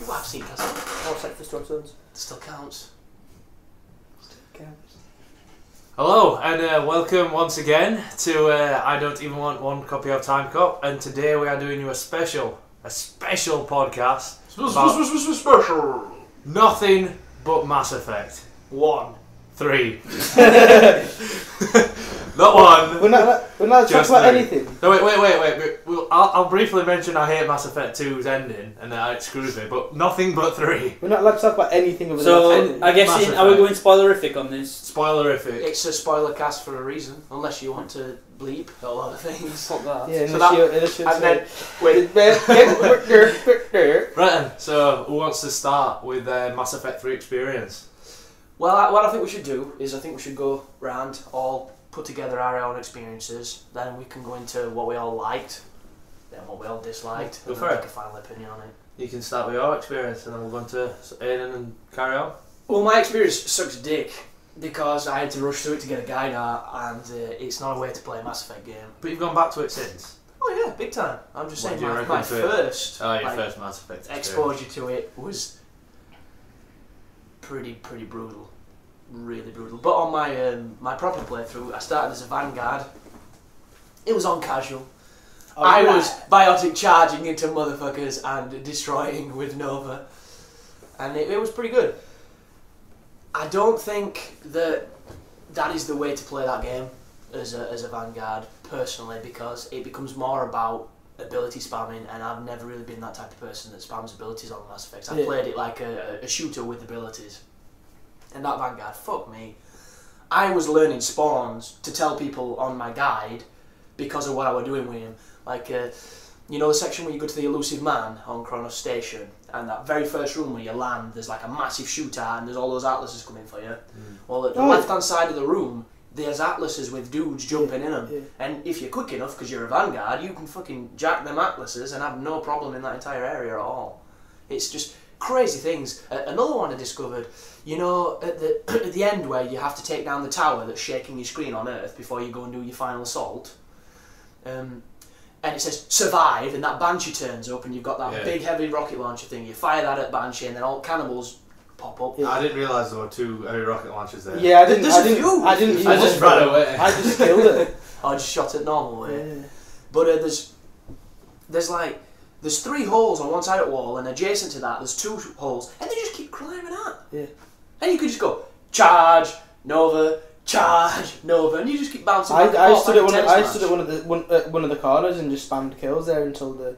I've seen Castle. Or Sex Destructions. Still counts. Hello and welcome once again to I Don't Even Want One Copy of Timecop, and today we are doing you a special podcast Special. nothing but Mass Effect 1, 3. Not one. We're not talking Just about three. anything. No, wait. I'll briefly mention I hate Mass Effect 2's ending, and it screws me, but nothing but 3. We're not allowed to talk about anything other So, than anything. I guess, Mass are we Effect. going spoilerific on this? Spoilerific. It's a spoiler cast for a reason, unless you want to bleep a lot of things. Fuck that. Yeah, So unless and then, wait. Right then, so who wants to start with Mass Effect 3 experience? Well, what I think we should do is I think we should go round, all put together our own experiences, then we can go into what we all liked, then what we all disliked, Go and for then it. take a final opinion on it. You can start with your experience, and then we'll go into Aiden and carry on. Well, my experience sucks dick, because I had to rush through it to get a guide art, and it's not a way to play a Mass Effect game. But you've gone back to it since. Oh yeah, big time. I'm just What saying do you my reckon to it? first, Oh, your like, first Mass Effect experience. exposure to it was pretty brutal, really brutal. But on my my proper playthrough, I started as a Vanguard. It was on casual. I was biotic charging into motherfuckers and destroying with Nova, and it was pretty good. I don't think that is the way to play that game as a Vanguard, personally, because it becomes more about ability spamming, and I've never really been that type of person that spams abilities on Mass Effect. I played it like a shooter with abilities. And that Vanguard, fuck me. I was learning spawns to tell people on my guide because of what I was doing with him. Like, you know the section where you go to the Elusive Man on Kronos Station, and that very first room where you land, there's like a massive shooter and there's all those atlases coming for you. Well, at the left-hand side of the room, there's atlases with dudes jumping in them. And if you're quick enough, because you're a Vanguard, you can fucking jack them atlases and have no problem in that entire area at all. It's just crazy things. Another one I discovered, you know, at the end where you have to take down the tower that's shaking your screen on Earth before you go and do your final assault. And it says survive, and that Banshee turns up, and you've got that big heavy rocket launcher thing. You fire that at Banshee, and then all cannibals pop up. I didn't realise there were 2 heavy rocket launchers there. Yeah, I didn't I just ran away. I just killed it. I just shot it normal way. Yeah. But there's 3 holes on one side of the wall, and adjacent to that there's 2 holes, and they just keep climbing up. Yeah. And you could just go charge Nova, and you just keep bouncing. I Back and forth stood like at a tennis match. one of the corners and just spammed kills there until the.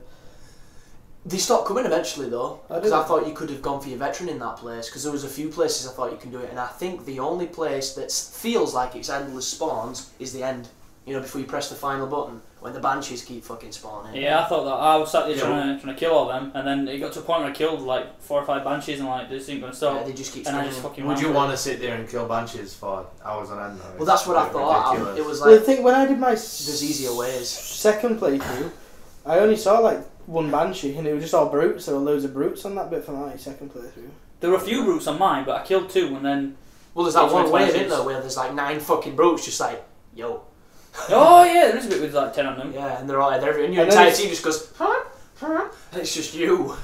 They stopped coming eventually though, I because didn't. I thought you could have gone for your veteran in that place, because there was a few places I thought you can do it, and I think the only place that feels like it's endless spawns is the end. You know, before you press the final button, when the Banshees keep fucking spawning. Yeah, I thought that. I was sat there trying to kill all them, and then it got to a point where I killed like 4 or 5 Banshees, and like, this ain't going to stop. Yeah, they just keep and I spawning. just fucking Would ran you for want it. to sit there and kill Banshees for hours on end though? Well, that's what I It's thought. ridiculous. It was Well, the like, thing when I did my there's easier ways. second playthrough, I only saw like 1 Banshee, and it was just all brutes. There were loads of brutes on that bit for my second playthrough. There were a few routes on mine, but I killed 2, and then... Well, there's that It's one like wave 26. in there where there's like 9 fucking brutes just like, yo. Oh yeah, there is a bit with like 10 of them. Yeah, and they're all there, and your And then entire it's- team just goes, and it's just you.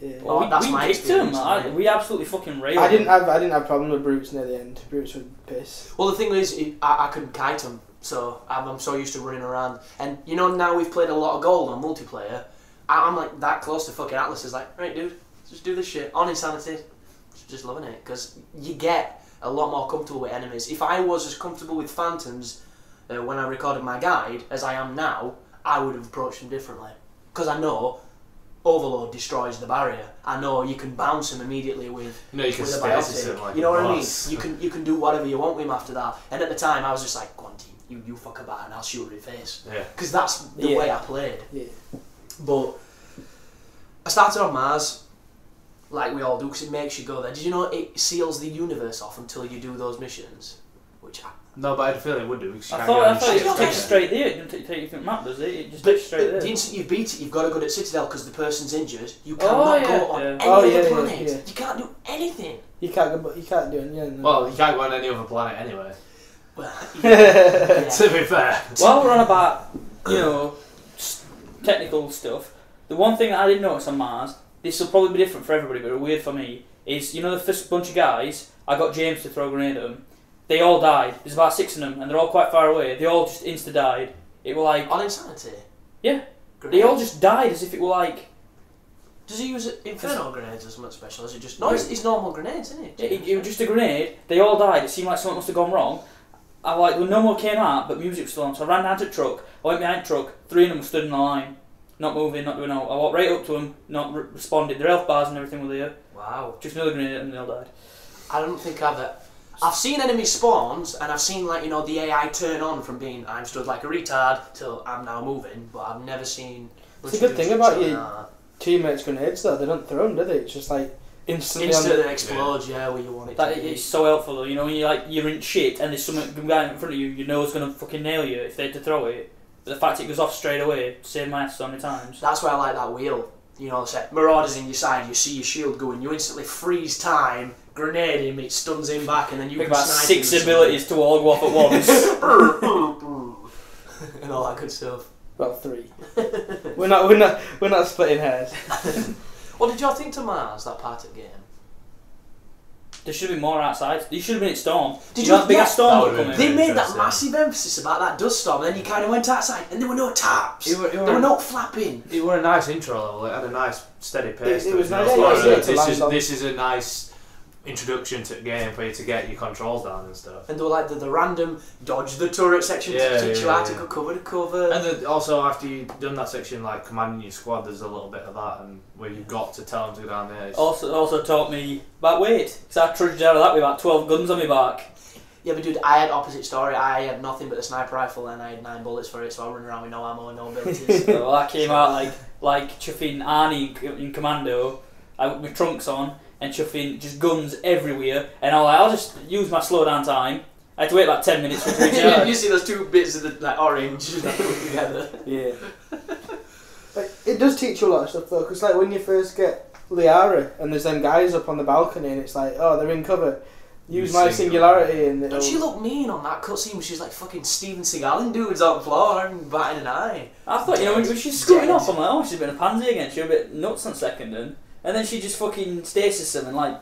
Yeah. Oh, that's my we kicked them. experience. We absolutely fucking railed I didn't them. have problems with brutes near the end. Brutes were piss. Well, the thing is, I couldn't kite them, so I'm so used to running around. And you know, now we've played a lot of gold on multiplayer, I'm like that close to fucking Atlas is like, right dude, just do this shit. On Insanity, just loving it, because you get a lot more comfortable with enemies. If I was as comfortable with Phantoms when I recorded my guide as I am now, I would have approached them differently. Because I know Overload destroys the barrier. I know you can bounce him immediately with, you know, you can with a stasis biotic. him like You know a what I mean? boss. You can do whatever you want with him after that. And at the time, I was just like, go on team, you fuck about and I'll shoot her in the face. Yeah. Because that's the way I played. Yeah. But I started on Mars, like we all do, because it makes you go there. Did you know it seals the universe off until you do those missions? Which No, but I feel it would do. Because you I can't thought get any it shit. takes you straight there. It doesn't take you from the map, does it? It just But takes you straight there. the instant you beat it, you've got to go to Citadel because the person's injured. You cannot yeah, go on yeah. any Oh, other yeah, planet. yeah. You can't do anything. You can't do it. No. Well, you can't go on any other planet anyway. Well, yeah. To be fair. While we're on about, technical stuff, the one thing that I didn't notice on Mars this will probably be different for everybody, but weird for me, is, you know, the first bunch of guys, I got James to throw a grenade at them. They all died. There's about 6 of them, and they're all quite far away. They all just insta-died. It were like... On Insanity? Yeah. Grenades? They all just died as if it were like... Does he use Inferno grenades or something special? Is it just... No, it's normal grenades, isn't it? It was just a grenade. They all died. It seemed like something must have gone wrong. No more came out, but music was still on. So I ran down to the truck. I went behind the truck. 3 of them were stood in the line. Not moving, not doing all. I walked right up to them, not responded. Their health bars and everything were there. Wow. Just another grenade and they all died. I don't think I've seen enemy spawns, and I've seen, like, you know, the AI turn on from being I'm stood like a retard till I'm now moving, but I've never seen... It's a good thing about your teammates' grenades, though. They don't throw them, do they? It's just like instantly Instant and explodes, where you want it to be. It's so helpful, though. You know, when you're in shit and there's some guy in front of you, you know it's going to fucking nail you if they had to throw it. But the fact it goes off straight away saved my ass so many times. That's why I like that wheel. You know, say, Marauders in your side, you see your shield going, you instantly freeze time, grenade him, it stuns him back, and then you Pick can about snipe 6 abilities to all go off at once. And all that good stuff. Well, 3. we're not splitting hairs. What did y'all think to Mars, that part of the game? There should have been more outside. You should have been at Storm. Did you you have big ass Storm that coming? They made that Interesting. massive emphasis about that dust storm, and then you kind of went outside, and there were no taps. There were no flapping. It were a nice intro level. It had a nice steady pace. It was to nice. you Yeah, know, yeah, so this is a nice introduction to the game for you to get your controls down and stuff. And they were like the random dodge the turret section to teach you how to go cover to cover. And then also after you've done that section, like commanding your squad, there's a little bit of that, and where you've got to tell them to go down there. Also taught me about weight, because I trudged out of that with about 12 guns on my back. Yeah, but dude, I had opposite story. I had nothing but a sniper rifle, and I had 9 bullets for it, so I run around with no ammo, no abilities. Well, I came out like chuffing Arnie in Commando, with my trunks on, and chuffing just guns everywhere, and I'll just use my slow down time. I had to wait about 10 minutes for it to reach out. You see those 2 bits of the orange that put together. Yeah. Like, it does teach you a lot of stuff, though, because like when you first get Liara and there's them guys up on the balcony and it's like, oh, they're in cover. Use my singularity and Don't she look mean on that cutscene where she's like fucking Steven Seagal dudes on the floor and batting an eye? I thought, you know, when she's scooting off, I'm like, oh, she's been a pansy again. She was a bit nuts on second, and then she just fucking stasis them and like...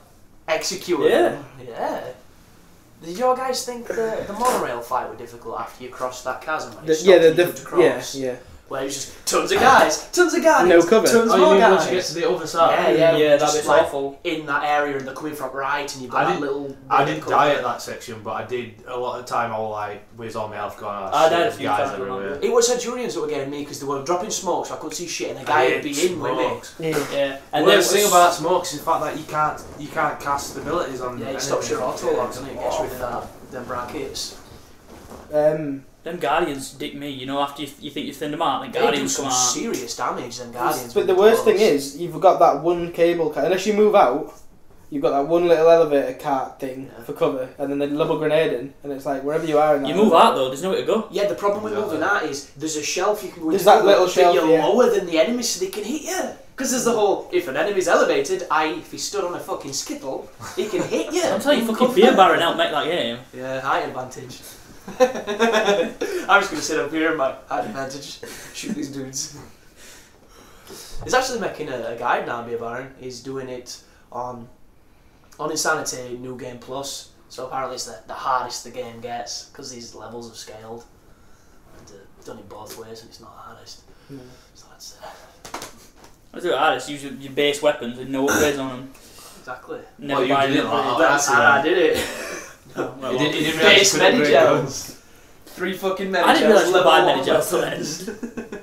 Execute them. Yeah. Did your guys think the monorail fight were difficult after you crossed that chasm? When to cross? Yeah. Where it was just tons of guys, no cover. Tons Oh, more you mean guys. once you get to the other side? Yeah, that just bit's like awful. In that area, and they're coming from right, and you've got that little. I didn't die at that section, but I did a lot of the time. I was like, "Where's all my health going?" I died a few guys times, everywhere. It was Centurions that were getting me because they were dropping smoke, so I couldn't see shit, and the guy would be in with me. Yeah. And the worst thing about smoke is the fact that you can't cast abilities on. Yeah, it stops your auto logs, and it gets rid of them brackets. Them Guardians dick me, you know, after you think you've thinned them out, then They do Guardians some come out. serious damage, them Guardians. But the worst thing is, you've got that one cable car. Unless you move out, you've got that one little elevator cart thing for cover, and then the double grenade in, and it's like wherever you are in that. You move out though, there's nowhere to go. Yeah, the problem with moving out is there's a shelf you can go into. There's that little shelf, you're yeah. lower than the enemy, so they can hit you. Because there's the whole, if an enemy's elevated, i.e. if he stood on a fucking skittle, he can hit you. I'm telling you, fucking beer baron out make that game. Yeah, height advantage. I'm just going to sit up here and my height advantage, shoot these dudes. He's actually making a guide now, Beer Baron. He's doing it on Insanity New Game Plus. So apparently it's the hardest the game gets, because these levels have scaled. And done it both ways, and it's not the hardest. So that's Let's do it hardest. Use your base weapons with no upgrades on them. exactly. Never Well, you buy did it an like upgrade. that. I did it. No, You didn't realise base you couldn't upgrade Medigels. guns. 3 fucking I didn't realise Medigels, you could level buy 1 Medigels weapons.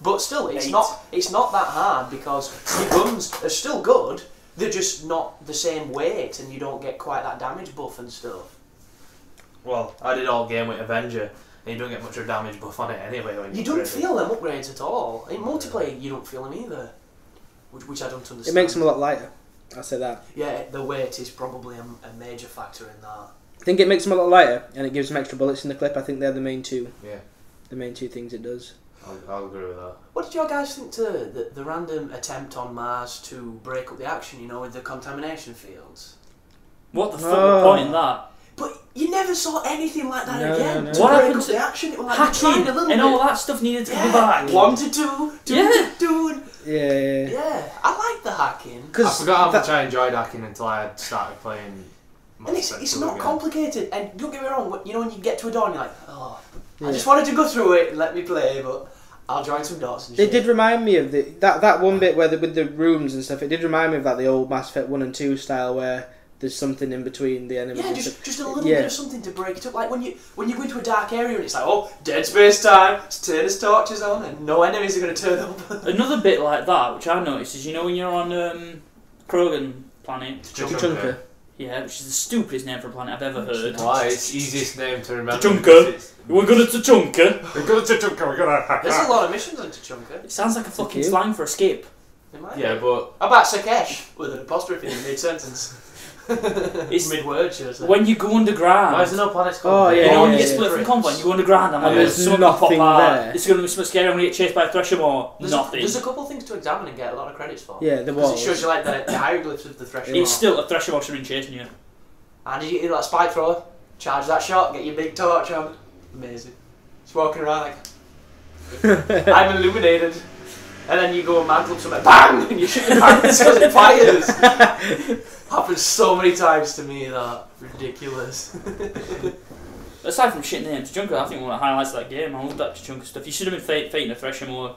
But still, it's 8. not that hard, because your guns are still good, they're just not the same weight, and you don't get quite that damage buff and stuff. Well, I did all game with Avenger, and you don't get much of a damage buff on it anyway. When You don't feel them upgrades at all. In multiplayer, you don't feel them either, which I don't understand. It makes them a lot lighter. I'll say that. Yeah, the weight is probably a major factor in that. I think it makes them a lot lighter, and it gives them extra bullets in the clip. I think they're the main two. Yeah. The main two things it does. I'll agree with that. What did your guys think to the random attempt on Mars to break up the action, with the contamination fields? What the fuck the point in that? But you never saw anything like that No, again. no. To What break happened up to the action? It was like Hacking a little and bit. all that stuff needed to come back. 1 to 2, 2 Yeah. to 2. Yeah. Yeah, I like the hacking. I forgot how much I enjoyed hacking until I had started playing. And it's not again. complicated. And don't get me wrong, you know when you get to a door and you're like, oh, I Yeah. just wanted to go through it and let me play, but I'll join some dots and It shit. did remind me of that one bit where with the rooms and stuff. It did remind me of the old Mass Effect 1 and 2 style where there's something in between the enemies. Yeah, and just stuff. a little bit of something to break it up. Like when you go into a dark area and it's like, oh, dead space time. Let's turn his torches on, and no enemies are going to turn up. Another bit like that, which I noticed, is when you're on Krogan planet. Chunker. Yeah, which is the stupidest name for a planet I've ever heard. Why? It's easiest name to remember. Tachunka. We're going to Tachunka. We're going to Tachunka. We're gonna. There's a lot of missions on Tachunka. It sounds like a fucking you. slang for a skip. Yeah, but How about Sakesh with an apostrophe in mid-sentence? It's mid-word, should I say. when you go underground. why is there no planets Oh, called? yeah, You know when you yeah, get split yeah. from convoy and you go underground and like, And there's there's something pop nothing out. there. It's going to be something scary. I'm going to get chased by a thresher more. There's Nothing. There's a couple of things to examine and get a lot of credits for. Yeah, there Because was. it shows you like the hieroglyphs of the thresher. It's still a thresher should have been chasing you. And you do that spike thrower, charge that shot, get your big torch on. Amazing. Just walking around like, I'm illuminated. And then you go and mantle up something, BANG! And you shoot your pants because it fires. Happens so many times to me, that. Ridiculous. Aside from shit names, Tachunka, I think one of the highlights of that game. I love that Tachunka stuff. You should have been fighting a thresher more,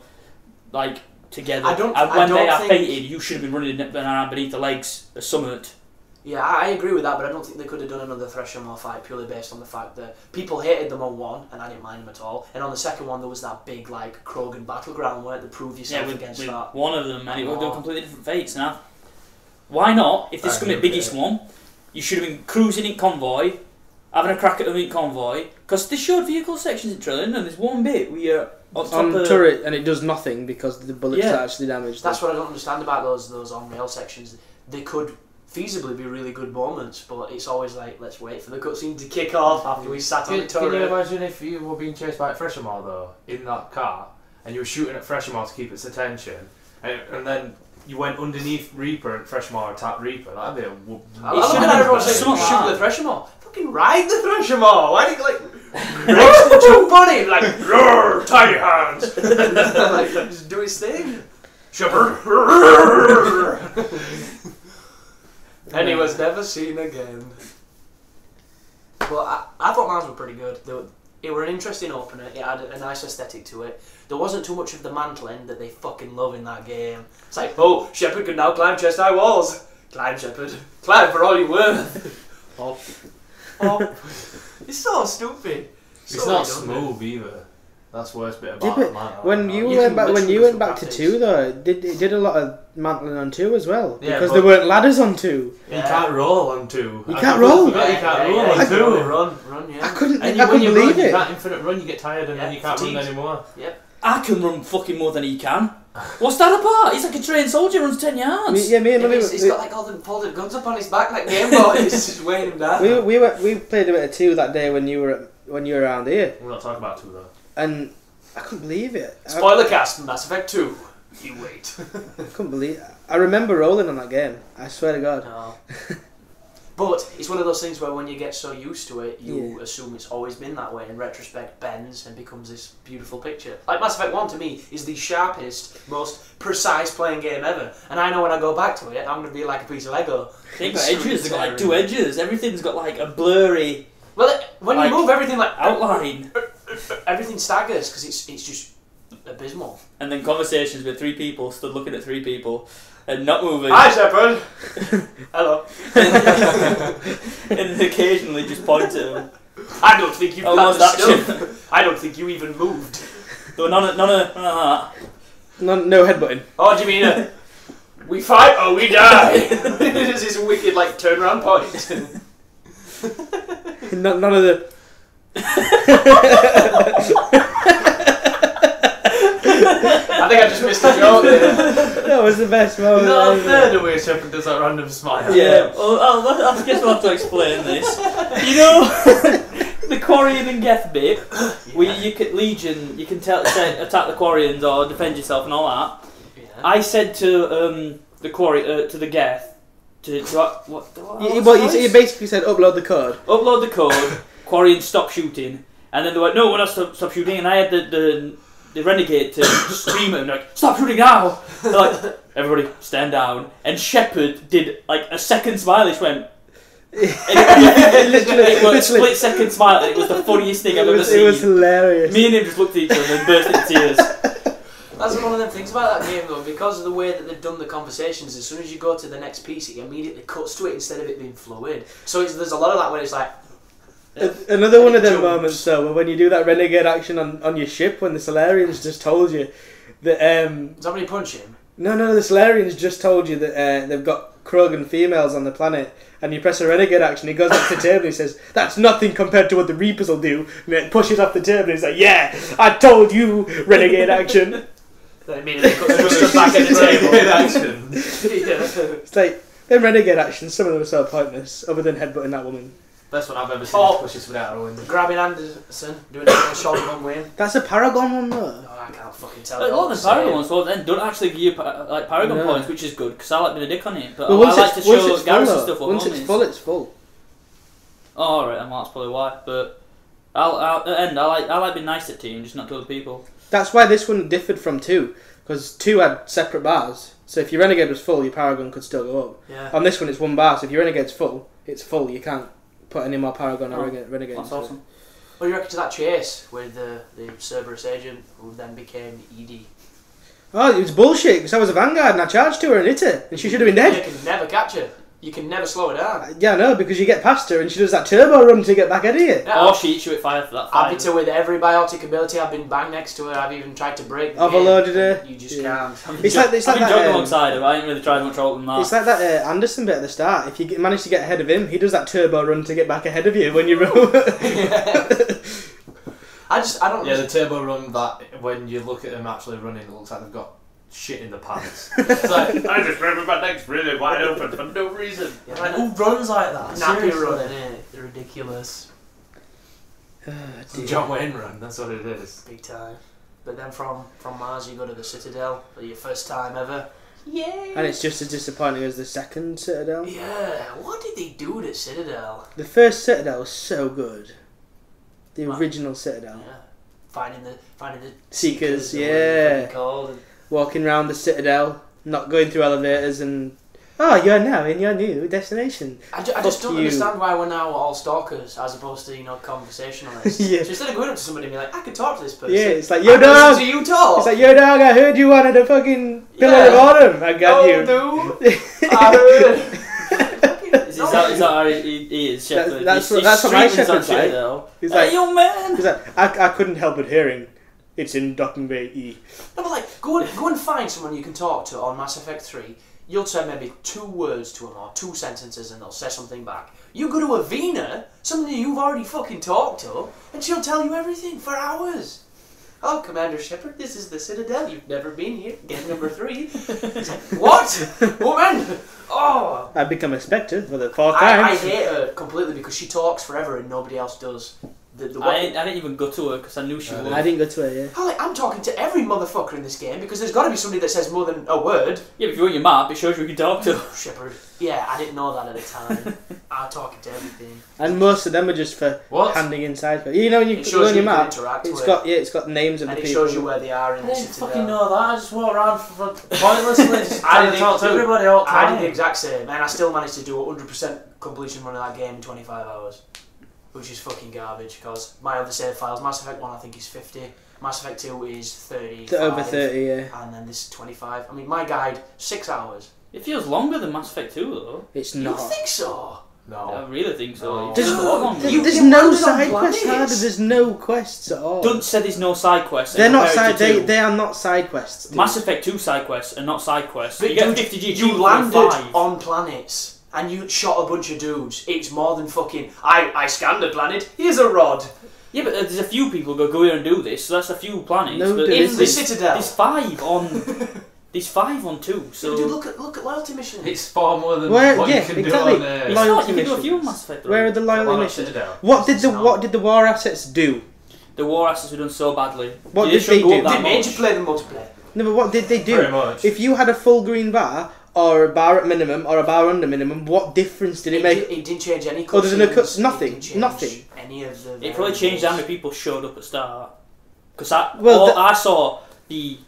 like, together. I don't- and I when don't they are think- fated, you should have been running around beneath the legs of Summit. Yeah, I agree with that, but I don't think they could have done another Threshermore fight purely based on the fact that people hated them on one, and I didn't mind them at all. And on the second one, there was that big, like, Krogan battleground where to prove yourself against with that. one of them, and it would do Oh. completely different fates. Now, why not? If this is going to be the biggest one, you should have been cruising in convoy, having a crack at them in convoy, because they showed vehicle sections in Trillion, and there's one bit where you're on top On of turret, and it does nothing because the bullets Yeah. are actually damaged. That's what I don't understand about those on-rail sections. They could feasibly be really good moments, but it's always like, let's wait for the cutscene to kick off after we sat on the Can you turret. imagine if you were being chased by a Threshermore though, in that car, and you were shooting at Threshermore to keep its attention, and then you went underneath Reaper and Threshermore attacked Reaper? That'd be a I love should when have everyone been says, something shoot like the Threshermore. Fucking ride the Threshermore! Why do you, like, Rex the jump on him? Like, roar, tiny hands! Like, just do his thing. Shepherd. And he was never seen again. But I thought mine were pretty good. They were an interesting opener. It had a nice aesthetic to it. There wasn't too much of the mantling that they fucking love in that game. It's like, oh, Shepard can now climb chest-high walls. Climb, Shepard. Climb for all you're worth. Oh. It's so stupid. It's So not redundant. smooth either. That's the worst bit Yeah, about but it, man. when you You went can back, when literally you go went through back to practice. 2 though, it did a lot of mantling on 2 as well Yeah, because but- there weren't ladders on 2. You can't roll on 2. You I can't completely roll? forgot you can't roll yeah, on you 2. can only run, yeah. I couldn't And I when couldn't you believe run, it. you can't infinite run, you get tired and Yeah, then you can't fatigued. run anymore. Yep. I can run fucking more than he can. What's that about? He's like a trained soldier, runs 10 yards. Yeah, me and Yeah, Mummy, he's got like all the folded guns up on his back like Game Boy. It's just weighing him down. we played a bit of 2 that day when you were around here, We're not talking about 2 though. and I couldn't believe it. Spoilercast, Mass Effect 2. You wait. I couldn't believe. I remember rolling on that game. I swear to God. No. But it's one of those things where when you get so used to it, you Yeah. assume it's always been that way. In retrospect, bends and becomes this beautiful picture. Like Mass Effect 1 to me is the sharpest, most precise playing game ever. And I know when I go back to it, I'm going to be like a piece of Lego. They've got edges, they've got like 2 edges. Everything's got like a blurry Well, when Like, you move everything like outline. everything staggers because it's just abysmal. And then conversations with 3 people stood looking at 3 people and not moving. Hi, Shepard. Hello. And occasionally just point at them. I don't think you've got Almost the action. stuff. I don't think you even moved. There were none of that. No headbutting. Oh, do you mean we fight or we die? This is a wicked like turnaround point. None of the. I think I just missed a joke there. That was the best moment. Not a ever. third of way Shepard does that random smile. Yeah, well, I guess we'll have to explain this. You know, the Quarian and Geth bit, where you can Legion, you can attack the Quarians or defend yourself and all that. Yeah. I said to the to the Geth, You basically said upload the code. Upload the code, quarry and stop shooting. And then they went, no, we're not stop shooting. And I had the renegade to scream at him, like, stop shooting now! They're like, everybody stand down. And Shepard did like a second smile, he went. It was a split second smile, and it was the funniest thing I've ever seen. It was hilarious. Me and him just looked at each other and burst into tears. That's one of them things about that game though, because of the way that they've done the conversations, as soon as you go to the next piece it immediately cuts to it instead of it being fluid. So there's a lot of that where it's like... Another one of them moments though, when you do that renegade action on your ship, when the Solarians just told you that... Somebody punch him? No, the Solarians just told you that they've got Krogan females on the planet, and you press a renegade action, he goes up to the table and he says, that's nothing compared to what the Reapers will do, and it pushes off the table and he's like, yeah, I told you, renegade action. That immediately cuts back at the table. It's like, them renegade actions, some of them are so pointless, other than headbutting that woman. Best one I've ever seen is pushes without a window. Grabbing Anderson, doing a shoulder one win. That's a Paragon one though. No, I can't fucking tell. A lot of the Paragon ones, well, then don't actually give you like Paragon points, which is good because I like being a dick on it. But well, I like to show Garrison stuff. Once it's full, it's full. Oh, alright, then that's probably why. But at the end, I like being nice to team, just not to other people. That's why this one differed from 2, because 2 had separate bars. So if your Renegade was full, your Paragon could still go up. Yeah. On this one, it's 1 bar. So if your Renegade's full, it's full. You can't put any more Paragon or Renegade. That's awesome. What do you reckon to that chase with the Cerberus agent who then became ED? Oh, it was bullshit, because I was a Vanguard and I charged to her and hit her, and she should have been dead. You can never catch her. You can never slow her down. Yeah, no, because you get past her and she does that turbo run to get back ahead of you. Yeah. Or she eats you with fire for that fight. I've been to with every biotic ability, I've been bang next to her, I've even tried to break the Overloaded her. You just can't. It's like I've been that. jogging alongside her, I ain't really tried much more than that. It's like that Anderson bit at the start. If you manage to get ahead of him, he does that turbo run to get back ahead of you when you run. I don't. Yeah, the turbo run that when you look at them actually running, it looks like they've got shit in the pants. It's like, I just remember my legs really wide open for no reason. Yeah, like, who runs like that? Nappy Seriously? running, it? They're ridiculous. It's a John Wayne run, that's what it is. Big time. But then from Mars you go to the Citadel for your first time ever. Yay! And it's just as disappointing as the second Citadel. Yeah, what did they do to Citadel? The first Citadel was so good. The original Citadel. Yeah. Finding the Seekers, or yeah. whatever they're called. Walking around the Citadel, not going through elevators and... Oh, you're now in your new destination. I just don't understand why we're now all stalkers as opposed to, conversationalists. Yeah. So instead of going up to somebody and being like, I could talk to this person. Yeah, it's like, yo dog! Do you talk? It's like, yo dog, I heard you wanted a fucking pillar of autumn. I got you. Oh, dude. I heard. Is that how he is, Shepard? That's what my Shepard's like. He's like, hey, young man! He's like, I couldn't help but hearing, it's in Docking Bay E. No, but like, go and find someone you can talk to on Mass Effect 3. You'll say maybe 2 words to them or 2 sentences and they'll say something back. You go to Avena, somebody you've already fucking talked to, and she'll tell you everything for hours. Oh, Commander Shepard, this is the Citadel. You've never been here. Game number 3. It's like, what? Woman! Oh! I've become a Spectre for the 4th time. I hate her completely because she talks forever and nobody else does. I didn't even go to her because I knew she would. I didn't go to her, yeah. I'm talking to every motherfucker in this game because there's got to be somebody that says more than a word. Yeah, but if you want your map, it shows you can talk to. Shepard. Yeah, I didn't know that at the time. I'm talking to everything. And most of them are just for handing inside. You know, when you go on your map, it's got names of the people. And it shows you where they are in the I didn't Citadel. fucking know that. I just walk around pointlessly just trying to talk to everybody all the time. I did the exact same, and I still managed to do a 100% completion run of that game in 25 hours. Which is fucking garbage, because my other save files, Mass Effect 1 I think is 50, Mass Effect 2 is 30. Over 30, yeah. And then this is 25. I mean, my guide, 6 hours. It feels longer than Mass Effect 2 though. It's not. You think so? No. I really think so. No. There's You no landed side on quests, planets. Harder. There's no quests at all. Dunt said there's no side quests. They're not compared side. to 2. They are not side quests. Dude. Mass Effect 2 side quests are not side quests. But You get dude, 50 G. you landed on planets. And you shot a bunch of dudes. It's more than fucking, I scanned a planet, here's a rod. Yeah, but there's a few people go here and do this, so that's a few planets. No, but there In the Citadel. There's 5 on... There's 5 on 2, so... Dude, look at loyalty missions. It's far more than Where- what yeah, you can exactly. do on It's Loyalty not, you can do a missions. few on Mass Effect. Where are the loyalty on missions? Citadel. What did the war assets do? The war assets were done so badly. What They did shouldn't they go do? up that They made much. you play the multiplayer. No, but what did they do? Very much. If you had a full green bar, or a bar at minimum, or a bar under minimum, what difference did it make? It didn't change any Other than cutscenes. nothing, It didn't change nothing. Any of the. It probably changed how many people showed up at start. Because I saw the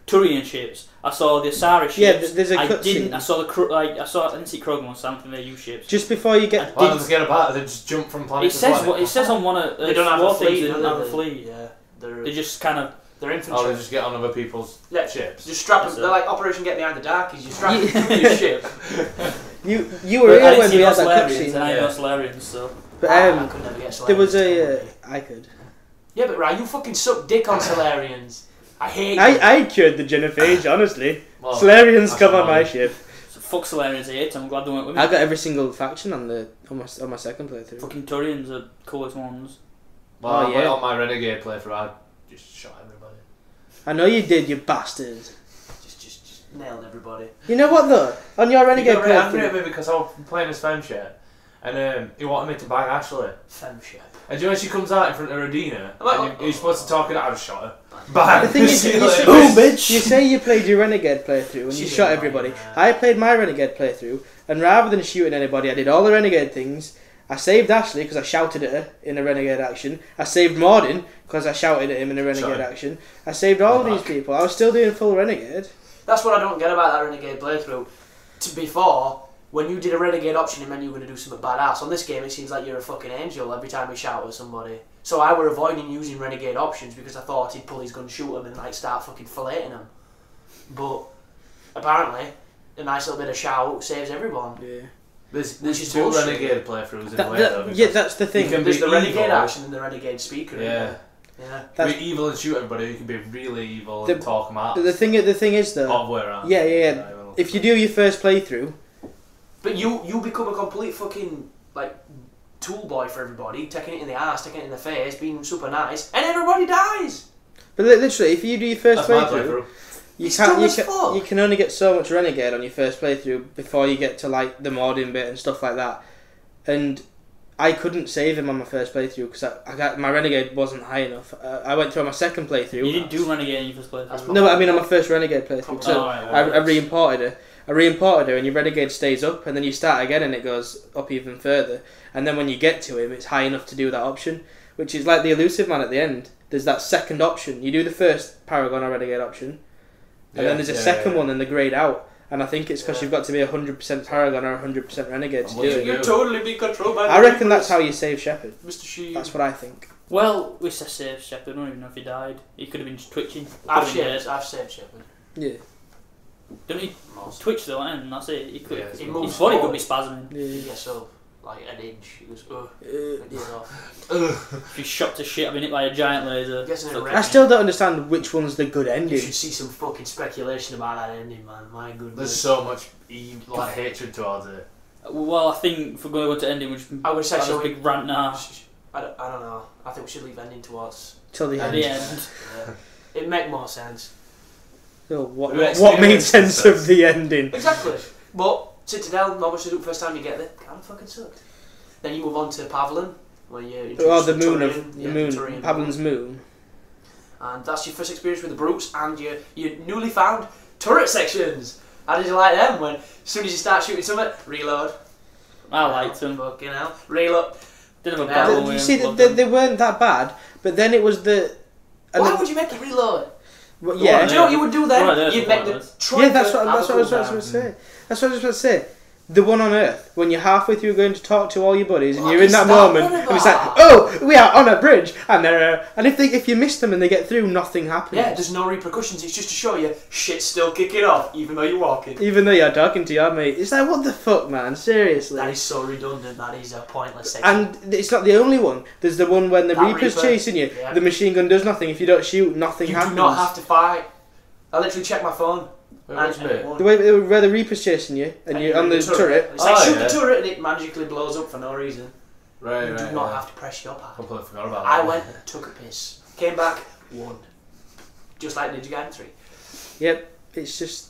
Turian ships. I saw the Asari ships. Yeah, there's a I cutscene. didn't. I didn't see Krogan ones. Something their U ships. Just before you get. Why don't they get about it? They just jump from planet It to says planet. it says on one of They don't have a fleet. They don't have a fleet. Yeah, They just kind of. they're infantry. Oh, they just get on other people's ships. Just strap them. That's They're like Operation Get Behind the Darkies. You strap them to your ship. You were here when we had that cutscene. And I know Solarians, so. But I could never get Solarians. there was a. I could. Yeah, but right, you fucking suck dick on Solarians. I hate you. I cured the genophage, honestly. Well, Solarians come on my ship. So fuck Solarians, I hate them. I'm glad they went with me. I got every single faction on my second playthrough. Fucking Turians are coolest ones. Well, Oh, yeah. on my Renegade playthrough, I just shot everybody. I know you did, you bastard. Just nailed everybody. You know what though? On your Renegade He got really angry at playthrough. me because I was playing as Femship, and he wanted me to bang Ashley. Femship. And do you know when she comes out in front of Radina, I'm like, and you're supposed to talk to her, I just shot her. Bang! The thing is, See you later. say, Boom, bitch! you say you played your Renegade playthrough and you She's shot annoying, everybody. yeah. I played my Renegade playthrough, and rather than shooting anybody, I did all the Renegade things. I saved Ashley because I shouted at her in a Renegade action. I saved Morden because I shouted at him in a Renegade Sorry. action. I saved all of these people. I was still doing full Renegade. That's what I don't get about that Renegade playthrough. Before, when you did a Renegade option, it meant you were going to do something badass. On this game, it seems like you're a fucking angel every time you shout at somebody. So I were avoiding using Renegade options because I thought he'd pull his gun, shoot him, and like start fucking filleting him. But apparently, a nice little bit of shout saves everyone. Yeah. There's Which is two bullshit. Renegade playthroughs in a way, though. Yeah, because that's the thing. you can There's be the Renegade evil. action and the Renegade speaker. isn't Yeah. there? Yeah. That's- Be evil and shoot everybody, you can be really evil The- and talk them out. The thing is though. All the way around. Yeah. If you do your first playthrough, But you become a complete fucking like tool boy for everybody, taking it in the ass, taking it in the face, being super nice, and everybody dies. but literally, if you do your first That's my playthrough, playthrough. It's dumb as fuck. you can only get so much Renegade on your first playthrough before you get to like the modding bit and stuff like that. And I couldn't save him on my first playthrough because I got my Renegade wasn't high enough. I went through on my second playthrough. You didn't do Renegade in your first That's playthrough. No, but I mean on my first Renegade playthrough. So Oh, right, I re-imported her. I re-imported her and your Renegade stays up and then you start again and it goes up even further. And then when you get to him, it's high enough to do that option, which is like the Elusive Man at the end. There's that second option. You do the first Paragon or Renegade option, and then there's a second one in the grade out. And I think it's because you've got to be 100% Paragon or 100% Renegade to do it. You're totally being controlled by. I reckon that's how you save Shepard. Mr. Sheep. That's what I think. Well, we said save Shepard. I don't even know if he died. He could have been just twitching. I've Could have been saved. dead. I've saved Shepard. Yeah. Don't he Most. twitch though, and that's it. He could. Yeah, He his moves body could forward. be spasming. He Yeah. gets up like an inch. He goes, it goes off. If he's shot to shit, I've been hit by a giant laser. Gets in a Fuck. wreck. I still don't understand which one's the good You ending. should see some fucking speculation about that ending, man. My goodness. There's so much like hatred towards it. Well, I think if we're going to ending, we should I would say have so. a big rant now. I don't know. I think we should leave ending towards Till the At end. the end. yeah. It'd make more sense. So what We what made experienced sense this. of the ending? Exactly. But Citadel, not much to do first time you get there. Kind of fucking sucked. Then you move on to Pavlin, where you Oh, the moon Turian, of the yeah, moon, Turian Pavlin's moon. and that's your first experience with the brutes and your newly found turret sections. How did you like them? When as soon as you start shooting something, reload. I liked him. Fucking hell, reload. Didn't have a Yeah. problem You with see, him. they weren't that bad, but then it was the. and Why then- would you make it reload? well, Go yeah, Do you know what you would do One then? on Earth You'd was make one the of those. trike yeah, that's what I was have a about to cooldown. say. That's what I was about to say. The one on Earth, when you're halfway through going to talk to all your buddies, and What you're in is that that moment, on and it's like, about? oh, we are on a bridge, and if you miss them and they get through, nothing happens. Yeah, there's no repercussions. It's just to show you shit's still kicking off, even though you're walking. Even though you're talking to your mate, it's like, what the fuck, man? Seriously. That is so redundant. That is a pointless section. And it's not the only one. There's the one when the That Reaper's Reaper, chasing you. yeah. The machine gun does nothing. If you don't shoot, nothing You happens. do not have to fight. I literally checked my phone. Wait, which and bit? it won't. The way where the Reaper's chasing you, and you're on the turret. It's like Oh, shoot yeah. the turret and it magically blows up for no reason. Right, You right. do not yeah. have to press your pad. Completely forgot about that. I went, took a piss, came back, won. Just like Ninja Gaiden 3. Yep, it's just.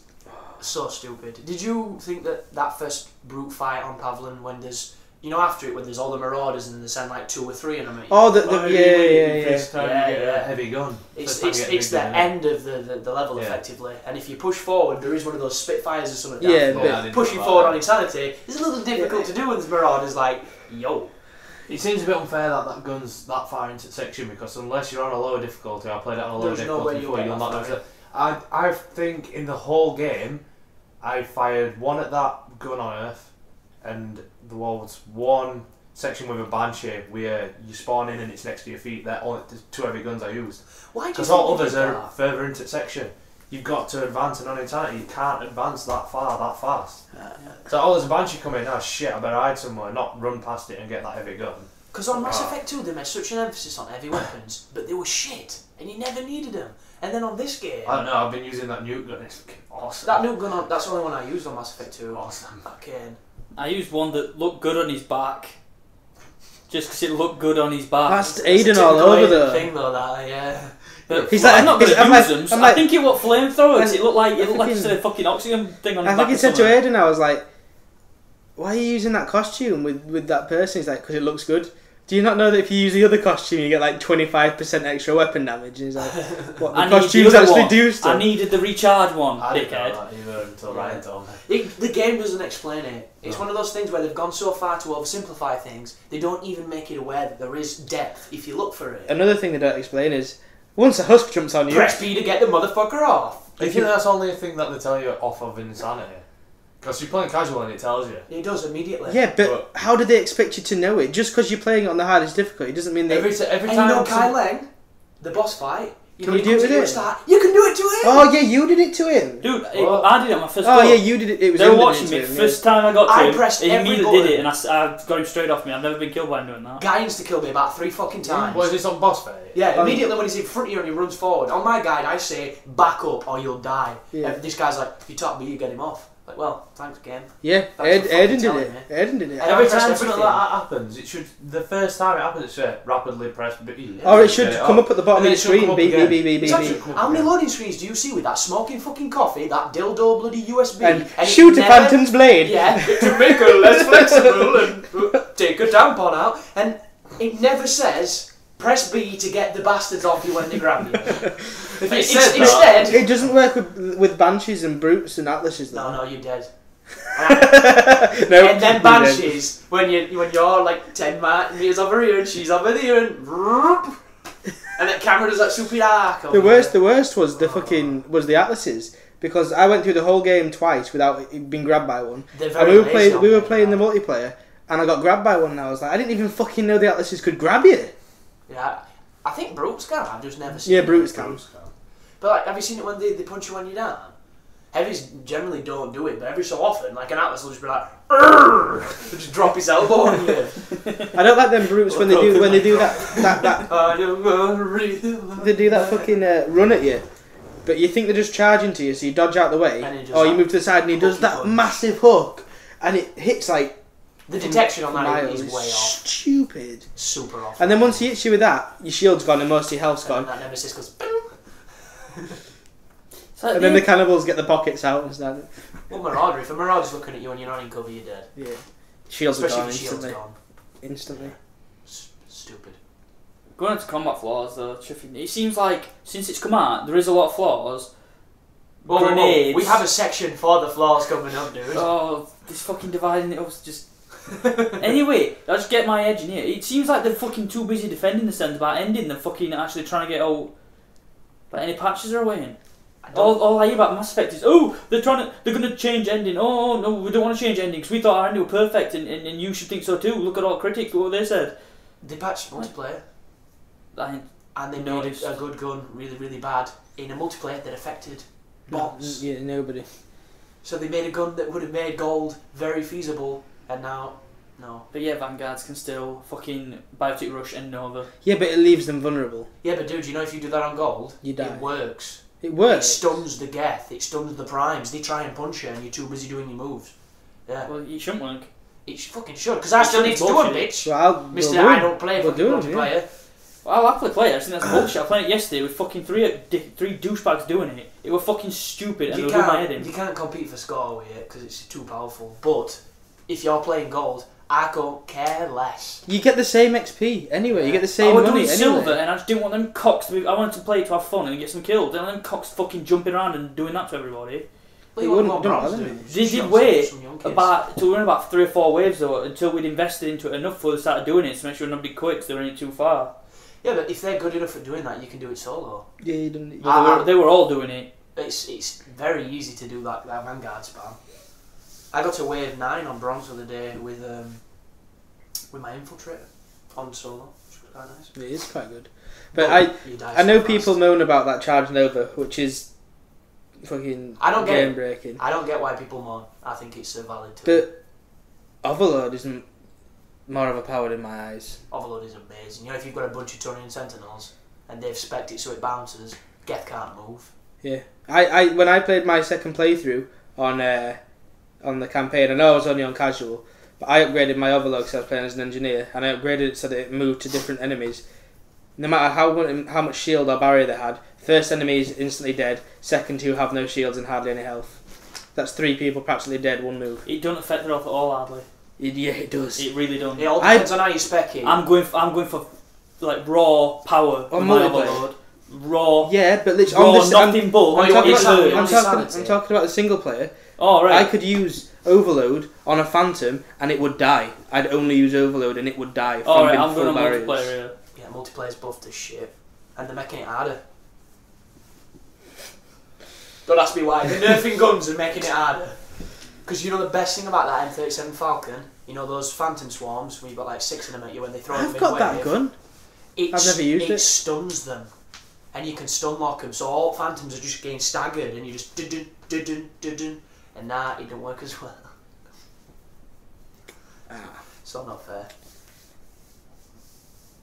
So stupid. Did you think that first brute fight on Pavlin when there's You know, after it, when there's all the Marauders and they send like 2 or 3 of them at you. Oh, yeah. First time you get a heavy gun. It's the end of the level, effectively. And if you push forward, there is one of those Spitfires or something down. Yeah, but pushing forward on Insanity is a little difficult to do when there's Marauders like, yo. It seems a bit unfair that gun's that far into section, because unless you're on a lower difficulty, I played it on a lower difficulty before, you'll not know. I think in the whole game, I fired 1 at that gun on Earth, and there was 1 section with a Banshee where you spawn in and it's next to your feet. They're only 2 heavy guns I used. Why? Because all others are further into section. You've got to advance, and on Insanity you can't advance that far, that fast. So there's a Banshee coming, oh shit, I better hide somewhere, not run past it and get that heavy gun. Because on Mass Effect 2 they made such an emphasis on heavy weapons, but they were shit, and you never needed them. And then on this game... I don't know, I've been using that nuke gun, it's fucking awesome. That nuke gun, that's the only one I used on Mass Effect 2. Awesome. Fucking... I used one that looked good on his back. Just because it looked good on his back. That's Aiden all over though. Thing though, that, yeah. But he's like, I'm not going to use them. I think it was flamethrowers. It looked like a fucking oxygen thing on his back. I think he said to Aiden, I was like, why are you using that costume with that person? He's like, because it looks good. Do you not know that if you use the other costume, you get like 25% extra weapon damage? And he's like, what, the costumes actually do stuff? I needed the recharge one, I didn't dickhead. know that either until Ryan told me. The game doesn't explain it. It's one of those things where they've gone so far to oversimplify things, they don't even make it aware that there is depth if you look for it. Another thing they don't explain is, once a husk jumps on you... Press B to get the motherfucker off. I think that's only a thing that they tell you off of Insanity. Because you're playing casual and it tells you. It does immediately. Yeah, but how do they expect you to know it? Just because you're playing it on the hardest difficulty doesn't mean they... Every time... And you know Kai Leng, the boss fight, can we do it with him? You can do it to him! Oh yeah, you did it to him! Dude, I did it on my first go. Oh yeah, you did it. It was they were watching me. First time I got to him, pressed he every immediately did it and I got him straight off me. I've never been killed by doing that. Guy used to kill me about 3 fucking times. What is this on boss fight? Yeah, immediately when he's in front of you and he runs forward. On my guide I say, back up or you'll die. Yeah. And this guy's like, if you top me you get him off. Like, well, thanks game. Yeah, Aiden did it. Aiden did it. Every time something like that happens, it should... The first time it happens, it should rapidly press B. Or it should come up at the bottom of the screen. B. How many loading screens do you see with that smoking fucking coffee, that dildo bloody USB, and shoot a phantom's blade? Yeah, to make her less flexible and take her tampon out, and it never says press B to get the bastards off you when they grab you. Instead, it doesn't work with banshees and brutes and atlases. Though. No, you're dead. No, and then banshees when you're like 10 meters over here and she's over there and the camera does that stupid arc. The worst was the atlases, because I went through the whole game twice without being grabbed by one. And we were playing the multiplayer and I got grabbed by one and I was like, I didn't even fucking know the atlases could grab you. Yeah, I think brutes can. I've just never seen. Yeah, brutes can. But like, have you seen it when they punch you when you're down? Heavies generally don't do it, but every so often, like an atlas will just be like, "Urgh!" just drop his elbow on you. I don't like them brutes when they do that. They do that fucking run at you, but you think they're just charging to you, so you dodge out the way, or you move to the side, and he does that massive hook, and it hits like. The detection on that is way off. Stupid. Super off. And then once he hits you with that, your shield's gone and most of your health's gone. And that nemesis goes. And then the cannibals get the pockets out and stuff. Well, Marauder. If a Marauder's looking at you and you're not in cover, you're dead. Yeah. Shields Especially are gone if the shield's instantly. gone. Instantly. Stupid. Going into combat flaws though, it seems like since it's come out, there is a lot of flaws. Grenades. We have a section for the flaws coming up, dude. Oh, this fucking dividing it up is just... Anyway, I'll just get my edge in here. It seems like they're fucking too busy defending the sense about ending than fucking actually trying to get out. But any patches are away in. All I hear about Mass Effect is, oh, they're gonna change ending. Oh no, we don't want to change ending because we thought our ending were perfect and you should think so too. Look at all critics, what they said. They patched multiplayer. And they made a good gun really, really bad in a multiplayer that affected bots. Yeah, nobody. So they made a gun that would have made gold very feasible, and now, no. But yeah, Vanguards can still fucking Biotic Rush and Nova. Yeah, but it leaves them vulnerable. Yeah, but dude, you know if you do that on gold, you die. It works. It works. It stuns the Geth, it stuns the Primes. They try and punch you and you're too busy doing your moves. Yeah. Well, it shouldn't work. It fucking should, because I still need to do them, bitch. Well, Mr. I don't play fucking multiplayer. Yeah. Well, I'll happily play it. I think that's bullshit. I played it yesterday with fucking three douchebags doing it. It was fucking stupid and it my head in. You can't compete for score with it because it's too powerful. But if you're playing gold, I don't care less. You get the same XP anyway. You get the I same was money doing anyway. silver, and I just didn't want them cocks to be. I wanted to play to have fun and get some kills. And them cocks fucking jumping around and doing that to everybody. Well, You wouldn't wouldn't- go don't bronze bother. doing it. They Just did show wait some young kids. about to run about 3 or 4 waves though until we'd invested into it enough before they started doing it to make sure nobody quit 'cause they were in it too far. Yeah, but if they're good enough at doing that, you can do it solo. Yeah, you don't. But they were all doing it. It's very easy to do that Vanguard spam. I got to wave 9 on bronze the other day with my infiltrator on solo, which was quite nice. It is quite good. But I know people moan about that charge nova, which is fucking game breaking. I don't get why people moan. I think it's a valid tool. But Overload isn't more overpowered in my eyes. Overload is amazing. You know, if you've got a bunch of Turian Sentinels and they've spec'd it so it bounces, Geth can't move. Yeah. I when I played my second playthrough on the campaign, I know I was only on casual, but I upgraded my Overload because I was playing as an engineer, and I upgraded it so that it moved to different enemies. No matter how much shield or barrier they had, first enemy is instantly dead, second 2 have no shields and hardly any health. That's 3 people practically dead, 1 move. It don't affect their health at all, hardly. Yeah, it does. It really don't. It all depends on how you spec it. I'm going for like raw power On with my multiplayer. Overload. Raw. Yeah, but literally Raw, on this, nothing but. I'm I'm talking about the single player. Oh right. I could use Overload on a Phantom and it would die. I'd only use Overload and it would die from Alright, being I'm going full on barriers. multiplayer here. Yeah, multiplayer's buffed as shit. And they're making it harder. Don't ask me why. They're nerfing guns and making it harder. Because you know the best thing about that M37 Falcon? You know those Phantom Swarms where you've got like 6 of them at you when they throw them I've in got that wave? gun. I've never used it. It stuns them. And you can stun lock them. So all Phantoms are just getting staggered and you just dun dun dun dun dun. And nah, it don't work as well. So not fair.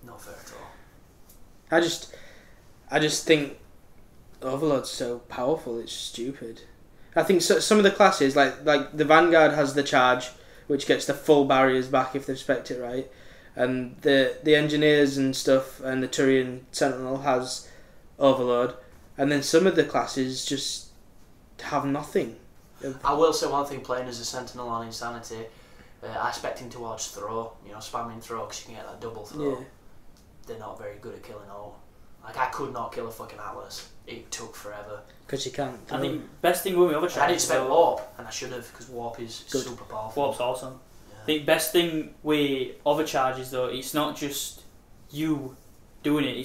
Not fair at all. I just think Overload's so powerful. It's stupid. I think some of the classes, like the Vanguard has the charge, which gets the full barriers back if they've spec'd it right, and the engineers and stuff, and the Turian Sentinel has Overload, and then some of the classes just have nothing. I will say one thing, playing as a Sentinel on Insanity, I spec'd him towards throw, you know, spamming throw because you can get that double throw. Yeah. They're not very good at killing all. Like, I could not kill a fucking Atlas. It took forever. Because you can't. I think best thing with me overcharge. I didn't spec Warp, and I should have, because Warp is Good. super powerful. Warp's awesome. Yeah. I think best thing with overcharges though, it's not just you doing it.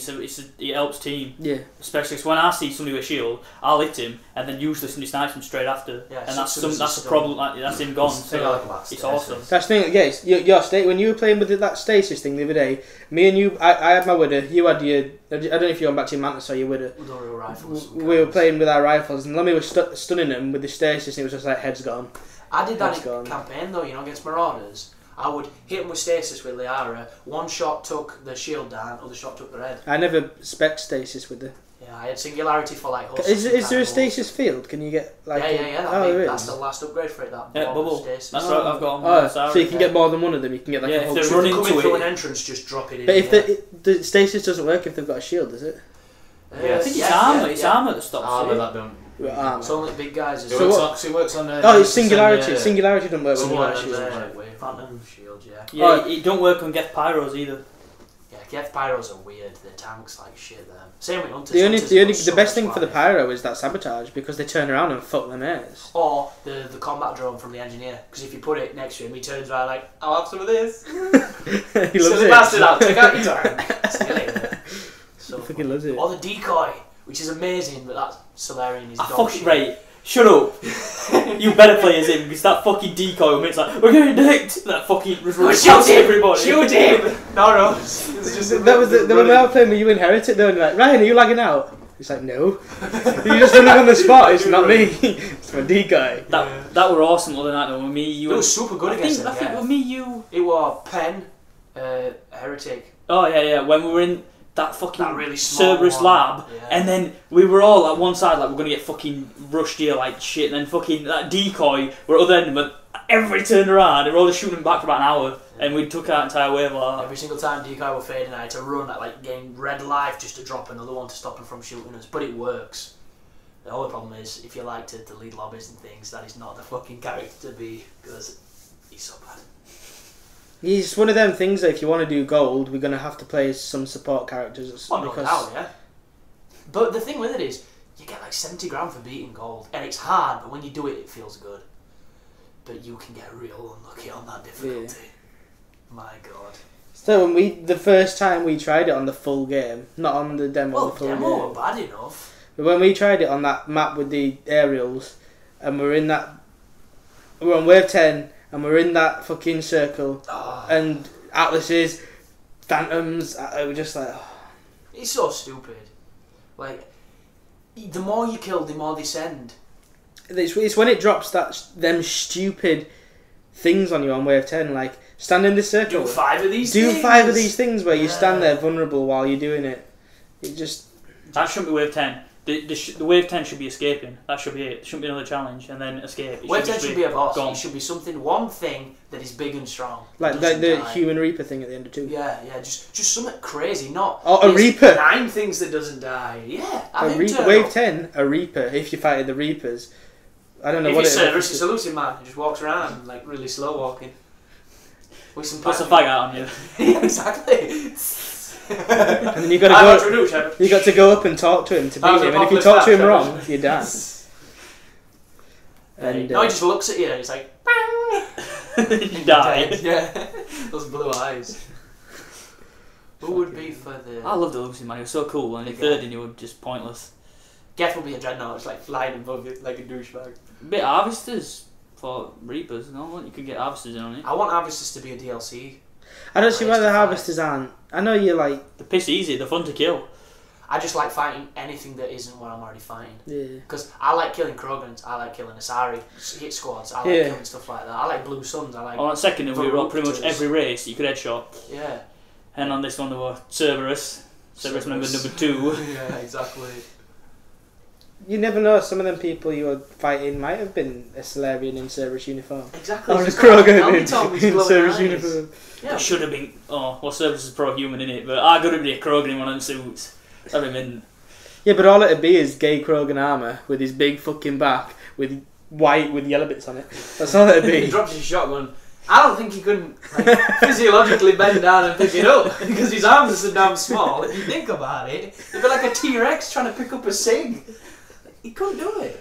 It helps team. Yeah. Especially 'cause when I see somebody with a shield, I'll hit him, and then usually somebody snipes him straight after. Yeah, and that's a problem. Like that's him gone. That's the thing I like about It's stasis. awesome. That's the thing, yes. Your state when you were playing with that stasis thing the other day, me and you, I had my Widow, you had your. I don't know if you're on back to your Mantis or your Widow. With all your rifles. We were playing with our rifles, and Lummy was stunning them with the stasis, and it was just like heads gone. I did that Head's in gone. campaign though, you know, against Marauders. I would hit them with stasis with Liara. One shot took the shield down, other shot took their head. I never spec stasis with the. Yeah, I had singularity for like. Is there a stasis field? Can you get like? Yeah. That's the last upgrade for it. That Yeah, bubble. stasis. That's what I've got on Oh, my so you can get more than one of them. You can get like Yeah, a whole. if So they're if running they're coming to through it. an entrance, just drop it in. But if the stasis doesn't work if they've got a shield, does it? I think it's armour. It's armour that stops Armour it. that don't. Armour. It's only big guys. It So works what- on. So it works on. Oh, it's singularity. Yeah. Singularity doesn't work when you've got a Someone shield. Phantom shield, yeah. Yeah, Oh. it don't work on Geth Pyros either. Yeah, Geth Pyros are weird. They're tanks like shit. Them. Same with Hunters. The best thing for the pyro is that sabotage because they turn around and fuck their mates. Or the combat drone from the engineer. Because if you put it next to him, he turns around like, I'll have some of this. He loves Silly it. bastard, I'll take out your time. See you later. So He fucking loves it. Or the decoy, which is amazing, but that's Solarian is I dog fucking shit. right. Shut up. You better play as him because that fucking decoy when it's like we're getting dicked. That fucking Shoot him! everybody. Shoot him! No. It's just That was the when I was playing with you inherit it though, and you're like, Ryan, are you lagging out? He's like, no. You just running on the spot. It's not me. It's my decoy. That were awesome the other night though. With me, you. It was super good against them. I think with me, you. It was Pen, Heretic. Oh yeah. When we were in that fucking That really small Cerberus one. lab, Yeah. and then we were all at one side like we're gonna get fucking rushed here like shit, and then fucking that decoy we're at the other end, but everybody turned around and we're all just shooting back for about an hour, and we took our entire wave like that. Every single time decoy were fading, I had to run at like getting red life just to drop another one to stop him from shooting us. But it works. The only problem is if you like to lead lobbies and things, that is not the fucking character to be because he's so bad. It's one of them things that if you want to do gold, we're going to have to play as some support characters. Oh, no doubt, yeah. But the thing with it is, you get like 70 grand for beating gold, and it's hard, but when you do it, it feels good. But you can get real unlucky on that difficulty. Yeah. My God. So when the first time we tried it on the full game, not on the demo. Well, the full demo game. were bad enough. But when we tried it on that map with the aerials, and we're on wave 10, and we're in that fucking circle, and atlases, phantoms, we're just like, It's so stupid. Like, the more you kill, the more they send. It's when it drops them stupid things on you on wave 10, like stand in this circle. Do 5 of these Do things. 5 of these things where you stand there vulnerable while you're doing it. It just... That shouldn't be wave 10. The wave 10 should be escaping. That should be it. There shouldn't be another challenge and then escape. Wave 10 should be a boss. It should be one thing that is big and strong. Like the human Reaper thing at the end of 2. Yeah, just something crazy, not... Oh, a Reaper! 9 things that doesn't die. Yeah, wave 10, a Reaper, if you fighted the Reapers. I don't know what it is. If it's a lucid man, he just walks around, like, really slow walking. With some puts a fag out on you. Yeah, exactly. And then you got to go up and talk to him to beat him, and if you talk to him wrong, you die. And no, he just looks at you and he's like, bang! You die. Yeah, those blue eyes. Who would be for the... I love the Lucy man, he was so cool, and the third and you were just pointless. Geth would be a dreadnought, it's like flying above you like a douchebag. A bit of harvesters for Reapers, no? You could get harvesters in on it. I want harvesters to be a DLC. I don't see why the harvesters aren't. I know you're like... They're piss easy, they're fun to kill. I just like fighting anything that isn't what I'm already fighting. Yeah. Because I like killing Krogans, I like killing Asari, hit squads, I like killing stuff like that. I like Blue Suns, I like... On that second, we were on pretty much every race you could headshot. Yeah. And on this one, there were Cerberus member number 2. Yeah, exactly. You never know, some of them people you were fighting might have been a Solarian in Cerberus uniform. Exactly. Or a Krogan in Cerberus uniform. Yeah. It should have been... Oh, well, Cerberus is pro-human, innit? But I got to be a Krogan in one of them suits. That'd have been... Yeah, but all it'd be is gay Krogan armour with his big fucking back with white with yellow bits on it. That's all it'd be. He drops his shotgun. I don't think he couldn't physiologically bend down and pick it up because his arms are so damn small. If you think about it, he'd be like a T-Rex trying to pick up a cig. He couldn't do it.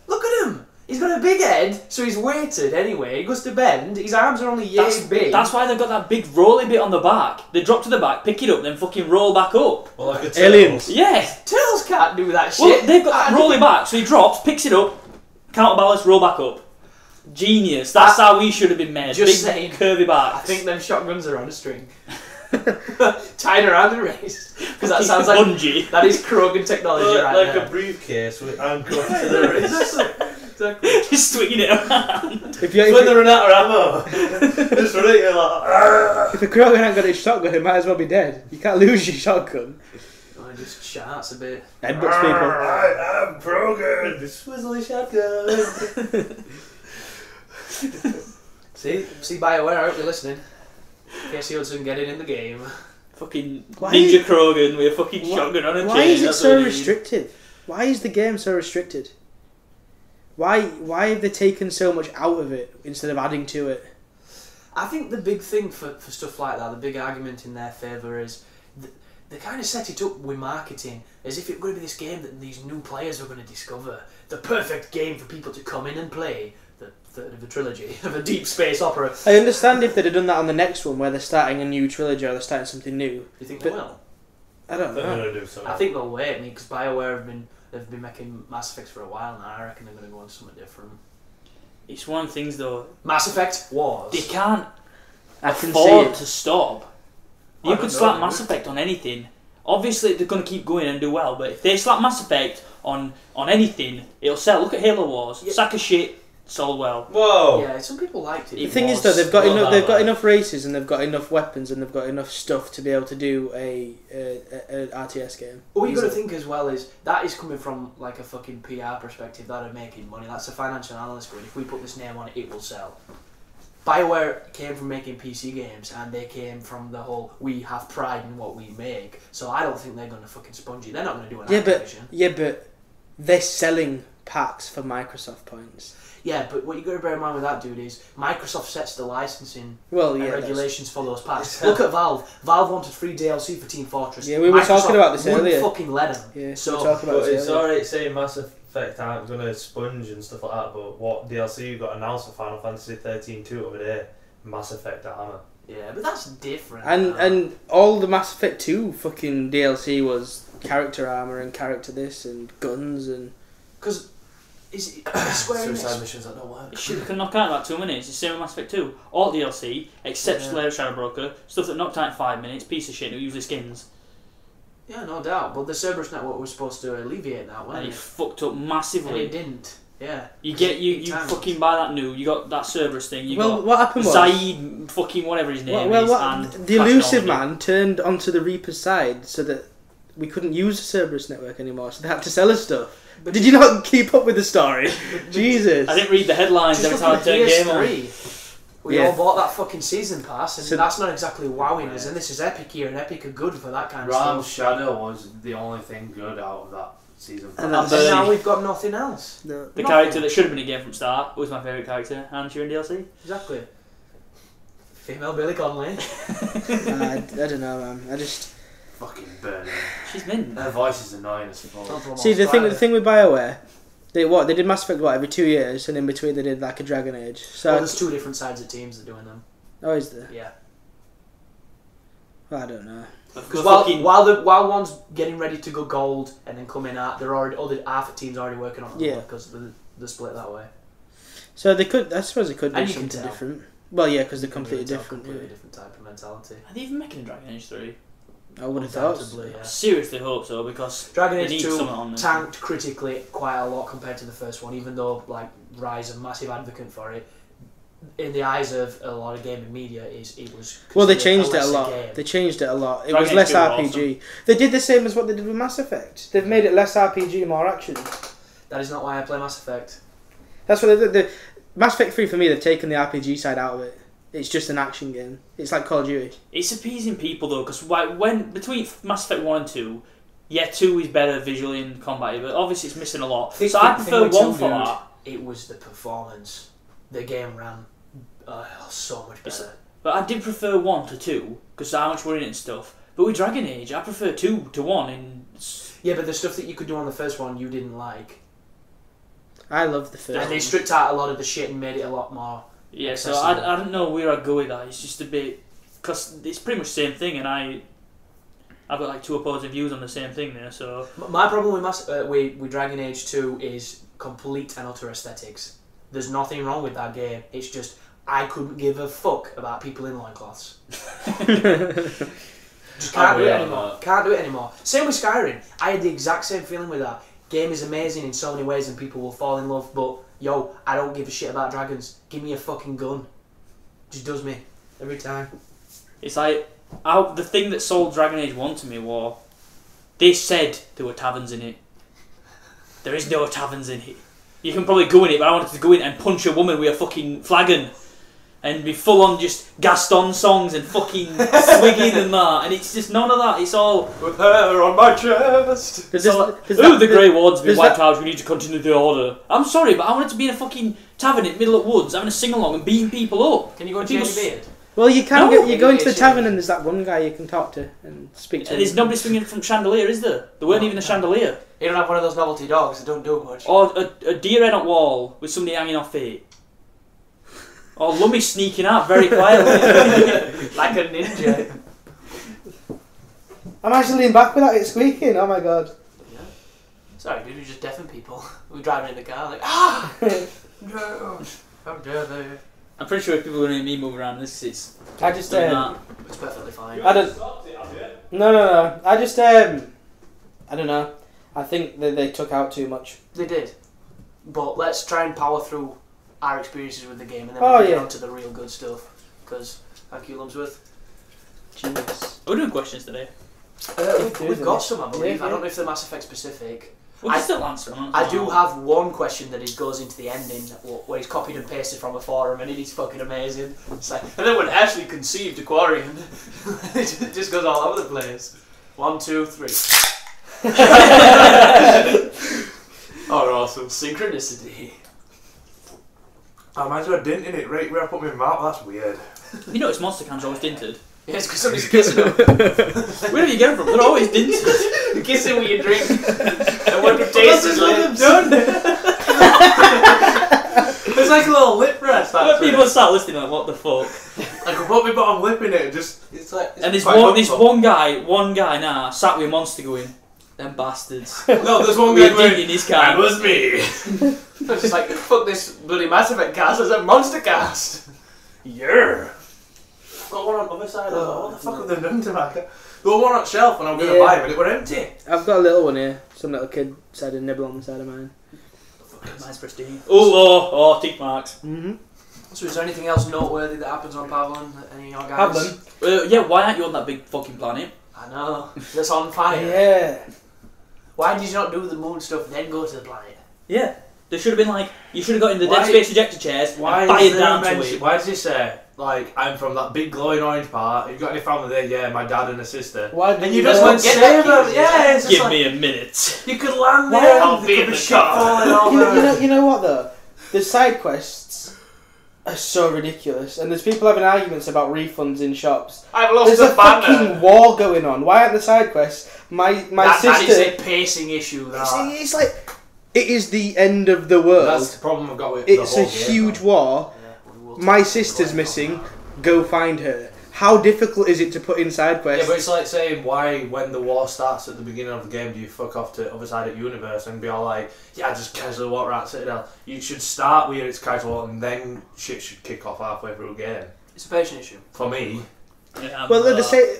Look at him. He's got a big head, so he's weighted anyway. He goes to bend. His arms are only big. That's why they've got that big rolly bit on the back. They drop to the back, pick it up, then fucking roll back up. Well, like aliens. Yeah. Turtles can't do that shit. Well, they've got rolly back, so he drops, picks it up, counterbalance, roll back up. Genius. That's how we should have been made. Just big, saying. curvy backs. I think them shotguns are on a string. Tied around the wrist. Because that sounds like... Bungee. That is Krogan technology right like there. a briefcase with handcuffs to the wrist. Exactly. Just swinging it around. If When they run out of ammo, just run it, you're like... If a Krogan ain't got his shotgun, he might as well be dead. You can't lose your shotgun. Oh, he just shouts a bit. Headbutts people. I am Krogan. This swizzly shotgun. See, BioWare, I hope you're listening. In case you want get it in the game. Fucking Ninja Krogan with a fucking shotgun on a chain. Why is it so restrictive? Why is the game so restricted? Why have they taken so much out of it instead of adding to it? I think the big thing for stuff like that, the big argument in their favour is they kind of set it up with marketing as if it were going to be this game that these new players are going to discover. The perfect game for people to come in and play. The third of a trilogy of a deep space opera. I understand if they'd have done that on the next one where they're starting a new trilogy or they're starting something new. Do you think they will? I don't know. I think they'll wait, because BioWare they've been making Mass Effects for a while now. I reckon they're going to go on to something different. It's one of the things though. Mass Effect Wars. They can't I can afford see to stop. You could slap Mass Effect on anything. Obviously they're going to keep going and do well, but if they slap Mass Effect on anything, it'll sell. Look at Halo Wars. Yeah. Sack of shit. Sold well. Whoa! Yeah, some people liked it. The thing is though, they've got enough races and they've got enough weapons and they've got enough stuff to be able to do a RTS game. All you got to think as well is that is coming from like a fucking PR perspective. That are making money. That's a financial analyst going, if we put this name on it, it will sell. BioWare came from making PC games, and they came from the whole we have pride in what we make. So I don't think they're going to fucking sponge it. They're not going to do an Activision. Yeah, but they're selling packs for Microsoft points. Yeah, but what you got to bear in mind with that, dude, is Microsoft sets the licensing and Well, regulations for those packs. Look at Valve. Valve wanted free DLC for Team Fortress. Yeah, we were talking about this earlier. Fucking let them. Yeah, so we were talking about this it's earlier. alright saying Mass Effect aren't going to sponge and stuff like that, but what DLC you got announced for Final Fantasy 13-2 over there? Mass Effect Armor. Yeah, but that's different. And all the Mass Effect 2 fucking DLC was character armor and character this and guns and... Because is Square Suicide Enix missions that don't work. It should can knock out in about 2 minutes. It's the same with Mass Effect 2. All DLC, except Slayer Shadow Broker, stuff that knocked out in 5 minutes, piece of shit, who usually skins. Yeah, no doubt. But the Cerberus network was supposed to alleviate that, And wasn't it it? fucked up And massively. it didn't. Yeah. You get you fucking buy that new. You got that Cerberus thing. You got what happened was... Zaid fucking whatever his name is. And the elusive man turned onto the Reaper's side so that we couldn't use the Cerberus network anymore, so they had to sell us stuff. But did you not keep up with the story? Jesus. I didn't read the headlines every time I turned game on. We all bought that fucking season pass, and that's not exactly wowing us. And this is Epic here, and Epic are good for that kind of Ram's stuff. Shadow was the only thing good out of that season pass. And now we've got nothing else. No. The character that should have been in game from start was my favourite character, and she in DLC. Exactly. Female Billy Connolly. I don't know, man. I just... Fucking burning. She's mint. Her voice is annoying as fuck. See, the thing with BioWare, they did Mass Effect every 2 years, and in between they did like a Dragon Age. So well, there's 2 different sides of teams that are doing them. Oh, is there? Yeah. Well, I don't know. Because while one's getting ready to go gold and then coming out, they're already half the team's already working on it because they're split that way. So they could, I suppose, they could do And you something can tell. different. Well, yeah, because they're You can completely really tell different. Completely Yeah. different type of mentality. Are they even making a Dragon Age 3? I would have thought. Undoubtedly, I yeah. seriously hope so, because Dragon they Age need 2 something on this. tanked critically quite a lot compared to the first one, even though like Rise, a massive advocate for it. In the eyes of a lot of gaming media, it was. Well, they considered changed it a lesser lot. game. They changed it a lot. It Dragon was Age less 2 was RPG. awesome. They did the same as what they did with Mass Effect. They've made it less RPG, more action. That is not why I play Mass Effect. That's what they did. Mass Effect 3 for me, they've taken the RPG side out of it. It's just an action game. It's like Call of Duty. It's appeasing people though, because when between Mass Effect 1 and 2, yeah, 2 is better visually in combat, but obviously it's missing a lot. So I prefer 1 for that. It was the performance. The game ran so much better. But I did prefer 1 to 2, because how much we're in it and stuff. But with Dragon Age, I prefer 2 to 1. Yeah, but the stuff that you could do on the first one, you didn't like. I love the first And they one. stripped out a lot of the shit and made it a lot more. Yeah, so accessible. I don't know where I'd go with that. It's just a bit, because it's pretty much the same thing, and I've got like 2 opposing views on the same thing there. So My problem with Dragon Age 2 is complete and utter aesthetics. There's nothing wrong with that game. It's just I couldn't give a fuck about people in loincloths. Just can't do it anymore. Can't do it anymore. Same with Skyrim. I had the exact same feeling with that. Game is amazing in so many ways and people will fall in love, but yo, I don't give a shit about dragons. Give me a fucking gun. Just does me. Every time. it's like, the thing that sold Dragon Age 1 to me was, they said there were taverns in it. There is no taverns in it. You can probably go in it, but I wanted to go in and punch a woman with a fucking flagon. And be full on just Gaston songs and fucking swinging and that. And it's just none of that. It's all, with her on my chest. the Grey Ward's been wiped out, we need to continue the order. I'm sorry, but I wanted to be in a fucking tavern in the middle of woods, having a sing-along and beating people up. Can you go and change your beard? Well, you can No. you go into the tavern and there's that one guy you can talk to and speak to. There's nobody swinging from chandelier, is there? There weren't even a chandelier. You don't have one of those novelty dogs that don't do much. Or a deer head on wall with somebody hanging off it. Or Lummy sneaking out very quietly. Like a ninja. I'm actually leaning back without it squeaking. Oh my god. Yeah. Sorry, dude, you're just deafening people. We're driving in the car like, ah! No! How dare they? I'm pretty sure if people are going to me move around this, it's I just doing that. It's perfectly fine. I don't. No. I just I don't know. I think that they took out too much. They did. But let's try and power through our experiences with the game and then Oh, we'll get yeah. on to the real good stuff. Because, thank you, Lumsworth. Genius. We're doing questions today. We've got some, I believe. Yeah. I don't know if they're Mass Effect specific. We can still answer them. I do have one question that goes into the ending where he's copied and pasted from a forum and it is fucking amazing. It's like, and then when Ashley conceived Aquarian, it just goes all over the place. 1, 2, 3. Oh, awesome. Synchronicity. I might as well dint in it right where I put my mouth. That's weird. You notice monster cans are always dinted. Yeah, it's because somebody's kissing them. Where do you get them from? They're always dinted. You're kissing with your drink. And when it tastes Well, done. It's like a little lip rest. When people start listening, like, what the fuck? I could put my bottom lip in it and just. It's like. It's And this quite one guy now sat with a monster going, them bastards. No, there's one We're guy going. digging his That car. was me. It's just like, fuck this bloody Mass Effect cast, it's a monster cast. Yeah. Got one on the other side as well. What the fuck have they done to my car? There was one on the shelf and I was going to Yeah. buy it, but it were empty. I've got a little one here. Some little kid decided to nibble on the side of mine. Mine's pristine. Oh, teeth marks. Mm-hmm. So is there anything else noteworthy that happens on Pavlin? Any of your guys? Pavlin? Yeah, why aren't you on that big fucking planet? I know. That's on fire. Yeah. Why did you not do the moon stuff then go to the planet? Yeah. There should have been like, you should have got in the Why- Dead Space ejector chairs Why and is fired there down a to mention? it. Why does he say, like, I'm from that big glowing orange part? You've got any family there? Yeah, my dad and a sister. Why And you just went Save get that them, kid, yeah, it's just Give like, me a minute. you could land Why there I'll and be there in could the be shit car. falling over. you know what though? The side quests are so ridiculous, and there's people having arguments about refunds in shops. I've lost There's the a banner. fucking war going on. Why aren't the side quests? My That sister. is a pacing issue. That. It's like it is the end of the world. That's the problem I've got with It's the a whole game, huge though. war. Yeah, we will talk My about sister's it. missing. Go find her. How difficult is it to put in side Yeah, quests? but it's like saying why, when the war starts at the beginning of the game, do you fuck off to the other side of the universe and be all like, yeah, I just casually walk around Citadel. You should start where it's casual and then shit should kick off halfway through the game. It's a patient issue. For me. Yeah, Well, they're the same.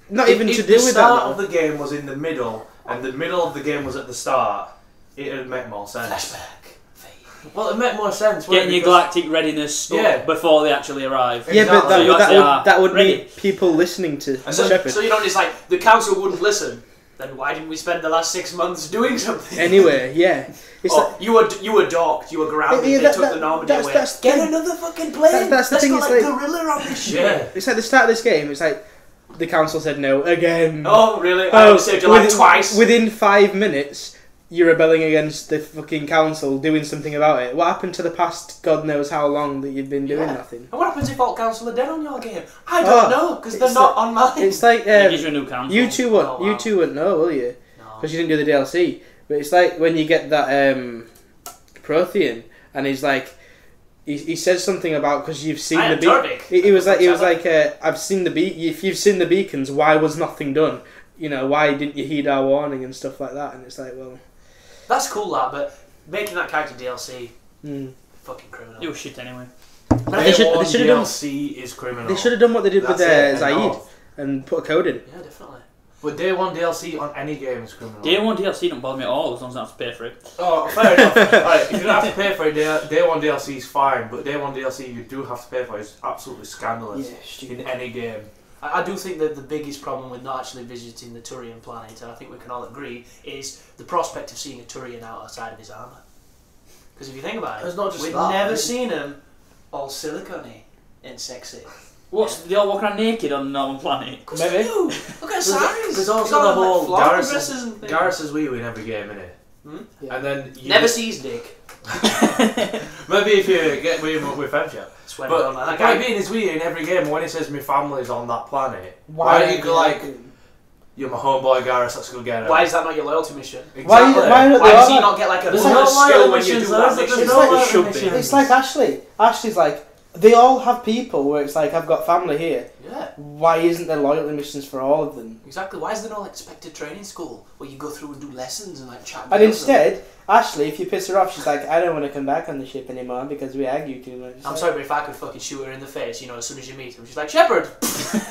Not even if to the do with start that. of the game was in the middle and the middle of the game was at the start, it would make more sense. Flashback. Well, it make more sense. wouldn't getting it? your galactic readiness up Yeah. before they actually arrive. Yeah, but Exactly. You actually are that would ready. mean people listening to So, Shepard. so you know, it's like the council wouldn't listen. Then why didn't we spend the last 6 months doing something? Anyway, yeah. It's Oh, you were docked. You were grounded. Yeah, they that- took that- the Normandy that's- away. that's the Get thing. another fucking plane. That's the Let's thing, go it's like like- gorilla on this shit. Yeah. It's like the start of this game. It's like the council said no again. Oh really? I only saved your life twice. Within 5 minutes, you're rebelling against the fucking council, doing something about it. What happened to the past? God knows how long that you've been doing Yeah. nothing. And what happens if all council are dead on your game? I don't know because they're it's not like- on mine. It's like It gives you a new council. you two won't. Oh, wow. You two won't know, will you? No. Because you didn't do the DLC. But it's like when you get that Prothean, and he's like, he says something about because you've seen I the am beacon. Turbic. He was like, I've seen the If you've seen the beacons, why was nothing done? You know, why didn't you heed our warning and stuff like that? And it's like, well, That's cool, that, but making that character DLC, mm. fucking criminal. It was shit anyway. They should have done. DLC is criminal. They should have done what they did with That's it, Zaid enough. and put a code in. Yeah, definitely. But day one DLC on any game is criminal. Day 1 DLC don't bother me at all as long as I don't have to pay for it. Oh, fair enough. Right, if you don't have to pay for it, day one DLC is fine, but day one DLC you do have to pay for is absolutely scandalous in any game. I do think that the biggest problem with not actually visiting the Turian planet, and I think we can all agree, is the prospect of seeing a Turian outside of his armour. Because if you think about it, It's not just we've that, never is it? seen him all silicone and sexy. What's they all walk around naked on the normal planet? Of course Maybe. they do. Look at Cyrus. There's also He's got, the whole flower Garrus dresses and things. Garrus is wee in every game, innit? Hmm? Yeah. And then you Never sees dick. maybe if you get with Femshire. Swear But to God, the that point guy. being is wee in every game when he says my family's on that planet. Why are do you go like, you're my homeboy Garrus, let's go get him? Why is that not your loyalty mission? Exactly. Why not Why they does all he like- not get like a There's bonus no skill loyalty when you missions, do that there's mission? no like- loyalty it should be. missions. It's like Ashley. Ashley's like, they all have people where it's like, I've got family here. Yeah, Why isn't there loyalty missions for all of them? exactly. Why is there no like expected training school where you go through and do lessons and like chat? And with instead, Ashley, if you piss her off, she's like, I don't want to come back on the ship anymore because we argue too much. I'm sorry, but if I could fucking shoot her in the face, you know, as soon as you meet him, she's like, Shepard!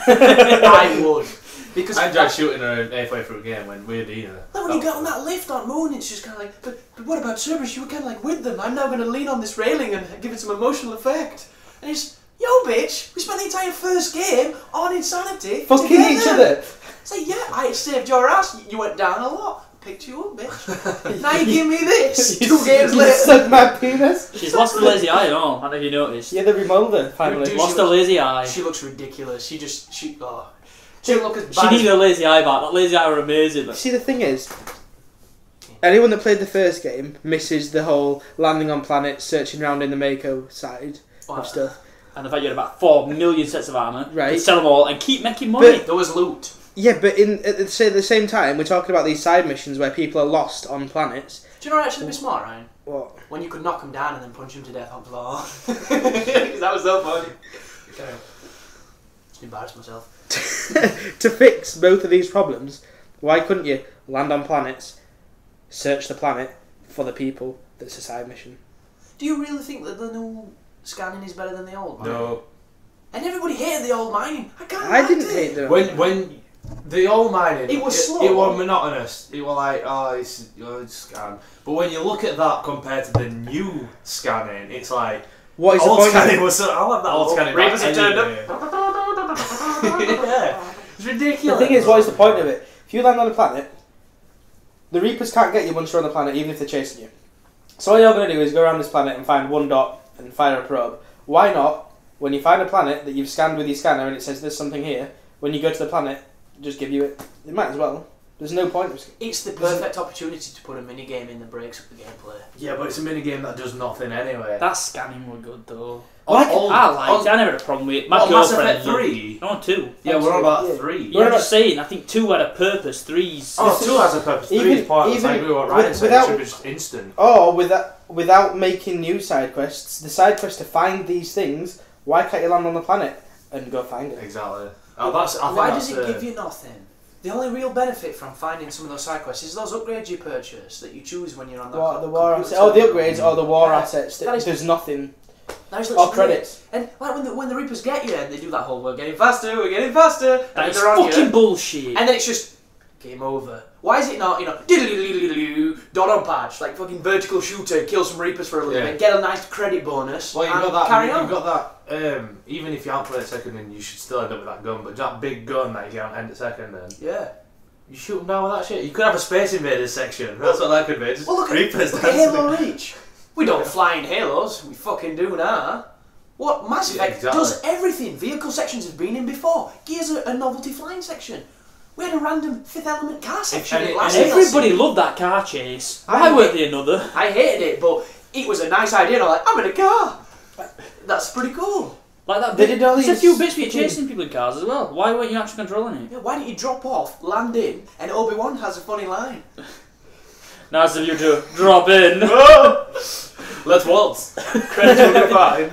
I would. Because I enjoy shooting her halfway through a game when we're dealing. like, when you get on that lift on Moon, it's just kind of like, but what about Cerberus? You were kind of like with them. I'm now going to lean on this railing and give it some emotional effect. And it's, yo, bitch, we spent the entire first game on Insanity. Fucking together. each other. It's like, yeah, I saved your ass. You went down a lot. Picked you up, bitch. Now you give me this. 2 games You later. suck my penis. She's lost the lazy eye and all. I don't know if you noticed. Yeah, the remolder, finally. Dude, Lost the lazy eye. She looks ridiculous. She didn't look as She bad needed a lazy eye back. That lazy eye were amazing. See, the thing is, anyone that played the first game misses the whole landing on planets, searching around in the Mako side of stuff. And the fact you had about 4 million sets of armour, right? Sell them all and keep making money. But there was loot. Yeah, but at the same time, we're talking about these side missions where people are lost on planets. Do you know what actually be smart, Ryan? What? When you could knock them down and then punch them to death on the floor. Because that was so funny. Okay. Just embarrassed myself. To fix both of these problems, why couldn't you land on planets, search the planet for the people that's a side mission? Do you really think that the new scanning is better than the old mining? No. And everybody hated the old mining. I didn't hate the old When the old mining, it was slow. It was monotonous. It was like, it's scan. But when you look at that compared to the new scanning, it's like what is old the point? Scanning was so, I love that old scanning. Reapers have turned up. Yeah, it's ridiculous. The thing is, what is the point of it? If you land on a planet, the Reapers can't get you once you're on the planet, even if they're chasing you. So all you're going to do is go around this planet and find one dot and fire a probe. Why not? When you find a planet that you've scanned with your scanner and it says there's something here, when you go to the planet, just give you it. It might as well. There's no point. It's the perfect opportunity to put a mini game in that breaks up the gameplay. Yeah, but it's a mini game that does nothing anyway. That scanning was good though. Like, I liked it. I never had a problem with it. My Mass girlfriend Effect 3? No, 2. Yeah, we're on about Yeah. 3. Yeah, I'm just saying, I think 2 had a purpose, 3's... Oh, 2 has a purpose. 3 is pointless. I agree with what Ryan said. It should be just instant. Or without making new side quests, the side quest to find these things, why can't you land on the planet and go find it? Exactly. Why does it give you nothing? The only real benefit from finding some of those side quests is those upgrades you purchase that you choose when you're on that The war assets. Oh, the upgrades or the war assets. There's nothing. Or credits. And like when the Reapers get you and they do that whole we're getting faster, That is fucking bullshit. And then it's just game over. Why is it not, dot on patch, like fucking vertical shooter, kill some Reapers for a little bit, get a nice credit bonus, well, and carry on. You've got that, even if you haven't played a second, then you should still end up with that gun, but that big gun that you get on end at second then. Yeah. You shoot them down with that shit. You could have a Space Invaders section. That's what that could be. Just look Reapers at Halo Reach. We don't fly in Halos, we fucking do now. What? Mass Effect does everything. Vehicle sections have been in before. Gears a novelty flying section. We had a random Fifth Element car section. Everybody loved that car chase. Why weren't they another? I hated it, but it was a nice idea. And I'm like, I'm in a car. That's pretty cool. Like that. There's a few bits where you're chasing people in cars as well. Why weren't you actually controlling it? Yeah, why didn't you drop off, land in, and Obi-Wan has a funny line. Nice of you to drop in. Let's waltz. Credits will be fine.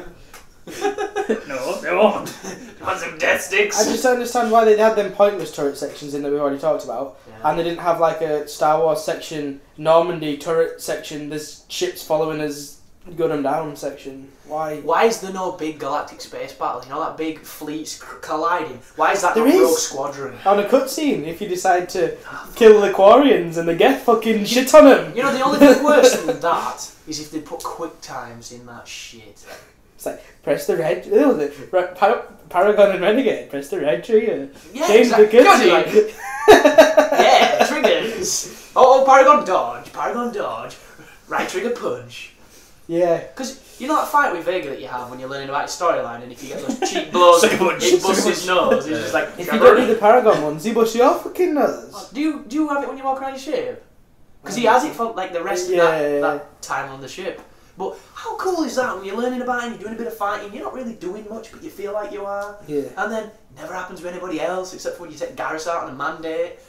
No, they won't. Want some death sticks? I just don't understand why they had them pointless turret sections in that we've already talked about, and they didn't have like a Star Wars section, Normandy turret section, there's ships following us, gun them down section. Why? Why is there no big galactic space battle? You know, that big fleets colliding? Why is that There not is. Rogue Squadron? On a cutscene, if you decide to kill the Quarians and they get fucking shit on them. You know, the only thing worse than that is if they put quick times in that shit. It's like, press the red... Paragon and Renegade, press the red trigger. Yeah, Change the cutscene. like, yeah, triggers. Oh, Paragon dodge, right trigger punch. Yeah. Because you know that fight with Vega that you have when you're learning about his storyline, and if you get those cheap blows, it busts his nose. It's just like... If you don't do the Paragon ones, he busts your fucking nose. Do you have it when you walk around your ship? Because he has it for like the rest of that time on the ship. But how cool is that when you're learning about him, you're doing a bit of fighting, you're not really doing much, but you feel like you are. Yeah. And then never happens with anybody else, except for when you take Garrus out on a mandate.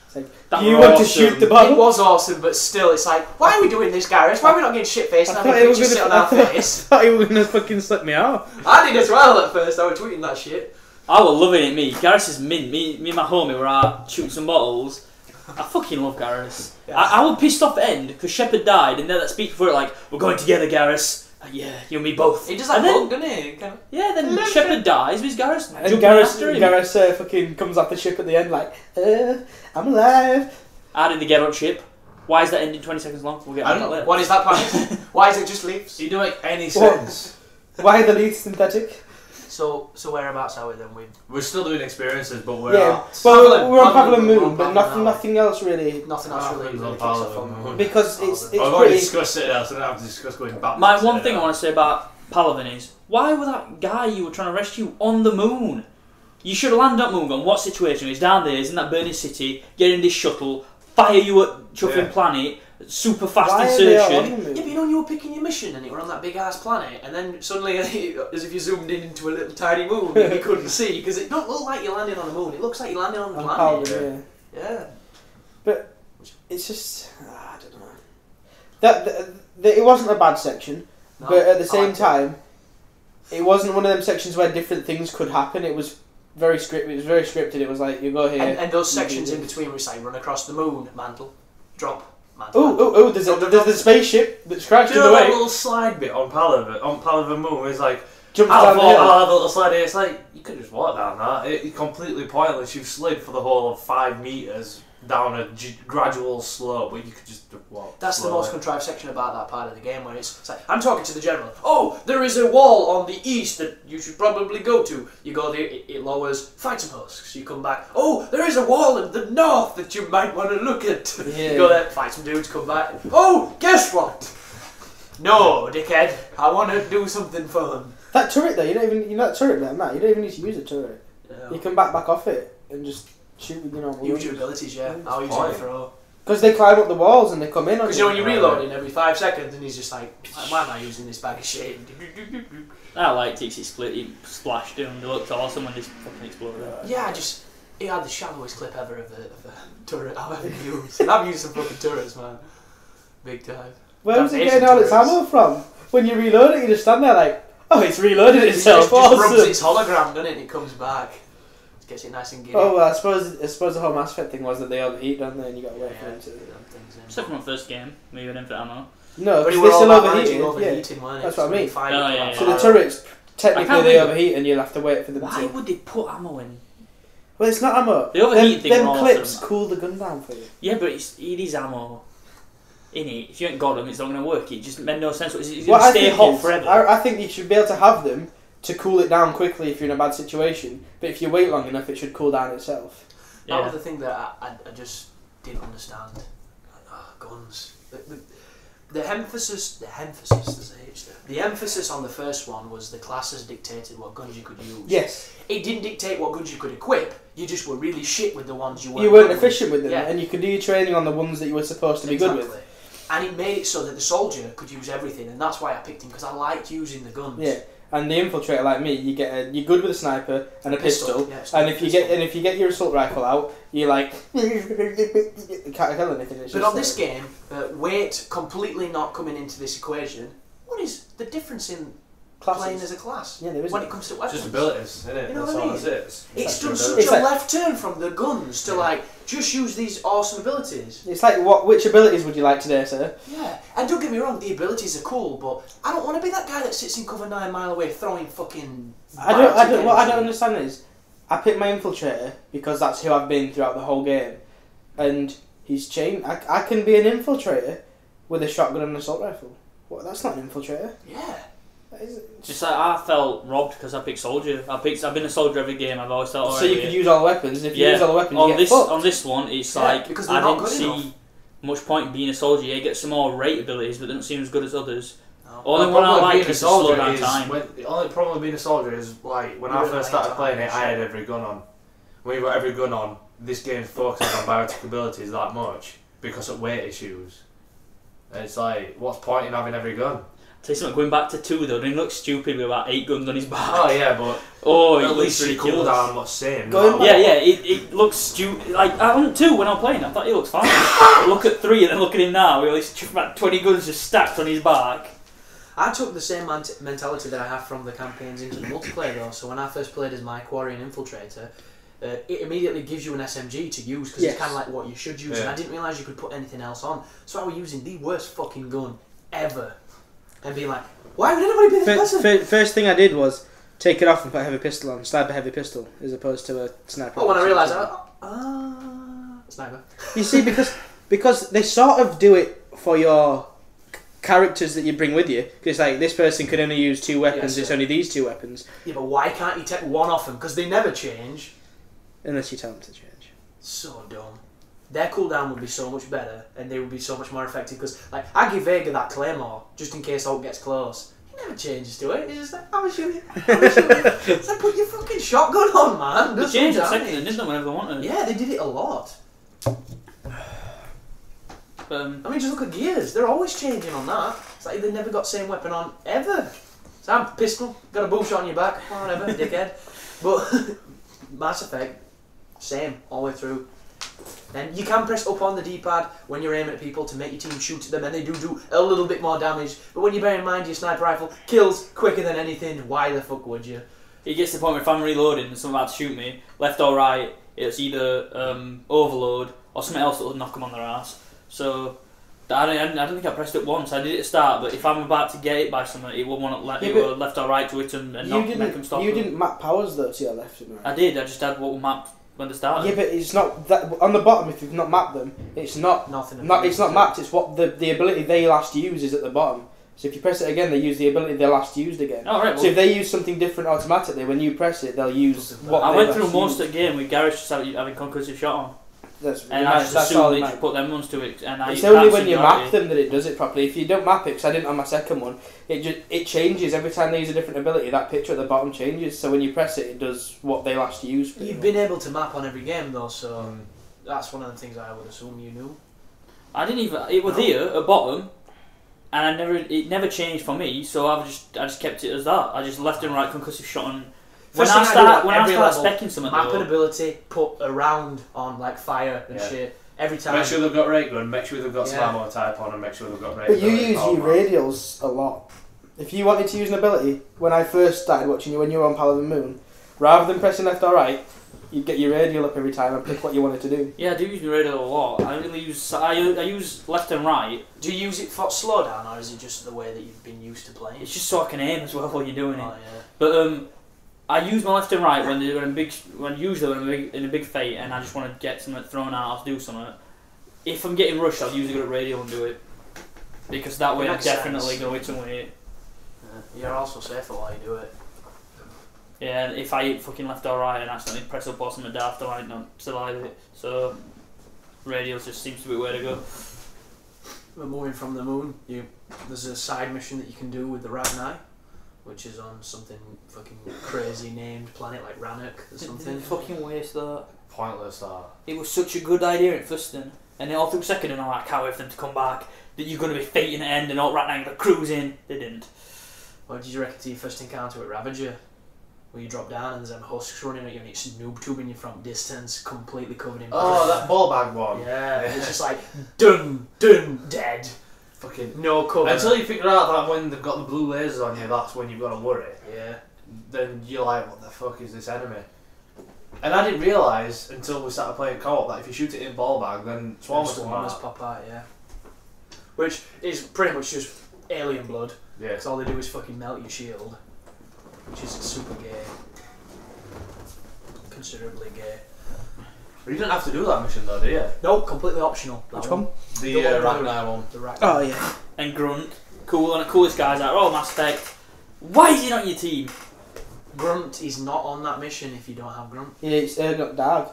It's like, do you want to shoot the bottle? It was awesome, but still, it's like, why are we doing this, Garrus? Why are we not getting shit-faced and having pictures sit on our face? I thought you were going to fucking slip me off. I did as well at first, I was tweeting that shit. I was loving it, me. Garrus is mint. Me and my homie were out shooting some bottles. I fucking love Garrus. Yeah. I was pissed off at the end because Shepard died, and then that speech before it, like, we're going together, Garrus. Yeah, you and me both. He does that bug, doesn't he? Kind of, yeah, then Shepard dies with Garrus. And Garrus fucking comes off the ship at the end like, I'm alive. How did they get on ship? Why is that ending 20 seconds long? We'll get I don't know. What is that planet? Why is it just leaves? It don't make any sense. Why are the leaves synthetic? So whereabouts are we then? We're still doing experiences, but we're we're on Pavlin Moon, but nothing else really. Nothing else really kicks off on Moon. Because it's I've already discussed it else, so I don't have to discuss going back. My one thing I want to say about Palaven is, why was that guy you were trying to rescue on the moon? You should have landed on Moon, gone, what situation? He's down there, he's in that burning city, getting this shuttle, fire you at Chuffing Planet, super fast Why are they all on the insertion. moon? Yeah, but you know when you were picking your mission and you were on that big ass planet, and then suddenly, as if you zoomed in into a little tiny moon and you couldn't see, because it don't look like you're landing on a moon. It looks like you're landing on the planet. Power, Yeah. But it's just I don't know. That it wasn't a bad section, No, but at the I same liked it. time, it wasn't one of them sections where different things could happen. It was very scripted. It was very scripted. It was like you go here, And those you do sections in this. between where it's like run across the moon, mantle, drop, mantle. Oh! There's the spaceship that's crashed Do in you the know that way. little slide bit on Palaver Moon? It's like, Jumps I'll down the hill. have a little slide here. It's like, you could just walk down that. It's completely pointless. You've slid for the whole of 5 metres down a gradual slope, but you could just walk. That's the slowly. most contrived section about that part of the game, where it's like, I'm talking to the general. Oh, there is a wall on the east that you should probably go to. You go there, it lowers, fight some husks. You come back. Oh, there is a wall in the north that you might want to look at. Yeah. You go there, fight some dudes, come back. Oh, guess what? No, dickhead. I want to do something fun. That turret though, you're not turret there, Matt. You don't even need to use a turret. You can back off it and just shoot with use your abilities, yeah. I'll use it throw. Because they climb up the walls and they come in on Because you. you know when you're reloading every 5 seconds, and he's just like, why am I using this bag of shit? I liked it. It split, it splashed and it looked awesome when this fucking exploded. Yeah, it had the shallowest clip ever of the turret I've ever used. And I've used some fucking turrets, man. Big time. Where was it Damnation getting all its turrets. ammo from? When you reload it, you just stand there like, oh, it's reloaded It itself. just rubs Awesome. its hologram, doesn't it? And it comes back. Gets it nice and giddy. Oh, well, I suppose the whole Mass Effect thing was that they overheat, don't they? And you got to wait for them to. Except for my first game, moving infinite ammo. No, But because it they were all still about overheating. managing Yeah. overheating, weren't it? That's what I mean. Fine, Oh, yeah, So the yeah. turrets, technically can't they believe it. overheat and you'll have to wait for them Why to... would they put ammo in? Well, it's not ammo. The overheat thing Them were clips awesome. cool the gun down for you. Yeah, but it is ammo. In it, if you ain't got them, it's not going to work. It just made no sense. It's going What to I stay think hot is- forever. I think you should be able to have them to cool it down quickly if you're in a bad situation. But if you wait long enough, it should cool down itself. That Yeah. was the thing that I just didn't understand. Guns. The emphasis, there's a H there. The emphasis on the first one was the classes dictated what guns you could use. Yes. It didn't dictate what guns you could equip. You just were really shit with the ones you weren't. You weren't good efficient with them, Yeah. and you could do your training on the ones that you were supposed to be good with. And it made it so that the soldier could use everything, and that's why I picked him, because I liked using the guns. Yeah. And the infiltrator, like me, you're good with a sniper and a pistol, Yeah, and if you get your assault rifle out, you're like you can't kill anything. It's But just on this like- game, weight completely not coming into this equation. What is the difference in playing as a class Yeah, there is. when it comes to weapons? Just abilities, isn't it? You know That's what I all mean? it is. It's done It's such It's a like- left turn from the guns to like just use these awesome abilities. It's like which abilities would you like today, sir? Yeah, and don't get me wrong, the abilities are cool, but I don't want to be that guy that sits in cover 9 mile away throwing fucking. What I don't energy. understand is I picked my infiltrator because that's who I've been throughout the whole game, and he's changed. I can be an infiltrator with a shotgun and an assault rifle. What? That's not an infiltrator. Yeah. That is, Just like I felt robbed because I picked soldier. I've been a soldier every game. I've always felt. so you could use all the weapons. If you use all the weapons, on you get this fucked. on this one, it's Yeah, like because they're I not didn't good see enough. much point in being a soldier. You get some more rate abilities, but they don't seem as good as others. No. Only The one I problem like being a is to slow soldier down is time. the only problem with being a soldier is like when I You're first in started time playing it, and I had shit. every gun on. When you got every gun on, this game focuses on biotic abilities that much because of weight issues. And it's like, what's the point in having every gun? Tell you something, going back to 2 though, he looks stupid with about 8 guns on his back. Oh yeah, but Oh, at it least looks the ridiculous. cooldown was same. Going not- Yeah, it looks stupid. Like, on 2 when I was playing, I thought he looks fine. Look at 3 and then look at him now, with these about 20 guns just stacked on his back. I took the same mentality that I have from the campaigns into the multiplayer though. So when I first played as my quarry and infiltrator, it immediately gives you an SMG to use because Yes. it's kind of like what you should use. Yeah. And I didn't realise you could put anything else on. So I was using the worst fucking gun ever, and being like, why would anybody be this person? First thing I did was take it off and put a heavy pistol on, sniper heavy pistol, as opposed to a sniper. Oh, when I realised, sniper. You see, because they sort of do it for your characters that you bring with you. Because it's like, this person can only use 2 weapons, Yes, it's sir. only these 2 weapons. Yeah, but why can't you take one off them? Because they never change. Unless you tell them to change. So dumb. Their cooldown would be so much better, and they would be so much more effective. Because, like, I give Vega that claymore just in case Hulk gets close. He never changes to it. He's just like, I'm shooting. It's like, put your fucking shotgun on, man. They Do some changed it damage. second, didn't they, whenever they wanted? Yeah, they did it a lot. I mean, just look at Gears. They're always changing on that. It's like they never got the same weapon on ever. Sam, pistol, got a boom shot on your back, whatever, dickhead. But Mass Effect, same all the way through. And you can press up on the D-pad when you're aiming at people to make your team shoot at them, and they do a little bit more damage. But when you bear in mind your sniper rifle kills quicker than anything, why the fuck would you? It gets to the point where if I'm reloading and someone's about to shoot me, left or right, it's either overload or something else that will knock them on their ass. So I don't think I pressed it once. I did it at the start, but if I'm about to get hit by something, it won't want to let it go left or right to hit them and not make them stop. You didn't map powers though to your left and right. I did. I just had what was mapped when they started. Yeah, but it's not that on the bottom. If you've not mapped them, it's not nothing. It's not mapped. It's what the ability they last use is at the bottom. So if you press it again, they use the ability they last used again. Oh, right, so if they use something different automatically, when you press it, they'll use what I they went last through most used. of the game with Gareth just having conclusive shot on. And I just assumed they just put them ones to it. And it's only when you map them that it does it properly. If you don't map it, because I didn't on my second one, it changes every time they use a different ability. That picture at the bottom changes. So when you press it, it does what they last used. You've been able to map on every game though, so that's one of the things I would assume you knew. I didn't even. It was here at bottom, and it never changed for me. So I just kept it as that. I just left and right concussive shot on. When I start specking something, map an ability, put a round on like fire and shit every time. Make sure they've got ray gun, make sure they've got slam type on, and make sure they've got ray gun. But you use your radials a lot. If you wanted to use an ability, when I first started watching you when you were on Pal of the Moon, rather than pressing left or right, you'd get your radial up every time and pick what you wanted to do. Yeah, I do use my radial a lot. I use left and right. Do you use it for slowdown, or is it just the way that you've been used to playing? It's just so I can aim as well while you're doing it. Yeah. But I use my left and right when they're in a big fight and I just want to get something thrown out or do something. If I'm getting rushed, I'll use a good radial and do it, because that way I'm definitely going to win. You're also safer while you do it. Yeah, and if I hit fucking left or right and accidentally press up or something daft, I might not survive it. So radials just seems to be the way to go. We're moving from the moon. There's a side mission that you can do with the Ragnai, which is on something fucking crazy named planet like Rannoch or something. Fucking waste that. Pointless that. It was such a good idea at first then. And then all through second and I can't wait for them to come back. That you're going to be fighting at end and all right now you're going to cruise in. They didn't. What did you reckon to your first encounter with Ravager? Where you drop down and there's them husks running at you and it's noob tubing you from distance, completely covered in blood. That ball bag one. Yeah, it's just like, dun, dead. Fucking no cover. Until you figure out that when they've got the blue lasers on you, that's when you've got to worry. Yeah. Then you're like, what the fuck is this enemy? And I didn't realise until we started playing co-op that if you shoot it in ball bag, then swarmers pop out, yeah. Which is pretty much just alien blood. Yeah. Because all they do is fucking melt your shield. Which is super gay. Considerably gay. But you don't have to do that mission though, do you? No, completely optional. Which one? The Ragnar one. The Ragnar. Oh yeah. And Grunt. Cool, one of the coolest guys out. Oh, Mass Effect. Why is he not on your team? Grunt is not on that mission if you don't have Grunt. Yeah, it's got Dag.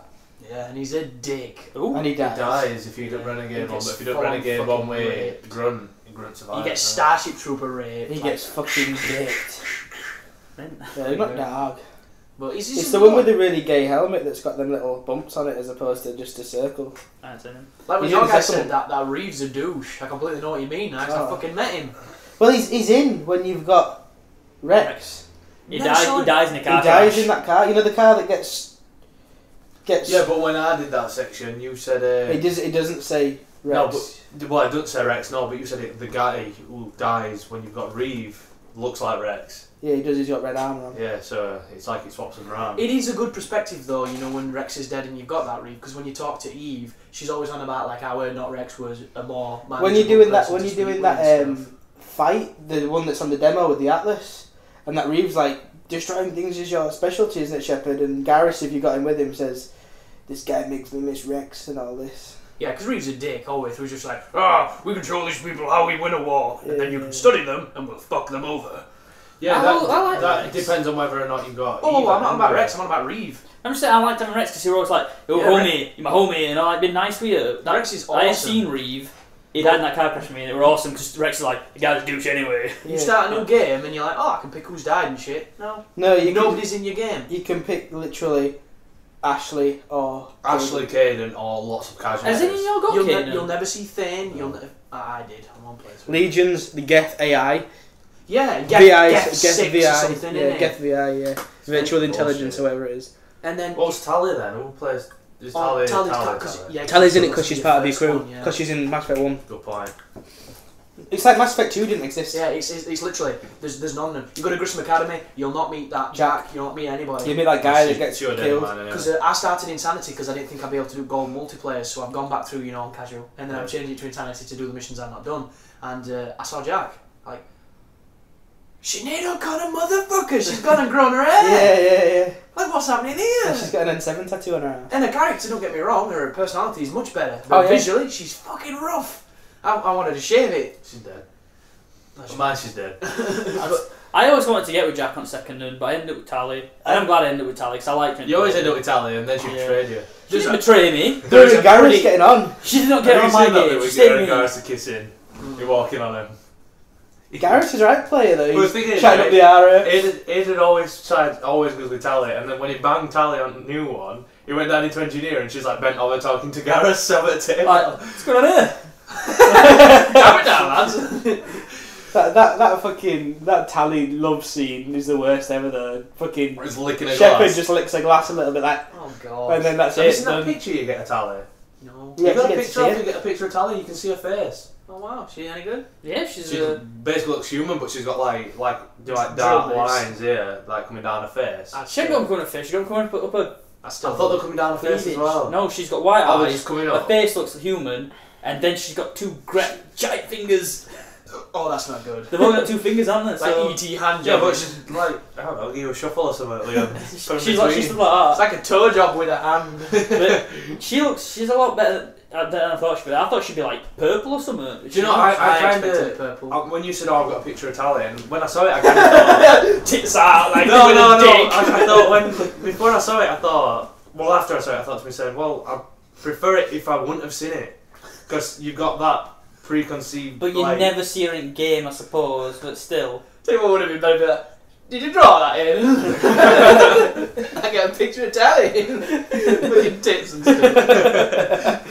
Yeah, and he's a dick. Ooh. And he dies. If you don't Renegade one, but if you don't Renegade one way, Grunt survives. He gets Starship Trooper raped. He gets fucking raped. Yeah, not Dag. But it's the one with the really gay helmet that's got them little bumps on it as opposed to just a circle. I ain't seen him. Like when your guy said that Reeves a douche, I completely know what you mean now, 'cause I fucking met him. Well, he's in when you've got Rex. He dies in a car He dies in that car. You know the car that gets. Yeah, but when I did that section, you said. It doesn't say Rex. No, but it doesn't say Rex. No, but you said the guy who dies when you've got Reeve looks like Rex. Yeah, he does. He's got red armour on. Yeah, so it's like it swaps them around. It is a good perspective though, you know, when Rex is dead and you've got that Reeve, because when you talk to Eve, she's always on about like how not Rex was a more. When you're doing that fight, the one that's on the demo with the Atlas, and that Reeve's like, destroying things is your specialty, isn't it, Shepard? And Garrus, if you got him with him, says, this guy makes me miss Rex and all this. Yeah, because Reeve's a dick all the way through. He's just like, we control these people how we win a war, and then you can study them and we'll fuck them over. Yeah, that depends on whether or not you've got. Oh, I'm not about Rex. I'm on about Reeve. I'm just saying I liked having Rex because you're always like, you're my homie, and I've been nice with you. Rex is awesome. I have seen Reeve. He died in that car crash with me, and it were awesome because Rex is like, the guy's a douche anyway. You start a new game and you're like, I can pick who's died and shit. No, nobody's in your game. You can pick literally Ashley or Ashley, Caden, or lots of casual. Has any of y'all got Caden? You'll never see Thane. I did on one place. Legions, the Geth AI. Yeah, Geth 6 VI, or something, yeah, innit? Geth VI, yeah. Virtual intelligence, bullshit. or whatever it is. And then What's Tally then? Who plays? Is Tally's Tally's in it because she's part of your crew. Because she's in Mass Effect 1. Good point. It's like Mass Effect 2 didn't exist. Yeah, it's literally there's none of them. You go to Grissom Academy, you'll not meet that Jack. You'll not meet anybody. You meet that guy that gets killed. Because I started Insanity because I didn't think I'd be able to do gold multiplayer, so I've gone back through on casual, and then I've changed it to Insanity to do the missions I've not done. And I saw Jack like. Sinead O'Connor, motherfucker! She's gone and grown her hair! Yeah. Like, what's happening here? And she's got an N7 tattoo on her arm. And her character, don't get me wrong, her personality is much better. But visually, she's fucking rough. I wanted to shave it. She's dead. Mine, she's dead. I always wanted to get with Jack on second, but I ended up with Tally. And I'm glad I ended up with Tally because I liked her. You always end up with Tally and then she betrayed you. She didn't betray me. Gary's getting on. She did not get on my game. She stayed with me. Garrus are kissing. You're walking on him. Garrus is the right player though. Well, thinking, chatting up the area. Aiden always goes with Tally, and then when he banged Tally on the new one, he went down into engineer, and she's like bent over talking to Garrus over the table. What's going on here? Damn it down, lads. That Tally love scene is the worst ever though. Fucking He's licking a Shepard glass. just licks a glass a little bit like, Oh god. and then that's Have you it. seen that picture you get a Tally? No. Yeah, You got a you get to picture see of it. you get a picture of Tally, you can see her face. Oh wow, she any good? Yeah, she's She basically looks human, but she's got like dark Drill lines here, like coming down her face. she ain't got coming up her face, she's got coming up her I I still thought they were coming down her face as well. No, she's got white Oh, they're eyes, just coming her up. face looks human, and then she's got two great giant fingers. Oh, that's not good. They've all got two fingers, haven't they? Like So E.T. hand Yeah, job. but she's like, I don't know, give you a shuffle or something, Liam. she's like It's that. like a toe job with a hand. But she's a lot better than I thought she'd be. I thought she'd be like purple or something. Do you know, I kind expected of, purple. when you said, oh, I've got a picture of Tally, and when I saw it, I kind of thought, Tits out like no, with no, a no, dick. I thought before I saw it, I thought, well, after I saw it, I thought to myself, well, I prefer it if I wouldn't have seen it, because you've got that preconceived, But you like, never see her in game, I suppose. But still, Tell you what would have been better. Be like, did you draw that in? I got a picture of Tally. Fucking tits and stuff.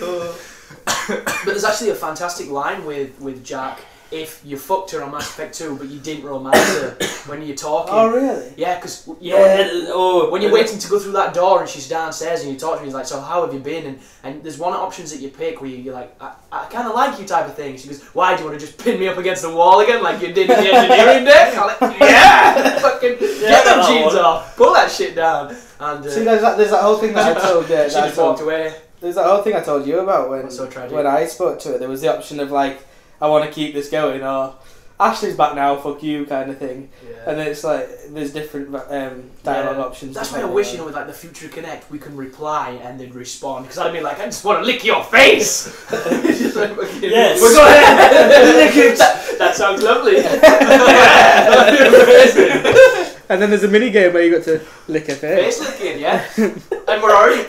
But there's actually a fantastic line with Jack. If you fucked her on Mass Effect 2, but you didn't romance her when you're talking. Oh really? Yeah, because when you're waiting to go through that door and she's downstairs and you talk to her, he's like, so how have you been? And there's one options that you pick where you're like, I kind of like you type of thing. She goes, why, do you want to just pin me up against the wall again like you did in the engineering deck? I'm like, yeah! Fucking get them jeans off, pull that shit down. And See, there's that whole thing that I told you. she just walked away. There's that whole thing I told you about when That's so tragic. when I spoke to her. There was the option of like, I want to keep this going, or Ashley's back now, fuck you, kind of thing. Yeah. And then it's like there's different dialogue options. That's why I wish, with like the Future Connect, we can reply and then respond. Because I'd be like, I just want to lick your face. Just like, fucking, Yes. We're going lick it. That sounds lovely. And then there's a mini game where you got to lick her face. Face licking, yeah. And we're already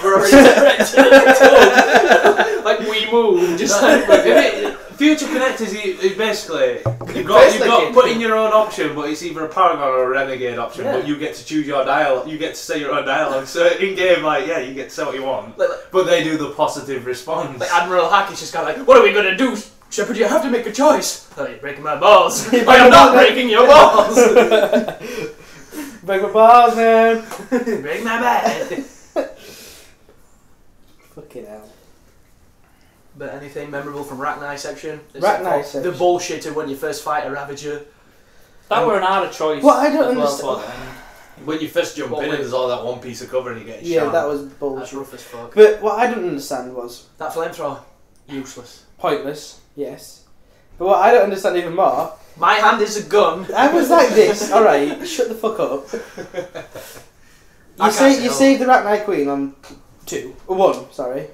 like we move, just like fucking. Future Connect is basically you've got put in your own option, but it's either a Paragon or a Renegade option. Yeah. But you get to choose your dialogue. You get to say your own dialogue. So in game, you get to say what you want. But they do the positive response. Like Admiral Hack is just kind of like, what are we gonna do, Shepard? You have to make a choice. Oh, you're breaking my balls. I am not breaking your balls. Break my balls, man. Break my bed. Fucking hell. But anything memorable from Rachni section? Rachni section. The bullshit of when you first fight a Ravager. that were an harder choice. What I don't as well, understand. When you first jump in and there's all that one piece of cover and you get Yeah, shot. that was That's bullshit. rough as fuck. But what I don't understand was That flamethrower, useless. pointless. Yes. But what I don't understand even more. My hand is a gun. I was like this. All right, shut the fuck up. I You can't say say you no. saved the Rachni Queen on 1. Sorry.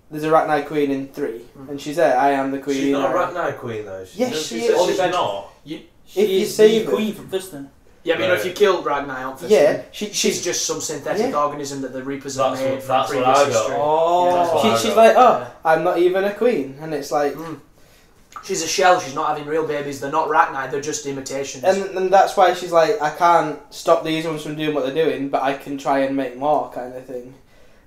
There's a Rachni Queen in 3, and she's there. I am the queen. She's not a Rachni Queen though. Yes, she said is. She's not. If you She's save the her. queen from Fiston. Yeah, but Right. if you killed Rachni on Fiston, Yeah, she's just some synthetic Yeah. organism that the Reapers have That's made what- from that's what previous I got. history. Oh. Yeah, That's what I she's got. like, oh, Yeah. I'm not even a queen, and it's like, She's a shell. She's not having real babies. They're not Rachni. They're just imitations. And that's why she's like, I can't stop these ones from doing what they're doing, but I can try and make more, kind of thing.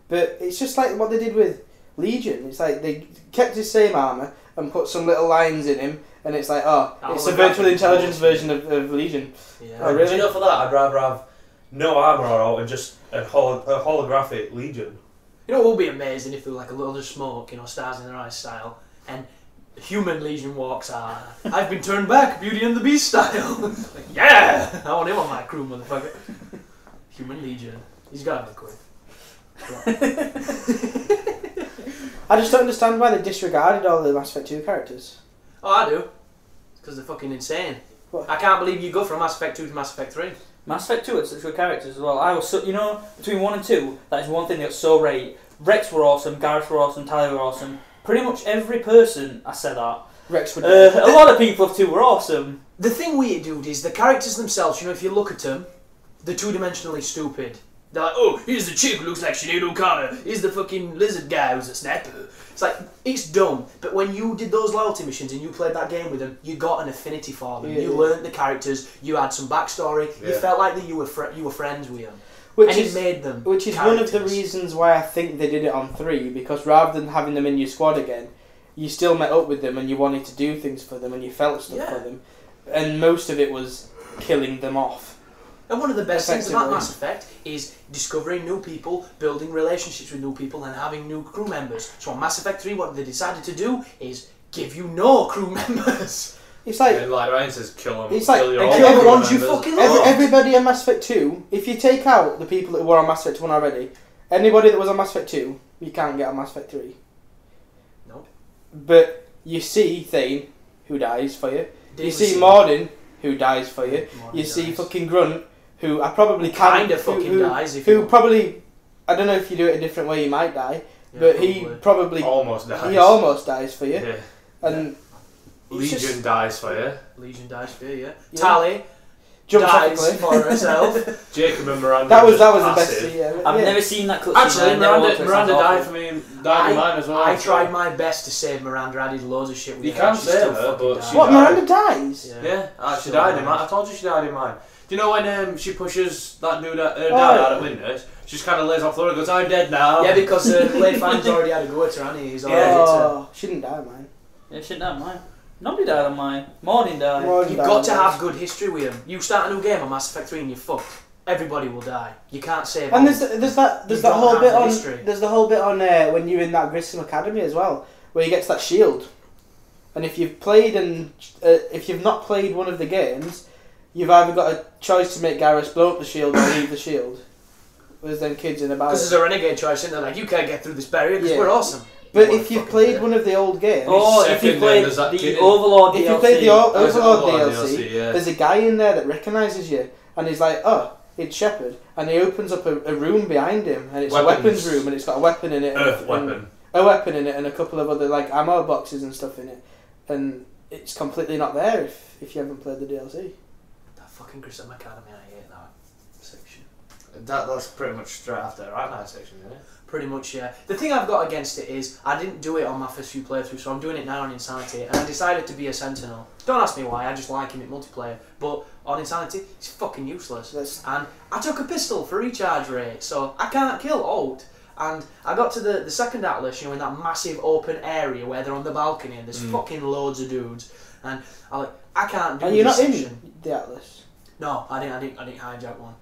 But it's just like what they did with Legion. It's like they kept his same armour and put some little lines in him, and it's like, it's a virtual intelligence version of Legion. Yeah. Oh, really? Do you know, for that, I'd rather have no armour out and just a holographic Legion. You know what would be amazing if there was like a little of smoke, stars in their eyes style, and human Legion walks out. I've been turned back, Beauty and the Beast style. Like, yeah! I want him on my crew, motherfucker. Human Legion. He's got to be quick. I just don't understand why they disregarded all the Mass Effect 2 characters. Oh, I do. Because they're fucking insane. What? I can't believe you go from Mass Effect 2 to Mass Effect 3. Mass Effect 2 had such good characters as well. I was so, between 1 and 2, that is one thing that's so great. Rex were awesome, Gareth were awesome, Tali were awesome. Pretty much every person, I said that. Rex would a lot of people of 2 were awesome. The thing with it, dude, is the characters themselves, if you look at them, they're two-dimensionally stupid. They're like, oh, here's the chick who looks like Sinead O'Connor. Here's the fucking lizard guy who's a snapper. It's like, it's dumb. But when you did those loyalty missions and you played that game with them, you got an affinity for them. Yeah. You learnt the characters. You had some backstory. Yeah. You felt like that you were friends with them. It made them. Which is characters. One of the reasons why I think they did it on 3, because rather than having them in your squad again, you still met up with them and you wanted to do things for them and you felt stuff for them. And most of it was killing them off. And one of the best things about Mass Effect is discovering new people, building relationships with new people, and having new crew members. So on Mass Effect 3, what they decided to do is give you no crew members. It's like, and like Ryan says, kill them. It's like, kill the ones you fucking love. Everybody in Mass Effect 2, if you take out the people that were on Mass Effect 1 already, anybody that was on Mass Effect 2, you can't get on Mass Effect 3. Nope. But you see Thane, who dies for you. You see Mordin, who dies for you. You see fucking Grunt, who I probably kind of fucking dies. Who probably, I don't know if you do it a different way, you might die. Yeah, but he probably almost dies. He almost dies for you. Yeah. And Legion dies for you. Legion dies for you. Yeah. Tali jumps dies for herself. Jacob and Miranda. That was the best. Yeah. I've never seen that cutscene. Actually, Miranda died for me. Died in mine as well. I tried my best to save Miranda. I did loads of shit with her. You can't save her, but she died. Miranda dies? Yeah, she died in mine. I told you she died in mine. Do you know when she pushes that dude dad out of windows? She just kind of lays off the floor and goes, I'm dead now. Yeah, because Leigh Fan's already had a go at her, hasn't he? He's already hit her. She didn't die, man. Yeah, she didn't die, mine. Nobody died on mine. Morning died. You've got to have good history with him. You start a new game on Mass Effect 3 and you're fucked. Everybody will die. You can't save them. And there's that whole bit on history. There's the whole bit on when you're in that Grissom Academy as well, where you get to that shield. And if you've played if you've not played one of the games, you've either got a choice to make Garrus blow up the shield or leave the shield. There's them kids in about. Because there's a renegade choice, and they're like, you can't get through this barrier because we're awesome. But if you've played one of the old games, if you played the Overlord DLC, if you played the Overlord DLC, there's a guy in there that recognises you, and he's like, oh, it's Shepard, and he opens up a room behind him, and it's a weapons room, and it's got a weapon in it, a weapon in it, and a couple of other like ammo boxes and stuff in it, and it's completely not there if you haven't played the DLC. That fucking Grissom Academy, I hate that section. That's pretty much straight after the right section, isn't it? Pretty much, yeah. The thing I've got against it is I didn't do it on my first few playthroughs, so I'm doing it now on Insanity, and I decided to be a Sentinel. Don't ask me why, I just like him in multiplayer, but on Insanity, he's fucking useless. And I took a pistol for recharge rate, so I can't kill Alt. And I got to the second Atlas, in that massive open area where they're on the balcony and there's fucking loads of dudes, and I can't do this. Are you not section. In the Atlas? No, I didn't hijack one.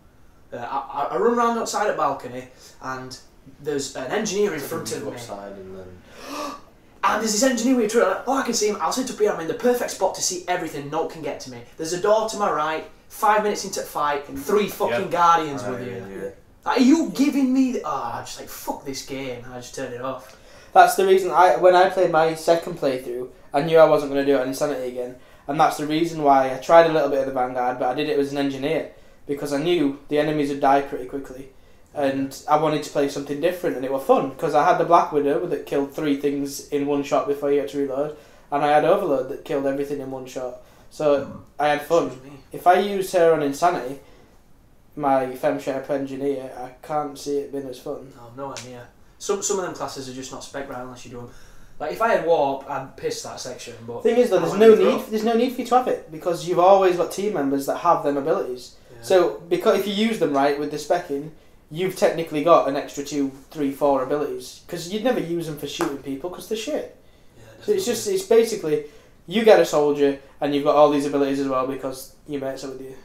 I run around outside at balcony, and there's an engineer in front of me. And there's this engineer with a truck, I can see him, I'll sit up here, I'm in the perfect spot to see everything, no one can get to me. There's a door to my right, 5 minutes into the fight, 3 fucking Guardians with you. Yeah. Are you giving me I'm just like, fuck this game, I just turned it off. That's the reason, when I played my second playthrough, I knew I wasn't going to do it on Insanity again. And that's the reason why I tried a little bit of the Vanguard, but I did it as an engineer. Because I knew the enemies would die pretty quickly. And I wanted to play something different, and it was fun because I had the Black Widow that killed 3 things in one shot before you had to reload, and I had Overload that killed everything in one shot. So I had fun. If I used her on Insanity, my FemSharp engineer, I can't see it being as fun. No, no idea. Some of them classes are just not spec right unless you do them. Like if I had warp, I'd piss that section. But thing is though, there's no need for you to have it because you've always got team members that have them abilities. Yeah. So because if you use them right with the specking, you've technically got an extra 2, 3, 4 abilities because you'd never use them for shooting people because they're shit. Yeah, so it's basically you get a soldier and you've got all these abilities as well because your mates are with you.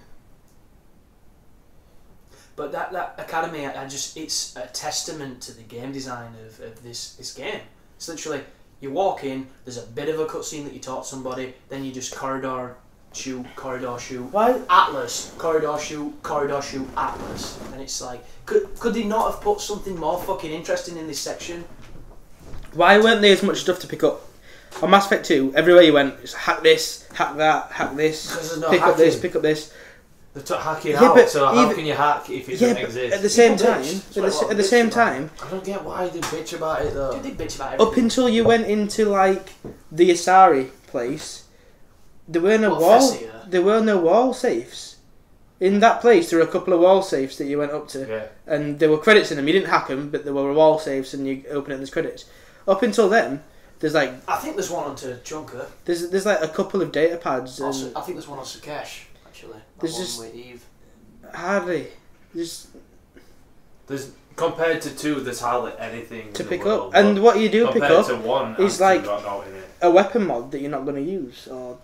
But that academy, it's a testament to the game design of this game. It's literally, you walk in, there's a bit of a cutscene that you talk to somebody, then you just corridor shoot. Why? Atlas, corridor shoot, Atlas. And it's like, could they not have put something more fucking interesting in this section? Why weren't there as much stuff to pick up? On Mass Effect 2, everywhere you went, it's hack this, hack that, hack this, pick up this. They're hacking out, so how can you hack if it doesn't exist? At the same time, I don't get why they bitch about it though. They bitch about everything. Up until you went into like the Asari place, there were no wall safes. In that place, there were a couple of wall safes that you went up to, and there were credits in them. You didn't hack them, but there were wall safes, and you open it and there's credits. Up until then, there's like I think there's one on Junker. There's like a couple of data pads. Also, I think there's one on Sakesh. There's just hardly there's compared to 2, there's hardly anything to in pick the world, up, and what you do pick up to 1 is like a weapon mod that you're not going to use. Or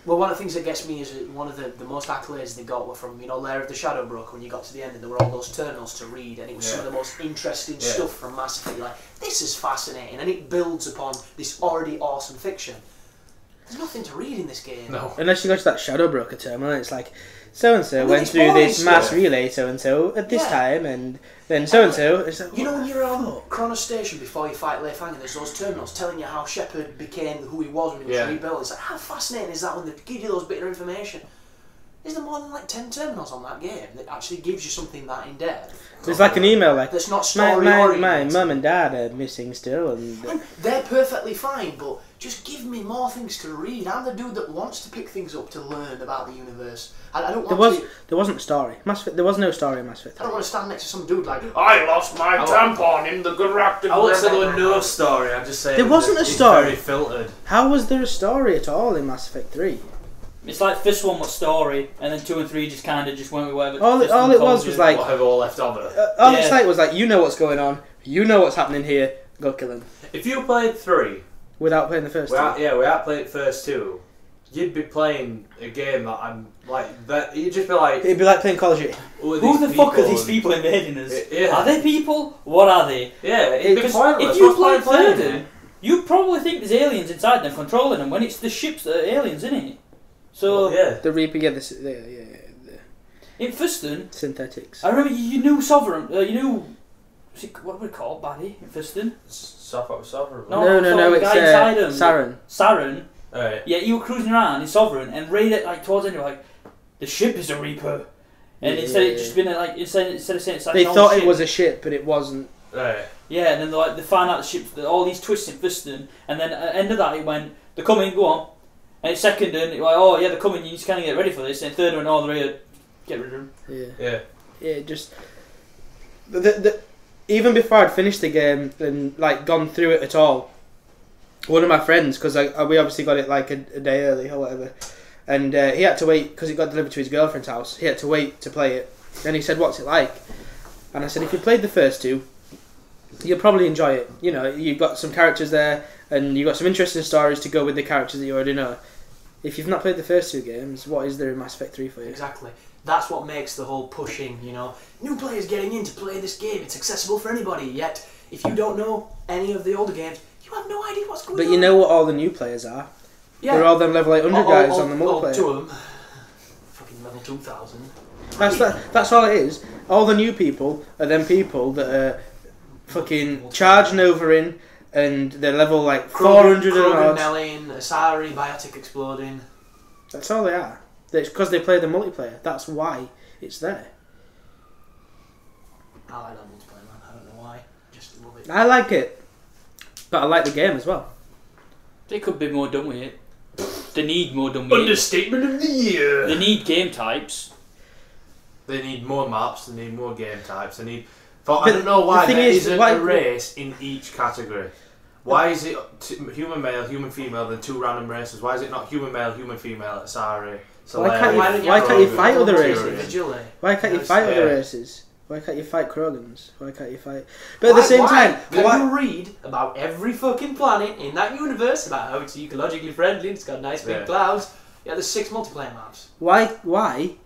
well, one of the things that gets me is one of the most accolades they got were from Lair of the Shadowbrook when you got to the end and there were all those terminals to read and it was some of the most interesting stuff from Mass Effect. You're like, this is fascinating, and it builds upon this already awesome fiction. There's nothing to read in this game. No. Unless you go to that Shadowbroker terminal, it's like so-and-so went through this mass relay so-and-so at this time, and then so-and-so... It's like, when you're on Kronos Station before you fight Leif Hanger, there's those terminals telling you how Shepard became who he was when he was rebuilt. It's like, how fascinating is that when they give you those bits of information? Is there more than like 10 terminals on that game that actually gives you something that in-depth? There's like an email like, that's not story-oriented. My mum and dad are missing still. And they're perfectly fine, but just give me more things to read. I'm the dude that wants to pick things up to learn about the universe. I don't want there wasn't a story. There was no story in Mass Effect 3. I don't want to stand next to some dude like, I lost my tampon in the galactic... I wouldn't say there was no story, I'd just say... There wasn't a story. It's very filtered. How was there a story at all in Mass Effect 3? It's like first one was story, and then 2 and 3 just kind of just went with whatever. All it was like whatever all left over. It's like was like, you know what's going on, you know what's happening here, go kill him. If you played 3 without playing the first 2, without playing the first 2, you'd be playing a game that I'm like that. You'd just be like, it'd be like playing Call of Duty. Who the fuck are these people invading us? Are they people? What are they? Yeah, it'd be pointless. If you play third, you probably think there's aliens inside them controlling them when it's the ships that are aliens, isn't it? So the Reaper, in Fuston, synthetics. I remember you knew Sovereign. You knew what would we call Baddie in Fuston? Sovereign. No, it's Saren. Saren. Right. Yeah, you were cruising around in Sovereign and right at like towards the end you're like, the ship is a Reaper, and instead it just been like instead of saying it's like they thought it was a ship, but it wasn't. Right. Yeah, and then they find out the ships, all these twists in Fuston, and then at the end of that it went, they're coming, go on. And it's second, and like, oh yeah, they're coming. You just kind of get ready for this. And third one, oh they're here, get rid of them. Yeah. Just even before I'd finished the game and like gone through it at all, one of my friends, because we obviously got it like a day early or whatever, and he had to wait because it got delivered to his girlfriend's house. He had to wait to play it, and he said, "What's it like?" And I said, "If you played the first 2, you'll probably enjoy it. You know, you've got some characters there, and you've got some interesting stories to go with the characters that you already know. If you've not played the first 2 games, what is there in Mass Effect 3 for you?" Exactly. That's what makes the whole pushing, new players getting in to play this game. It's accessible for anybody, yet if you don't know any of the older games, you have no idea what's going on. But you know what all the new players are. Yeah. They're all them level 800 guys on the multiplayer. 2 of them. Fucking level 2000. That's all it is. All the new people are them people that are fucking charging over in, and they're level like 400 and odd. Nelling, Asari, Biotic exploding. That's all they are. It's because they play the multiplayer. That's why it's there. I like that multiplayer, man. I don't know why. Just love it. I like it, but I like the game as well. They could be more done with it. They need more done with it. Understatement of the year. They need game types. They need more maps. They need more game types. They need. I don't know why there isn't a race in each category. Why is it human male, human female, then 2 random races? Why is it not human male, human female, Asari? Why can't you fight other races? Why can't you fight other races? Why can't you fight Krogans? Why can't you fight... But at the same time... Can you read about every fucking planet in that universe, about how it's ecologically friendly, it's got nice big clouds? Yeah, there's 6 multiplayer maps. Why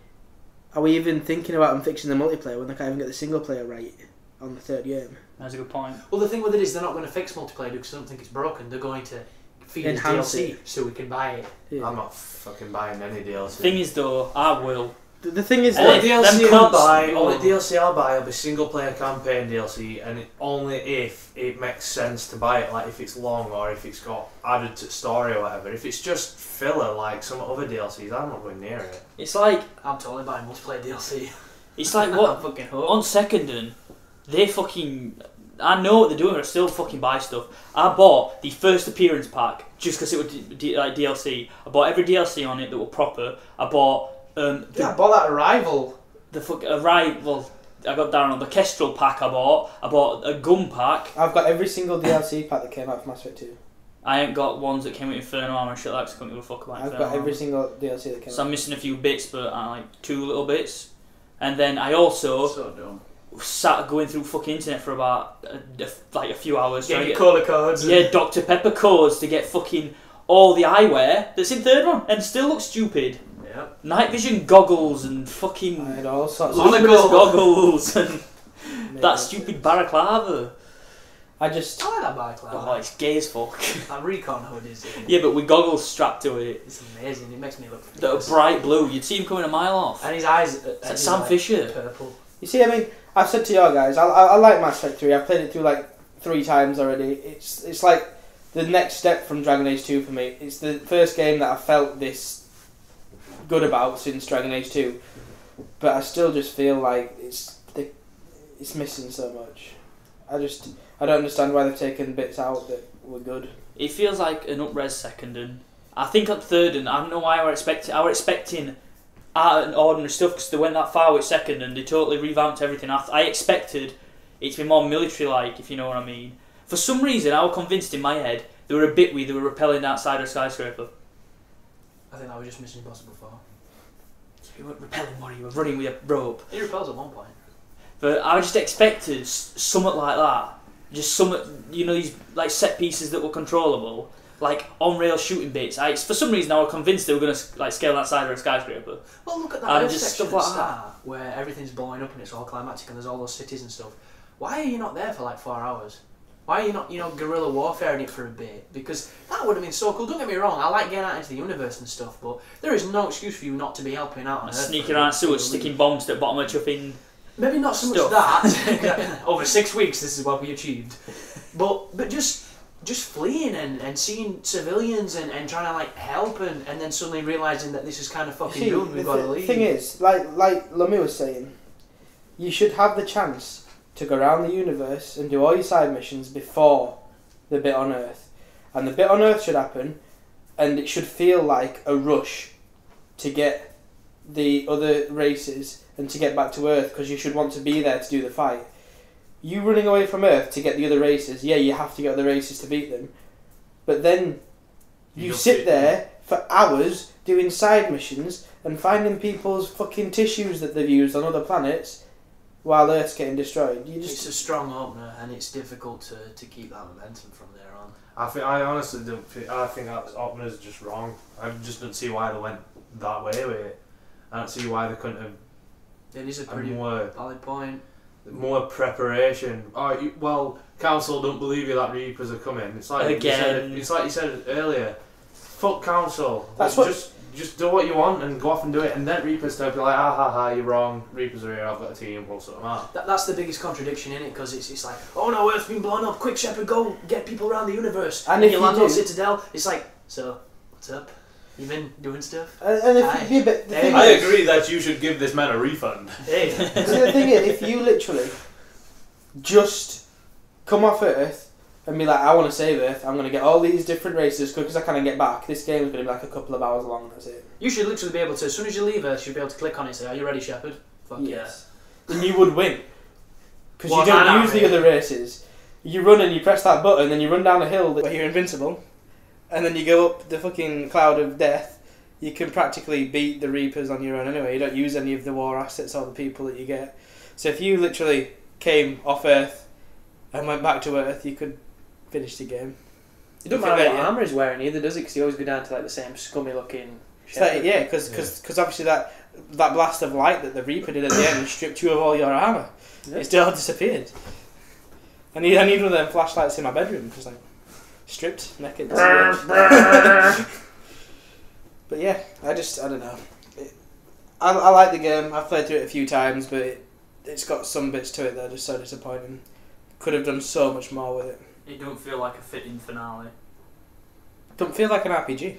are we even thinking about them fixing the multiplayer when they can't even get the single player right on the 3rd game? That's a good point. Well, the thing with it is they're not going to fix multiplayer because I don't think it's broken. They're going to feed us DLC so we can buy it. Yeah. I'm not fucking buying any DLC. Thing is though, I will. The thing is, all the DLC I'll buy will be single player campaign DLC, and only if it makes sense to buy it, like if it's long or if it's got added to story or whatever. If it's just filler like some other DLCs, I'm not going near it. It's like I'm totally buying multiplayer DLC. It's like what fucking on Secondon, they fucking. I know what they're doing, but I still fucking buy stuff. I bought the first appearance pack just because it was like DLC. I bought every DLC on it that were proper. I bought. I bought that Arrival. Arrival. I got down on the Kestrel pack. I bought a gun pack. I've got every single DLC pack that came out for Mass Effect 2. I ain't got ones that came with Inferno Armor and shit like that. I couldn't give a fuck about I've Inferno got every Armor. single DLC that came out. So I'm missing a few bits, but I like 2 little bits. And then I also sat going through fucking internet for about a few hours. Getting your cola codes. Yeah, Dr. Pepper codes to get fucking all the eyewear that's in 3rd one and still looks stupid. Yep. Night vision goggles and fucking I had all sorts of goggles and that stupid balaclava. I like that balaclava. Oh, it's gay as fuck. That recon hood is. Yeah, but with goggles strapped to it. It's amazing. It makes me look. That are bright blue. You'd see him coming a mile off. And his eyes. It's like Sam Fisher. Purple. You see, I mean, I've said to you guys, I like Mass Effect 3. I've played it through like 3 times already. It's like the next step from Dragon Age 2 for me. It's the first game that I felt this good about since Dragon Age 2, but I still just feel like it's missing so much. I don't understand why they've taken bits out that were good. It feels like an up-res Secondon. I think at 3rd, and I don't know why I were expecting art and ordinary stuff because they went that far with Secondon. They totally revamped everything. I expected it to be more military-like, if you know what I mean. For some reason, I was convinced in my head there were a bit where they were rappelling outside a skyscraper. I think that was just Mission Impossible 4. You weren't rappelling, what? You were running with a rope. He rappels at one point. But I just expected something like that. Just something, these like set pieces that were controllable, like on-rail shooting bits. For some reason, I was convinced they were going to like scale that side of a skyscraper. Well, look at that Earth just section stuff like at the start, where everything's blowing up and it's all climatic and there's all those cities and stuff. Why are you not there for like 4 hours? Why are you not, guerrilla warfare in it for a bit? Because that would have been so cool. Don't get me wrong, I like getting out into the universe and stuff, but there is no excuse for you not to be helping out on Earth. Sneaking around sewers, sticking bombs to the bottom of chuffing. Maybe not so much that. Over 6 weeks, this is what we achieved. But just fleeing and seeing civilians and trying to like help and then suddenly realising that this is kind of fucking doomed. We've got to leave. The thing is, like Lamy was saying, you should have the chance to go around the universe and do all your side missions before the bit on Earth. And the bit on Earth should happen, and it should feel like a rush to get the other races and to get back to Earth, because you should want to be there to do the fight. You running away from Earth to get the other races, yeah, you have to get other races to beat them, but then you sit there for hours doing side missions and finding people's fucking tissues that they've used on other planets while Earth's getting destroyed. It's a strong opener, and it's difficult to keep that momentum from there on. I honestly don't. I think that opener is just wrong. I just don't see why they went that way with it. I don't see why they couldn't have. It is a pretty valid point. More preparation. Well, Council don't believe you that Reapers are coming. It's like you said earlier. Fuck Council. That's Just do what you want and go off and do it, and then Reapers don't be like, you're wrong, Reapers are here, I've got a team, we'll sort them out. That's the biggest contradiction in it, because it's like, oh no, Earth's been blown up, quick Shepard, go get people around the universe. And if you land on Citadel, it's like, so, what's up? You been doing stuff? And if you, but the thing I agree that you should give this man a refund. Hey. So the thing is, if you literally just come off Earth and be like, I want to save Earth, I'm going to get all these different races as quick as I can and get back. This game is going to be like a couple of hours long, that's it. You should literally be able to, as soon as you leave Earth, you should be able to click on it and say, are you ready, Shepard? Fuck yes. Then you would win. Because you don't use the other races. you run and you press that button, then you run down a hill where you're invincible, and then you go up the fucking cloud of death. You can practically beat the Reapers on your own anyway. You don't use any of the war assets or the people that you get. So if you literally came off Earth and went back to Earth, you could finish the game. It doesn't matter what armour he's wearing either, does it? Because you always go down to like the same scummy looking. Yeah, because obviously that blast of light that the Reaper did at the end stripped you of all your armour. Yeah. It's all disappeared. I need one of them flashlights in my bedroom, just like stripped, naked. But yeah, I don't know. I like the game. I've played through it a few times, but it's got some bits to it that are just so disappointing. Could have done so much more with it. It don't feel like a fitting finale. Don't feel like an RPG.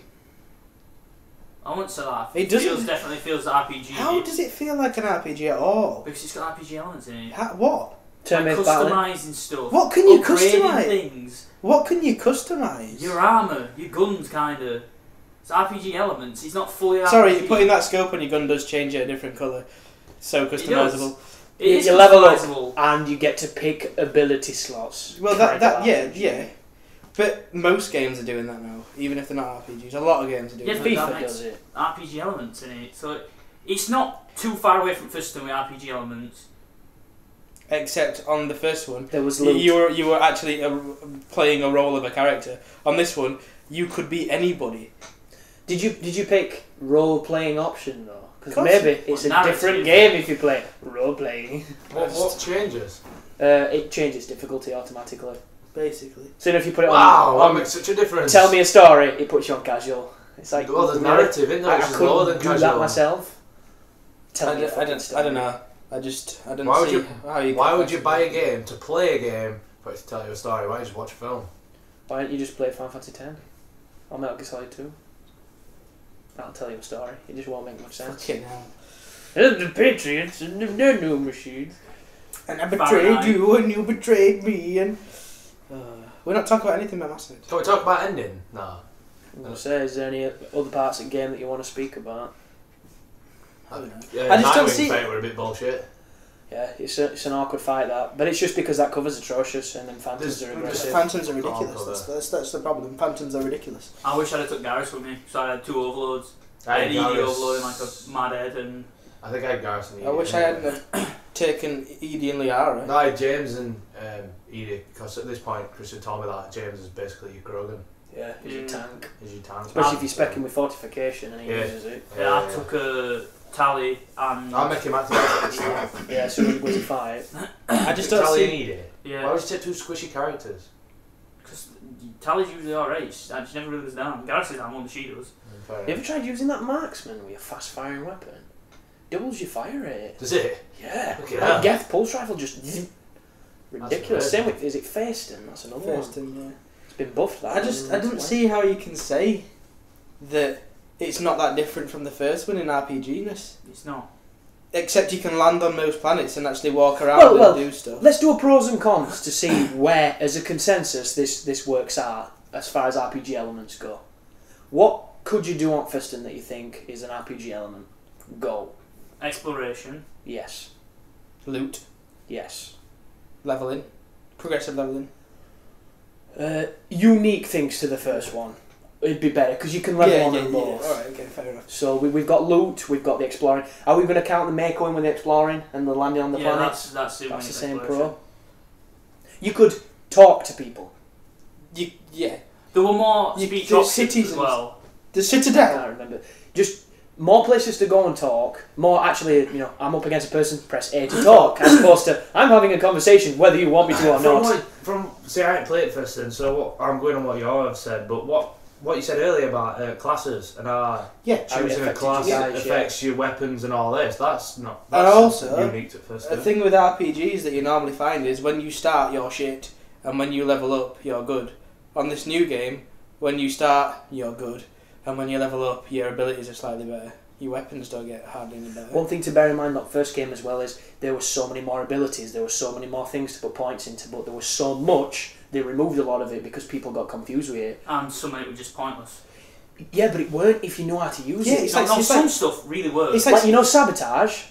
I wouldn't say that. It doesn't. Definitely feels RPG. How does it feel like an RPG at all? Because it's got RPG elements in it. What? Like customising stuff. What can you customise? customise? Things. What can you customise? Your armour, your guns, kind of. It's RPG elements. It's not fully RPG. Sorry, putting that scope on your gun does change it a different colour. So customisable. It is you level up and you get to pick ability slots. Well, yeah. But most games are doing that now, even if they're not RPGs. A lot of games are doing that. Yeah, FIFA does it. RPG elements in it, so it's not too far away from first with RPG elements. Except on the first one, there was loot. You were actually playing a role of a character. On this one, you could be anybody. Did you pick role playing option though? Because maybe it's a different game if you play role playing. What changes? It changes difficulty automatically. Basically. So if you put it that makes such a difference. Tell me a story. It puts you on casual. It's like there's narrative in there. I couldn't do that myself. I don't know. I don't see how you. Why would you buy a game to play a game for it to tell you a story? Why don't you just watch a film? Why don't you just play Final Fantasy X or Metal Gear Solid 2? That'll tell you a story. It just won't make much sense. Fucking hell. The Patriots and they're no machines. And I betrayed you and you betrayed me and... we're not talking about anything about Mass Effect. Can we talk about ending? No. I was going to say, is there any other parts of the game that you want to speak about? I don't know. Yeah, I just don't see... Fight were a bit bullshit. Yeah, it's an awkward fight that, but it's just because that cover's atrocious and then Phantoms are aggressive. Phantoms are ridiculous. That's the problem. Phantoms are ridiculous. I wish I'd have took Garrus with me, so I had 2 overloads. I had ED overloading like a mad head and... I think I had Garrus and ED. I wish I hadn't taken ED and Liara. No, I had James and ED, because at this point Chris had told me that James is basically your Krogan. Yeah, he's your tank. He's your tank. Especially if you're specking with fortification and he uses it. Yeah, I took a Tally and... I'll make him active at the start. Yeah, as soon as he goes to fight. I just don't Tally see... and ED? Yeah. Why would you take 2 squishy characters? Because Tally's usually alright, she never really goes down. Garrus is down more than she does. You ever tried using that marksman with a fast firing weapon? Doubles your fire rate. Does it? Yeah. Like Geth pulse rifle just ridiculous. Same with, is it Faiston? That's another one. Yeah. It's been buffed that. I don't see how you can say that it's not that different from the first one in RPG-ness. It's not. Except you can land on most planets and actually walk around and do stuff. Let's do a pros and cons to see where, as a consensus, this works out as far as RPG elements go. What could you do on Fiston that you think is an RPG element? Go. Exploration. Yes. Loot. Yes. Leveling. Progressive leveling. Unique things to the first one. It'd be better because you can level on them both. Yeah. Alright, okay, fair enough. So we've got loot, we've got the exploring. Are we going to count the Mako in with the exploring and the landing on the planet? That's the same pro. You could talk to people. Yeah. There were more speech cities as well. The Citadel. I can't remember. Just more places to go and talk. More actually, I'm up against a person, press A to talk, as opposed to I'm having a conversation whether you want me to or not. See, I haven't played first then, so I'm going on what you all have said, but what you said earlier about classes and choosing a class affects your weapons and all this, that's also unique to first. The thing with RPGs that you normally find is when you start, you're shit, and when you level up, you're good. On this new game, when you start, you're good, and when you level up, your abilities are slightly better. Your weapons don't get hardly any better. One thing to bear in mind about first game as well is there were so many more abilities, there were so many more things to put points into, but there was so much, they removed a lot of it because people got confused with it. And some of it was just pointless. Yeah, but it weren't if you know how to use it. It's like some stuff really works. It's like sabotage.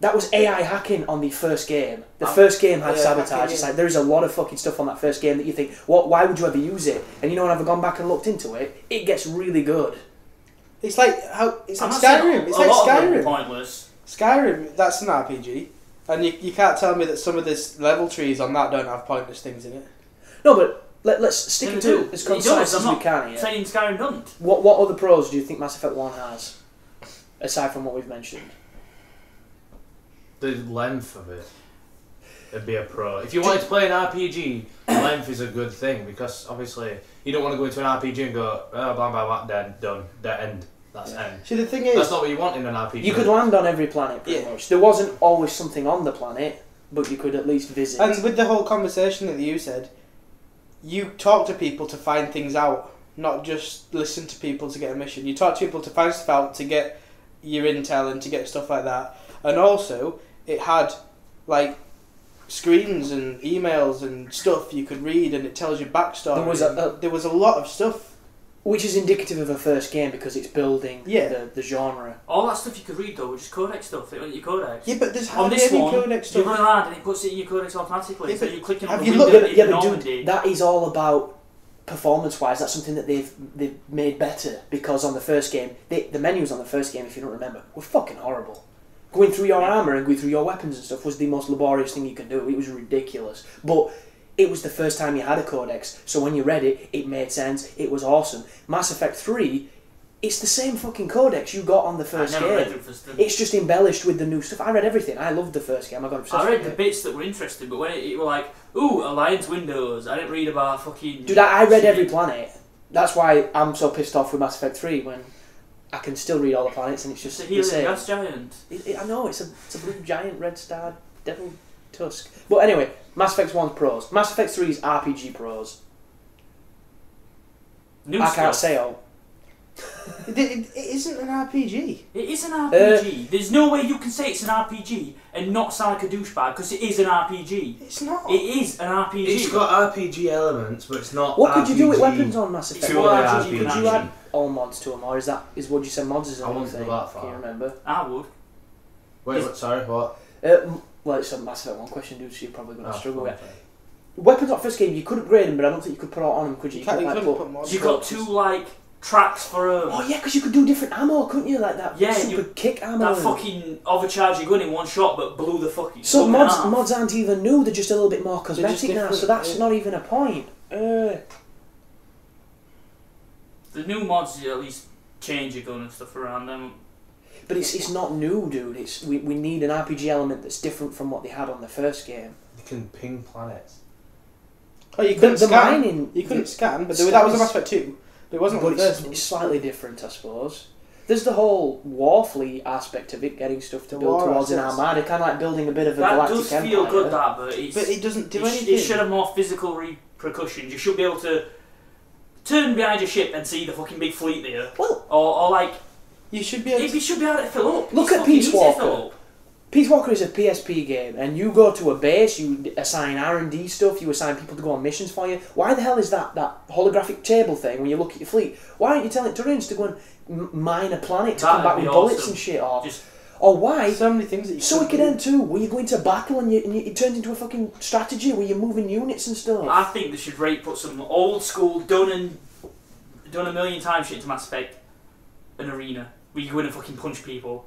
That was AI hacking on the first game. The first game had sabotage. hacking, It's like there is a lot of fucking stuff on that first game that you think, why would you ever use it? And you know, when I've gone back and looked into it, it gets really good. It's like Skyrim. It's like Skyrim. Pointless. Skyrim, that's an RPG, and you can't tell me that some of this level trees on that don't have pointless things in it. No, but let's stick it to as concise as we can here. Saying Skyrim doesn't. What other pros do you think Mass Effect 1 has, aside from what we've mentioned? The length of it. It'd be a pro. If you wanted to play an RPG, length is a good thing, because obviously you don't want to go into an RPG and go, oh, blah, blah, blah, dead, done, that end. That's end. See, the thing is, that's not what you want in an RPG. You could land on every planet pretty much. There wasn't always something on the planet, but you could at least visit. And with the whole conversation that you said, you talk to people to find things out, not just listen to people to get a mission. You talk to people to find stuff out, to get your intel and to get stuff like that. And also, it had like screens and emails and stuff you could read, and it tells you backstory. There was a lot of stuff. Which is indicative of a first game because it's building the genre. All that stuff you could read though, was just codex stuff. It went your codex. Yeah, but there's on hardly this any one, codex stuff. you run around and it puts it in your codex automatically. Yeah, so you're clicking on have the you window looked- in but Normandy. dude, that is all about performance-wise. That's something that they've made better, because on the first game, the menus on the first game, if you don't remember, were fucking horrible. Going through your armour and going through your weapons and stuff was the most laborious thing you can do. It was ridiculous. But it was the first time you had a codex, so when you read it, it made sense. It was awesome. Mass Effect 3, it's the same fucking codex you got on the first I game. never read the first It's just embellished with the new stuff. I read everything. I loved the first game. I got obsessed I read with the it. bits that were interesting, but when it were like, ooh, Alliance Windows, I didn't read about fucking... Dude, I read every planet. That's why I'm so pissed off with Mass Effect 3 when I can still read all the planets and it's just It's a the healing same. gas giant. I know, it's a blue giant red star devil tusk. But anyway, Mass Effect 1's pros. Mass Effect 3's RPG pros. New I stuff. can't say all. It isn't an RPG. It is an RPG. There's no way you can say it's an RPG and not sound like a douchebag, because it is an RPG. It's not. It is an RPG. It's got RPG elements, but it's not. What could you do with RPG. weapons on Mass Effect? Purely Could you RPG. add all mods to them, or is what you said mods is a I new wouldn't go thing? that far. Can you remember? I would. Wait, what? Sorry, what? Well, it's a Mass Effect 1 question, dude, so you're probably going to struggle with it. okay. Weapons on first game, you could upgrade them, but I don't think you could put it on them, could you? You can't, you couldn't, couldn't like, put mods. You got two like tracks for Oh yeah, because you could do different ammo, couldn't you? Like that Yeah, super kick ammo. that fucking overcharge your gun in one shot, but blew the fucking. So gun in half. mods aren't even new; they're just a little bit more just cosmetic now. So different, that's yeah. not even a point. The new mods, you at least change your gun and stuff around them. But it's not new, dude. We need an RPG element that's different from what they had on the first game. You can ping planets. Oh, you couldn't The scan. mining, You couldn't scan, but scans- that was a Mass Effect 2. But it wasn't but on the first one. it's slightly different, I suppose. There's the whole Warfleet aspect of it, getting stuff to The build war towards an assets. armada, kind of like building a bit of a That galactic does empire. feel good, that, but it's. But it doesn't do it anything. should have more physical repercussions. You should be able to turn behind your ship and see the fucking big fleet there. Well, Or like, You should be able you should be able to fill up. Look It's at fucking Peace easy to Walker. fill up. Peace Walker is a PSP game, and you go to a base, you assign R&D stuff, you assign people to go on missions for you. Why the hell is that holographic table thing when you look at your fleet? Why aren't you telling Turians to go and mine a planet to come That'd back be with bullets awesome. and shit? Or Just why? So many things that you So could Wicked do. End 2, where you go into battle and it turns into a fucking strategy where you're moving units and stuff. I think they should put some old school, done a million times shit into Mass Effect, an arena where you go in and fucking punch people.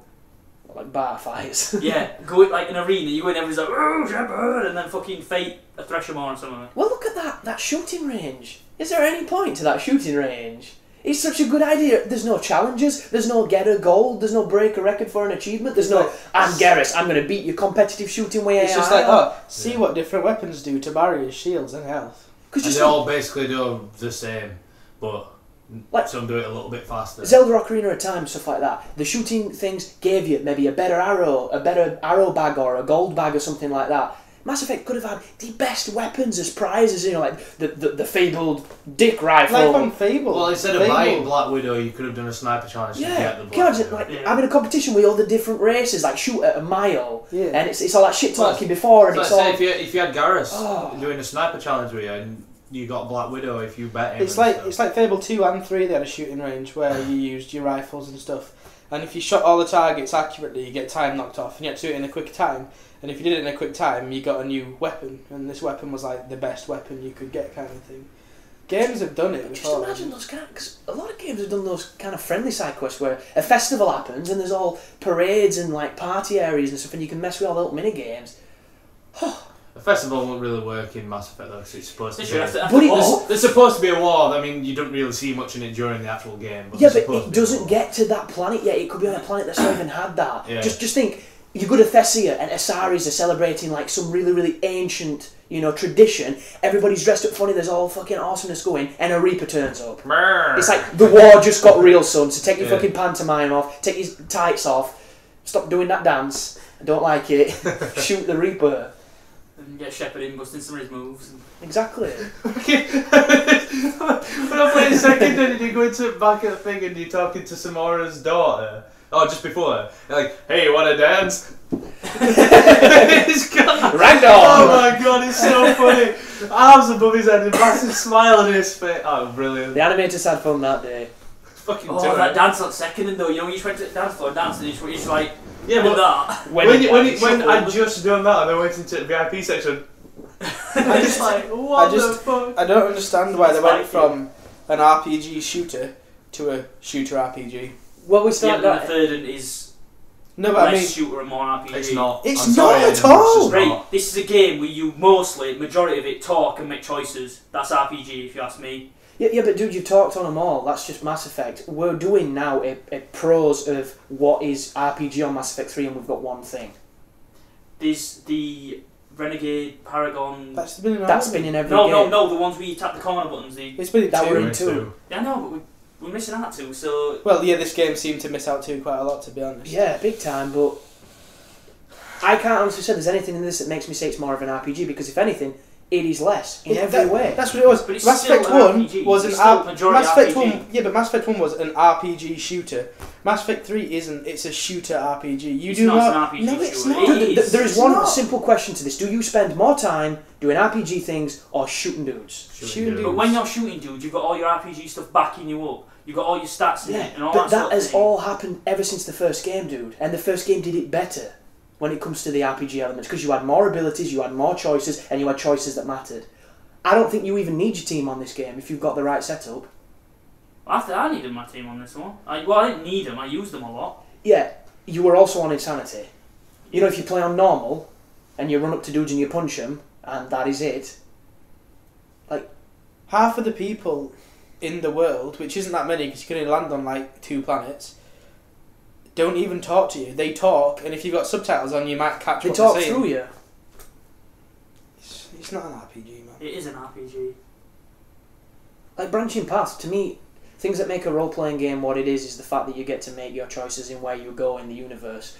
Like bar fights. Yeah, go in like an arena. You go in, everyone's like, "Oh, Shepard," and then fucking fight a Threshermore or something. Well, look at that shooting range. Is there any point to that shooting range? It's such a good idea. There's no challenges. There's no get a gold. There's no break a record for an achievement. There's no, I'm Garrus, I'm going to beat your competitive shooting way. It's just like, see what different weapons do to barriers, shields, and health. And just they all basically do the same, but Like- some do it a little bit faster. Zelda Ocarina of Time, stuff like that. The shooting things gave you maybe a better arrow bag or a gold bag or something like that. Mass Effect could have had the best weapons as prizes, you know, like the fabled dick rifle. Like on Fable. Well, instead of buying Black Widow, you could have done a sniper challenge to get the can you Black imagine, Widow. like Yeah. having a competition with all the different races, like shoot at a mile, Yeah. and it's all that shit talking before, and Let's it's all. say if you had Garrus Oh. doing a sniper challenge with you, and you got Black Widow if you bet him. It's like Fable 2 and 3. They had a shooting range where you used your rifles and stuff, and if you shot all the targets accurately, you get time knocked off, and you had to do it in a quick time. And if you did it in a quick time, you got a new weapon, and this weapon was like the best weapon you could get, kind of thing. Games have done it before. Just imagine those kind of, cause a lot of games have done those kind of friendly side quests where a festival happens and there's all parades and like party areas and stuff, and you can mess with all the little mini games. A festival won't really work in Mass Effect though, because it's supposed to be. There's supposed to be a war. I mean, you don't really see much in it during the actual game. But yeah, but it doesn't get to that planet yet. It could be on a planet that's not even had that. Yeah. Just think, you go to Thessia and Asaris are celebrating like some really, really ancient, tradition. Everybody's dressed up funny, there's all fucking awesomeness going, and a Reaper turns up. It's like, the war just got real, son, so take your fucking pantomime off, take your tights off, stop doing that dance, I don't like it, shoot the Reaper. And get Shepard in busting some of his moves. Exactly. When I played second, and you go into back at the thing and you're talking to Samora's daughter. Oh, just before her. You're like, hey, you wanna dance? It's got Random! Oh my god, it's so funny. Arms above his head, a massive smile on his face. Oh, brilliant. The animators had fun that day. Fucking that dance on second though, you just went to the dance floor dancing and you just like, yeah, but that. When I just done that and I went into the VIP section, I just like, what the fuck? I don't understand why they went from an RPG shooter to a shooter RPG. Well, we started the third is no, but less shooter and more RPG. It's not. It's not at all. Right, this is a game where you majority of it, talk and make choices. That's RPG, if you ask me. Yeah, but dude, you've talked on them all. That's just Mass Effect. We're doing now a pros of what is RPG on Mass Effect 3, and we've got one thing. There's the Renegade, Paragon... That's been in every game. No, the ones where you tap the corner buttons. It's been that two. Were in 2. Yeah, I know, but we're missing out too, so... Well, yeah, this game seemed to miss out too quite a lot, to be honest. Yeah, big time, but... I can't honestly say there's anything in this that makes me say it's more of an RPG, because if anything, it is less in every way. That's what it was. But it's Mass Effect 1 was an Mass Effect 1. Yeah, but Mass Effect 1 was an RPG shooter. Mass Effect 3 isn't. It's a shooter RPG. It's not an RPG No, it's shooter. not. There is one simple question to this: do you spend more time doing RPG things or shooting dudes? Shooting dudes. But when you're shooting dudes, you've got all your RPG stuff backing you up. You've got all your stats in it and all but that sort of has thing. all happened ever since the first game, dude. And the first game did it better when it comes to the RPG elements, because you had more abilities, you had more choices, and you had choices that mattered. I don't think you even need your team on this game if you've got the right setup. I needed my team on this one. I didn't need them, I used them a lot. Yeah, you were also on Insanity. If you play on normal, and you run up to dudes and you punch them, and that is it. Like, half of the people in the world, which isn't that many because you can only land on like 2 planets, don't even talk to you. They talk, and if you've got subtitles on, you might catch what they're saying. They talk through you. It's not an RPG, man. It is an RPG. Like branching paths, to me, things that make a role-playing game what it is the fact that you get to make your choices in where you go in the universe.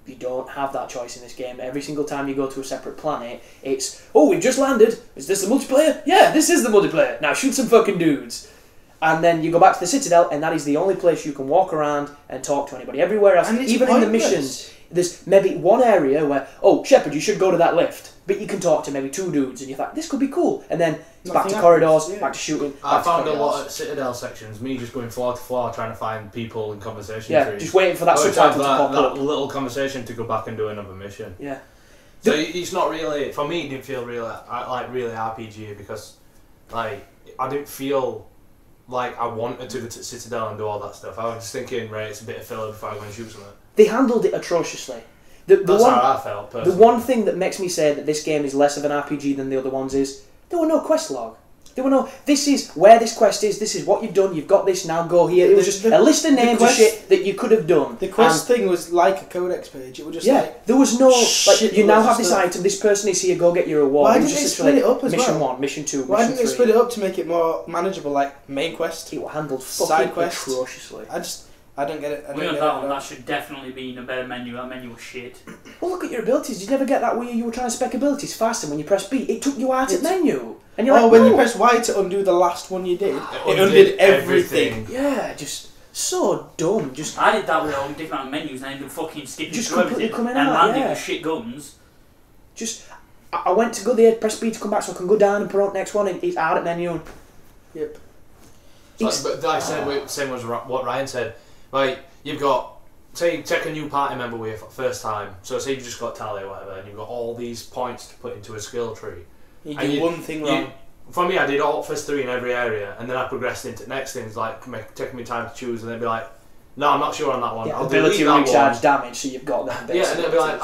You don't have that choice in this game. Every single time you go to a separate planet, it's, oh, we've just landed. Is this the multiplayer? Yeah, this is the multiplayer. Now shoot some fucking dudes. And then you go back to the Citadel, and that is the only place you can walk around and talk to anybody. Everywhere else, even in the missions, there's maybe one area where, oh, Shepard, you should go to that lift. But you can talk to maybe 2 dudes, and you're like, this could be cool. And then it's back to corridors, back to shooting. I found a lot of Citadel sections, me just going floor to floor trying to find people in conversation. Yeah, just waiting for that subtitle to pop up. That little conversation to go back and do another mission. Yeah. So it's not really, for me, it didn't feel really RPG because, like, I didn't feel like I wanted to go to Citadel and do all that stuff. I was just thinking, right, it's a bit of filler before I go and shoot something. They handled it atrociously. That's how I felt, personally. The one thing that makes me say that this game is less of an RPG than the other ones is there were no quest log. There were no, this is where this quest is, this is what you've done, you've got this, now go here. It was just a list of names of shit that you could have done. The quest thing was like a codex page. It was just like... there was no, like, you now have this item, this person is here, go get your reward. Why didn't they split it up as well? Mission 1, Mission 2, Why Mission 3. didn't they split it up to make it more manageable, like main quest? It was handled side fucking quest atrociously. I don't get it. That should definitely be in a better menu. That menu was shit. Well, look at your abilities. Did you never get that where you were trying to spec abilities faster when you press B? It took you out of menu. And you're like, when you press Y to undo the last one you did, it undid everything. Yeah, just so dumb. I did that with all different menus and I ended up fucking skipping just through everything coming and out, landing with shit guns. I went to go there, press B to come back so I can go down and promote next one, and it's out of menu. Yep. But like I said, same as what Ryan said. Like, you've got say you take a new party member with you for the first time. So say you've just got tally or whatever, and you've got all these points to put into a skill tree. You do one thing wrong. For me, I did all first 3 in every area, and then I progressed into next things like taking me time to choose, and then be like, no, I'm not sure on that one. Yeah, I'll ability delete that recharge one. damage, so you've got them. Yeah, and then be like,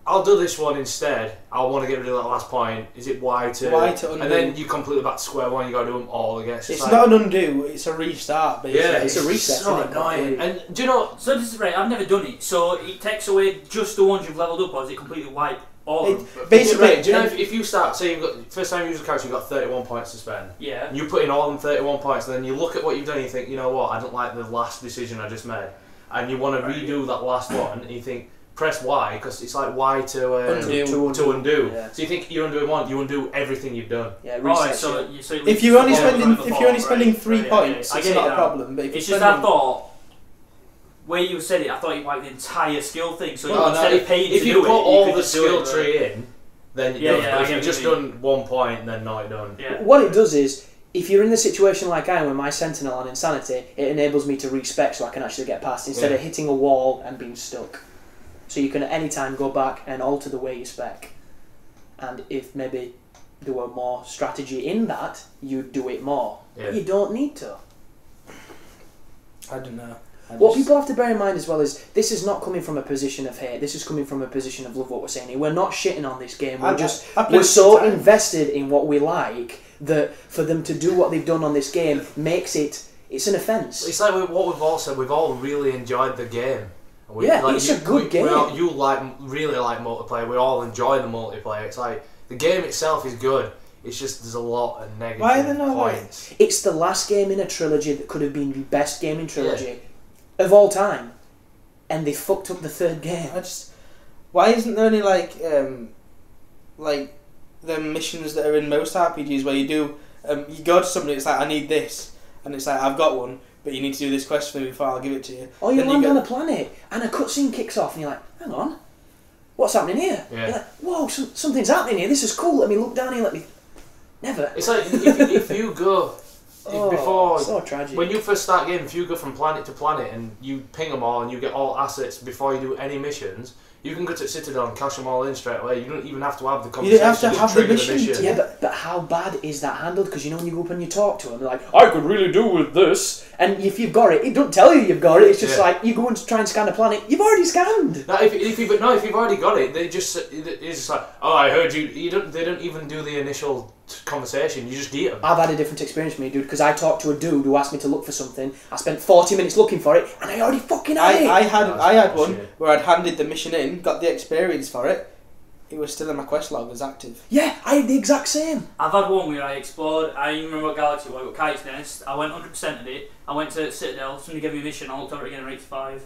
I'll do this one instead. I want to get rid of that last point. Is it Y to undo? And then you completely back to square one. You got to do them all again. It's not an undo. It's a restart. Basically. Yeah, it's a reset. So annoying. And do you know? So this is right. I've never done it. So it takes away just the ones you've leveled up, or is it completely wipe all of them? Basically, right, do you know if you start, say you've got first time you use a character, you've got 31 points to spend. Yeah. And you put in all them 31 points, and then you look at what you've done, and you think, you know what? I don't like the last decision I just made, and you want to redo that last one, and you think. Press Y because it's like Y to undo. Yeah. So you think you're undoing one, you undo everything you've done. Yeah, Right, reset. so if you're only spending 3 points, it's not a problem. But if it's you're just I thought where you said it, I thought you wiped the entire skill thing. So instead of paying if to you do put it, all you could the just do skill it, tree in, then you're done. But if you've just what you done 1 point, then no, you're done. Yeah. What it does is, if you're in the situation like I am with my Sentinel on Insanity, it enables me to respec so I can actually get past instead of hitting a wall and being stuck. So you can at any time go back and alter the way you spec. And if maybe there were more strategy in that, you'd do it more. Yeah. But you don't need to. I don't know. What people have to bear in mind as well is this is not coming from a position of hate. This is coming from a position of love. What we're saying here, we're not shitting on this game. We're so invested in what we like that for them to do what they've done on this game makes it's an offence. It's like what we've all said. We've all really enjoyed the game. It's a good game. You really like multiplayer. We all enjoy the multiplayer. It's like the game itself is good. It's just there's a lot of negative points. It's the last game in a trilogy that could have been the best game in trilogy of all time, and they fucked up the third game. Why isn't there any like the missions that are in most RPGs where you do you go to somebody, it's like I need this, and it's like I've got one. But you need to do this quest for me before I'll give it to you. Or you land on a planet and a cutscene kicks off and you're like, hang on, what's happening here? Yeah. You're like, whoa, something's happening here, this is cool, let me look down here, Never. It's like if you go... before so tragic. When you first start game, if you go from planet to planet and you ping them all and you get all assets before you do any missions, you can go to Citadel and cash them all in straight away. You don't even have to have the conversation. You don't have to have the mission. Yeah, but how bad is that handled? Because you know when you go up and you talk to them, they're like, I could really do with this. And if you've got it don't tell you you've got it. It's just like you go and try and scan a planet. You've already scanned. Now, if you've already got it, it's just like, oh, I heard you. They don't even do the initial conversation. You just get them. I've had a different experience from me, dude, because I talked to a dude who asked me to look for something. I spent 40 minutes looking for it, and I already fucking had it. I had one where I'd handed the mission in, got the experience for it. It was still in my quest log as active. Yeah, I had the exact same. I've had one where I explored. I even remember what galaxy it was. Got Kite's Nest. I went 100% of it. I went to Citadel. Somebody gave me a mission. I looked over it again at 85.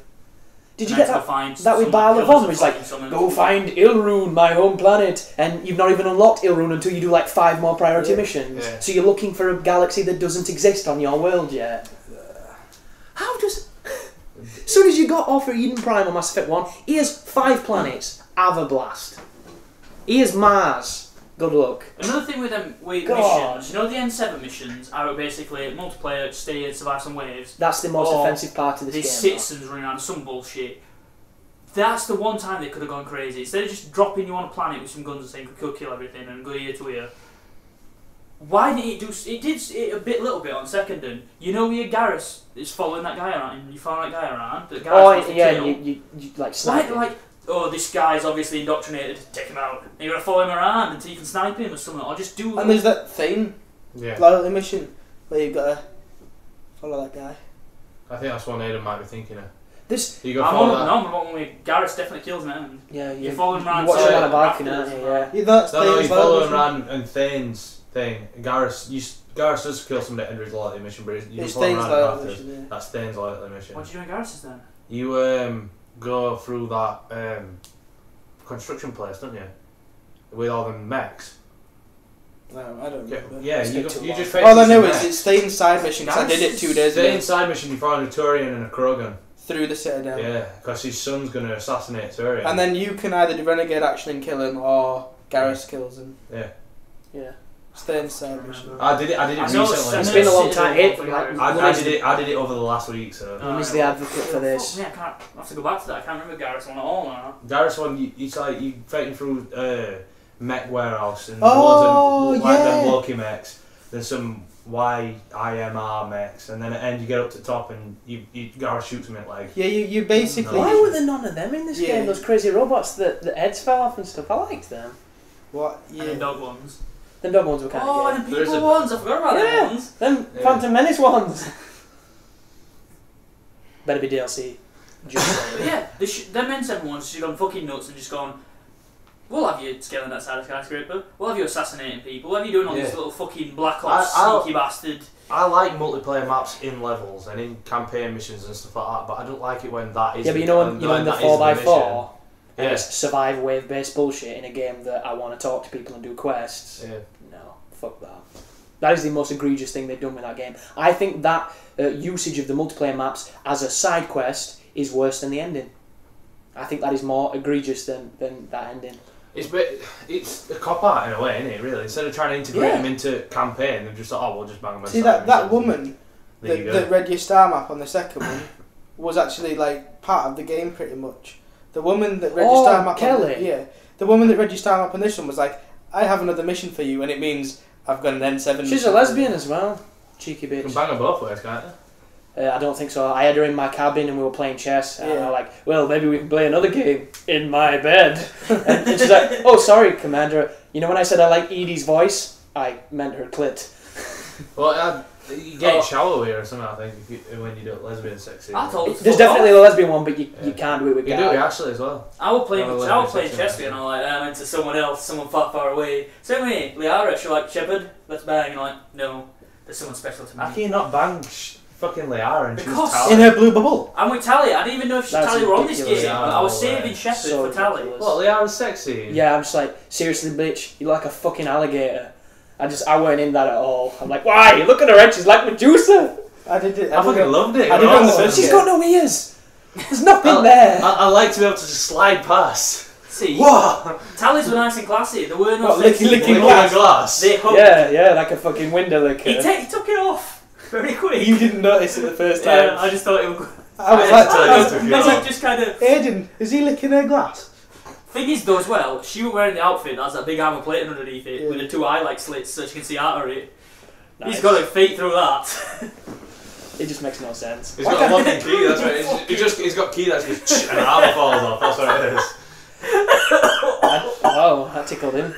Did you get that with Bile of Von, where it's like, go find Ilrune, my home planet, and you've not even unlocked Ilrune until you do like 5 more priority missions. Yeah. So you're looking for a galaxy that doesn't exist on your world yet. How does... As soon as you got off of Eden Prime on Mass Effect 1, here's 5 planets. Have a blast. Here's Mars. Good luck. Another thing with missions, you know the N7 missions are basically multiplayer, stay and survive some waves. That's the most offensive part of this game. These citizens running around some bullshit. That's the one time they could have gone crazy. Instead of just dropping you on a planet with some guns and saying go kill everything and go here to here. Why didn't it do? It did it little bit on Secondon. You know where Garrus is following that guy around, and you follow that guy around. You like snipe this guy's obviously indoctrinated, take him out. And you're going to follow him around until you can snipe him or something, or just do... And there's that thing, loyalty mission, where you've got to follow that guy. I think that's one Aidan might be thinking of. Garrus definitely kills him at end. Yeah, you follow him around... You watch him on a balcony, aren't you? Yeah. You follow him around and Thane's thing. Garrus does kill somebody at the end of his loyalty mission, but you follow him around after. That's Thane's loyalty mission. What do you do in Garrus's then? You go through that construction place, don't you? With all the mechs. No, I don't remember. Yeah, you just... All I know is it's staying side mission, because I did it 2 days ago. Staying side mission, you find a Turian and a Krogan. Through the Citadel. Yeah, because his son's going to assassinate Turian. And then you can either do renegade action and kill him, or Garrus kills him. Yeah. Yeah. Stay inside mission. I did it recently. It's been a long time. I did it over the last week, so. Who's the advocate for this? Yeah, I have to go back to that. I can't remember Garrett's one at all now. Garrett's one, it's like you fighting through mech warehouse and loads of like them Loki mechs. There's some YIMR mechs, and then at the end you get up to the top and Garrett shoots him in the leg. Yeah, you basically. Why were there none of them in this game? Those crazy robots that the heads fell off and stuff. I liked them. What? Yeah. And the dog ones. Them dog ones were kind of good. And the people ones. I forgot about them ones. Them Phantom Menace ones. Better be DLC. But yeah, them N7 ones should have gone fucking nuts and just gone, we'll have you scaling that side of skyscraper, we'll have you assassinating people, we'll have you doing all these little fucking Black Ops sneaky bastard. I like multiplayer maps in levels and in campaign missions and stuff like that, but I don't like it when that is. Yeah, but you know when the 4x4 yeah. survive wave-based bullshit in a game that I want to talk to people and do quests. Yeah. No, fuck that. That is the most egregious thing they've done with that game. I think that usage of the multiplayer maps as a side quest is worse than the ending. I think that is more egregious than that ending. It's a cop-out in a way, isn't it, really? Instead of trying to integrate them into campaign, they've just thought, we'll just bang them inside. See, that woman that read your star map on the second one was actually like part of the game pretty much. The woman that read your star map Kelly. The woman that read your star map on this one was like, I have another mission for you, and it means I've got an N7. She's a lesbian as well. Cheeky bitch. You can bang them both ways, can't you? I don't think so. I had her in my cabin and we were playing chess. And I was like, well, maybe we can play another game in my bed. and she's like, oh, sorry, Commander. You know when I said I like Edie's voice? I meant her clit. Well, you get shower with her or something, I think, when you do lesbian sexy. There's definitely the lesbian one, but you can't do it with You do it with Ashley as well. I was playing chess with her and I'm like, I went to someone else, someone far away. Same way, Liara, she's like, Shepard, let's bang. And I'm like, no, there's someone special to me. How can you not bang fucking Liara and because choose Tally? In her blue bubble. I'm with Tally. I didn't even know if Tally were on this game. Yeah, I was saving Shepard for Tally. What, Liara's sexy? Yeah, I'm just like, seriously, bitch, you're like a fucking alligator. I weren't in that at all. I'm like, why? Look at her head, she's like Medusa. I fucking loved it. I did on the first She's got no ears. There's nothing there. I like to be able to just slide past. See, what? Tallies were nice and classy. There were no licking glass. They hugged. Yeah, like a fucking window licker. He took it off very quick. You didn't notice it the first time. Yeah, I just thought it was. I was like, just kind of. Aiden, is he licking her glass? Thing is, though, as well, she was wearing the outfit that has that big armour plating underneath it with the two eye like slits so she can see out of it. Nice. He's got to feet through that. It just makes no sense. He's got a locking key, that's right. He's got a key that's just and her armour falls off, that's what it is. Oh, that tickled him.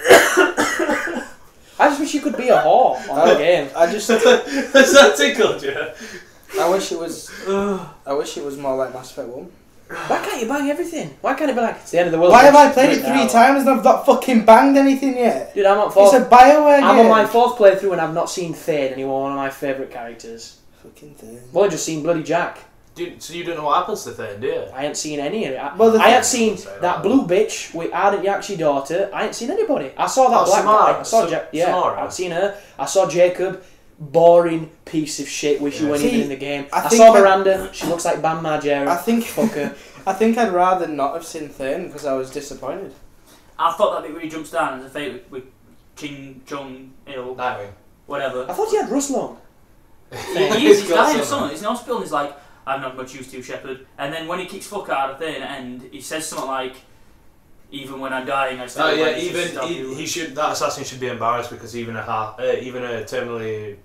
I just wish you could be a whore on the game. Has that tickled you? I wish it was more like Mass Effect 1. Why can't you bang everything? Why can't it be like it's the end of the world? Why have I played it 3 times and I've not fucking banged anything yet? Dude, I'm on 4th. It's a BioWare game. I'm on my 4th playthrough and I've not seen Thane, and he was one of my favourite characters. Fucking Thane. Well, I've just seen bloody Jack. Dude, so you don't know what happens to Thane, do you? I ain't seen any of it. I ain't seen that blue bitch with Ardent Yakshi daughter. I ain't seen anybody. I saw that black guy. I saw Jack. Yeah, Samara. I've seen her. I saw Jacob. Boring piece of shit. Wish you weren't even in the game. I think saw Miranda. She looks like Bam Margera. Fucker. I think I'd rather not have seen Thane because I was disappointed. I thought that bit where he jumps down as a fate with King Jong Il. Whatever. I thought he had Russ long. He's dying or something. He's in hospital and he's like, I'm not much used to you, Shepard. And then when he kicks fuck out of Thane at the end, he says something like, even when I'm dying, I still he should. That assassin should be embarrassed because even a terminally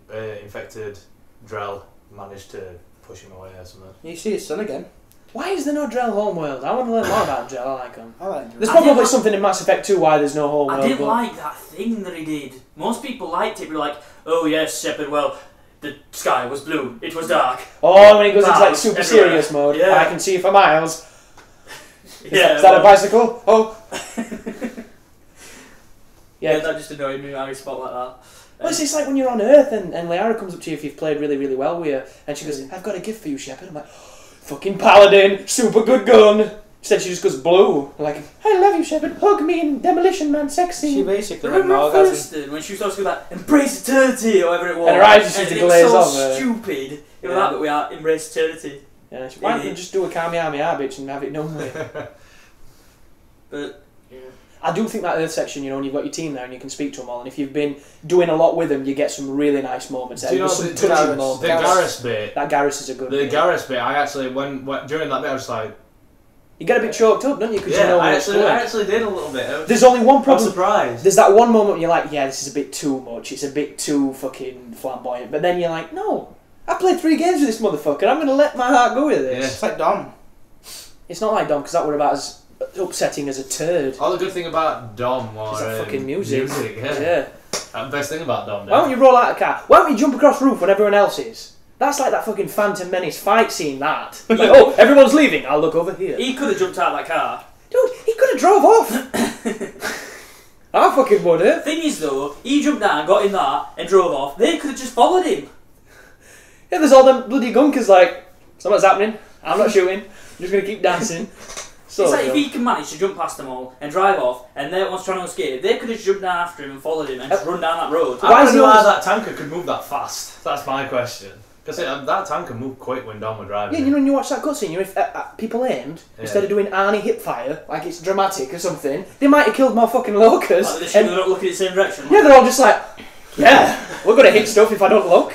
infected Drell managed to push him away or something. You see his son again. Why is there no Drell Homeworld? I want to learn more about Drell. I like him. I like Drell. There's probably something in Mass Effect 2 why there's no Homeworld. I didn't like that thing that he did. Most people liked it. They were like, oh yes, Shepard, well, the sky was blue, it was dark. Oh, when he goes into like super serious mode, I can see for miles. Is that a bicycle? Oh. Yeah, that just annoyed me how he spot like that. Well, it's like when you're on Earth and Liara comes up to you if you've played really, really well with her, and she goes, I've got a gift for you, Shepard. I'm like, fucking paladin, super good gun. Instead she just goes blue. I'm like, I love you, Shepard, hug me in Demolition Man sexy. She basically remember first when she was talking about embrace eternity or whatever it was. And her eyes just used to glaze so over. Stupid. It was that bit we are embrace eternity. Yeah, why don't you just do a Kamehameha bitch and have it done with? But yeah. I do think that Earth section, you know, when you've got your team there and you can speak to them all, and if you've been doing a lot with them, you get some really nice moments. Do you know the Garrus bit? That Garrus is a good bit. The Garrus bit, I actually, when during that bit, I was like... You get a bit choked up, don't you? Cause yeah, you know I actually did a little bit. There's only one problem. I'm surprised. There's that one moment when you're like, yeah, this is a bit too much. It's a bit too fucking flamboyant. But then you're like, no, I played 3 games with this motherfucker. I'm going to let my heart go with this. Yeah. It's like Dom. It's not like Dom, because that were about as upsetting as a turd. All the good thing about Dom was that fucking music. Yeah. The best thing about Dom. Why don't you roll out a car? Why don't you jump across roof when everyone else is? That's like that fucking Phantom Menace fight scene, that. Like, oh, everyone's leaving, I'll look over here. He could have jumped out of that car. Dude, he could have drove off. I fucking would have. Thing is though, he jumped down, got in that, and drove off. They could have just followed him. Yeah, there's all them bloody gunkers like, something's happening, I'm not shooting, I'm just going to keep dancing. So, it's like if he can manage to jump past them all and drive off, and they're one's trying to escape, they could have jumped down after him and followed him and just run down that road. Why is that tanker could move that fast? That's my question. Because that tanker moved quick when Dom was driving. Yeah, you know when you watch that cutscene, you know, if people aimed, instead of doing Arnie hipfire, like it's dramatic or something, they might have killed more fucking locals. Like they're not looking in the same direction. Yeah, they're all just like, yeah, we're going to hit stuff if I don't look.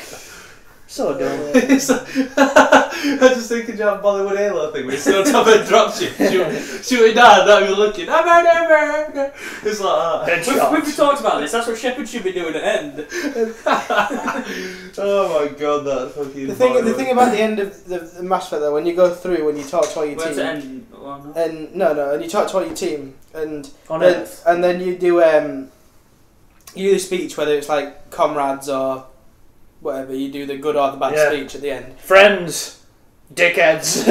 So dumb. I just thinking of Bollywood Halo thing where he's still on top of a dropship, shooting down, not even looking. It's like that. We've talked about this, that's what Shepard should be doing at end. Oh my god, that's fucking... The thing about the end of the Mass Effect though, when you go through, when you talk to all your team... End? And you talk to all your team, and then you do the speech, whether it's like comrades or... whatever, you do the good or the bad speech at the end. Friends, dickheads.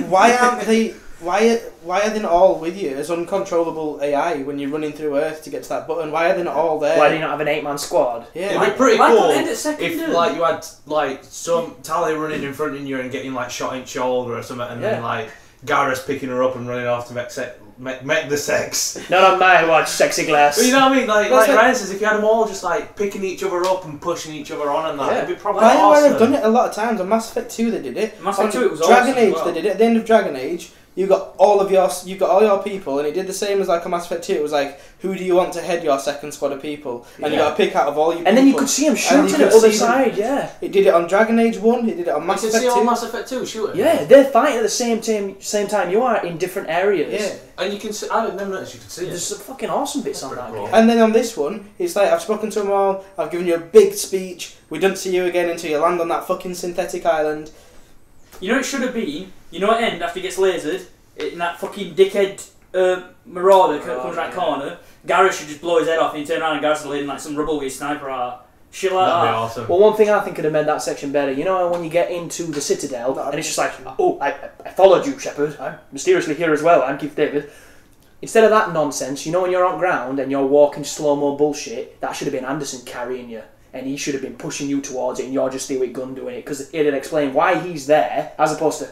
Why aren't they? Why are they not all with you as uncontrollable AI when you're running through Earth to get to that button? Why are they not all there? Why do you not have an 8-man squad? Yeah, it'd be pretty cool if like you had like some Tally running in front of you and getting like shot in the shoulder or something, and then like Garrus picking her up and running off to make the sex. Not on my watch, sexy glass. But you know what I mean? Like Ryan says, if you had them all just like picking each other up and pushing each other on and that, it'd be probably awesome. I've done it a lot of times. On Mass Effect 2 they did it. Mass Effect 2 it was Dragon awesome Age well. They did it. At the end of Dragon Age, you got all your people, and it did the same as like on Mass Effect 2. It was like, who do you want to head your second squad of people? And you got to pick out of all your people. And then you could see them shooting at the other side, It did it on Dragon Age 1, it did it on Mass Effect 2. You can see on Mass Effect 2 shooting? Yeah, they're fighting at the same time you are in different areas. Yeah. And you can see, I didn't notice you could see it. There's some fucking awesome bits on that game. And then on this one, it's like, I've spoken to them all, I've given you a big speech, we don't see you again until you land on that fucking synthetic island. You know it should have been, you know at end after he gets lasered, in that fucking dickhead marauder comes around the corner, Garrus should just blow his head off and you turn around and Garrus is laying like some rubble with his sniper out. Shit like That'd that. be awesome. Well, one thing I think could have made that section better, you know when you get into the Citadel and it's just like, oh, I followed you, Shepard, I'm mysteriously here as well, I'm Keith David. Instead of that nonsense, you know when you're on ground and you're walking slow-mo bullshit, that should have been Anderson carrying you. And he should have been pushing you towards it and you're just there with gun doing it, because it'd explain why he's there, as opposed to,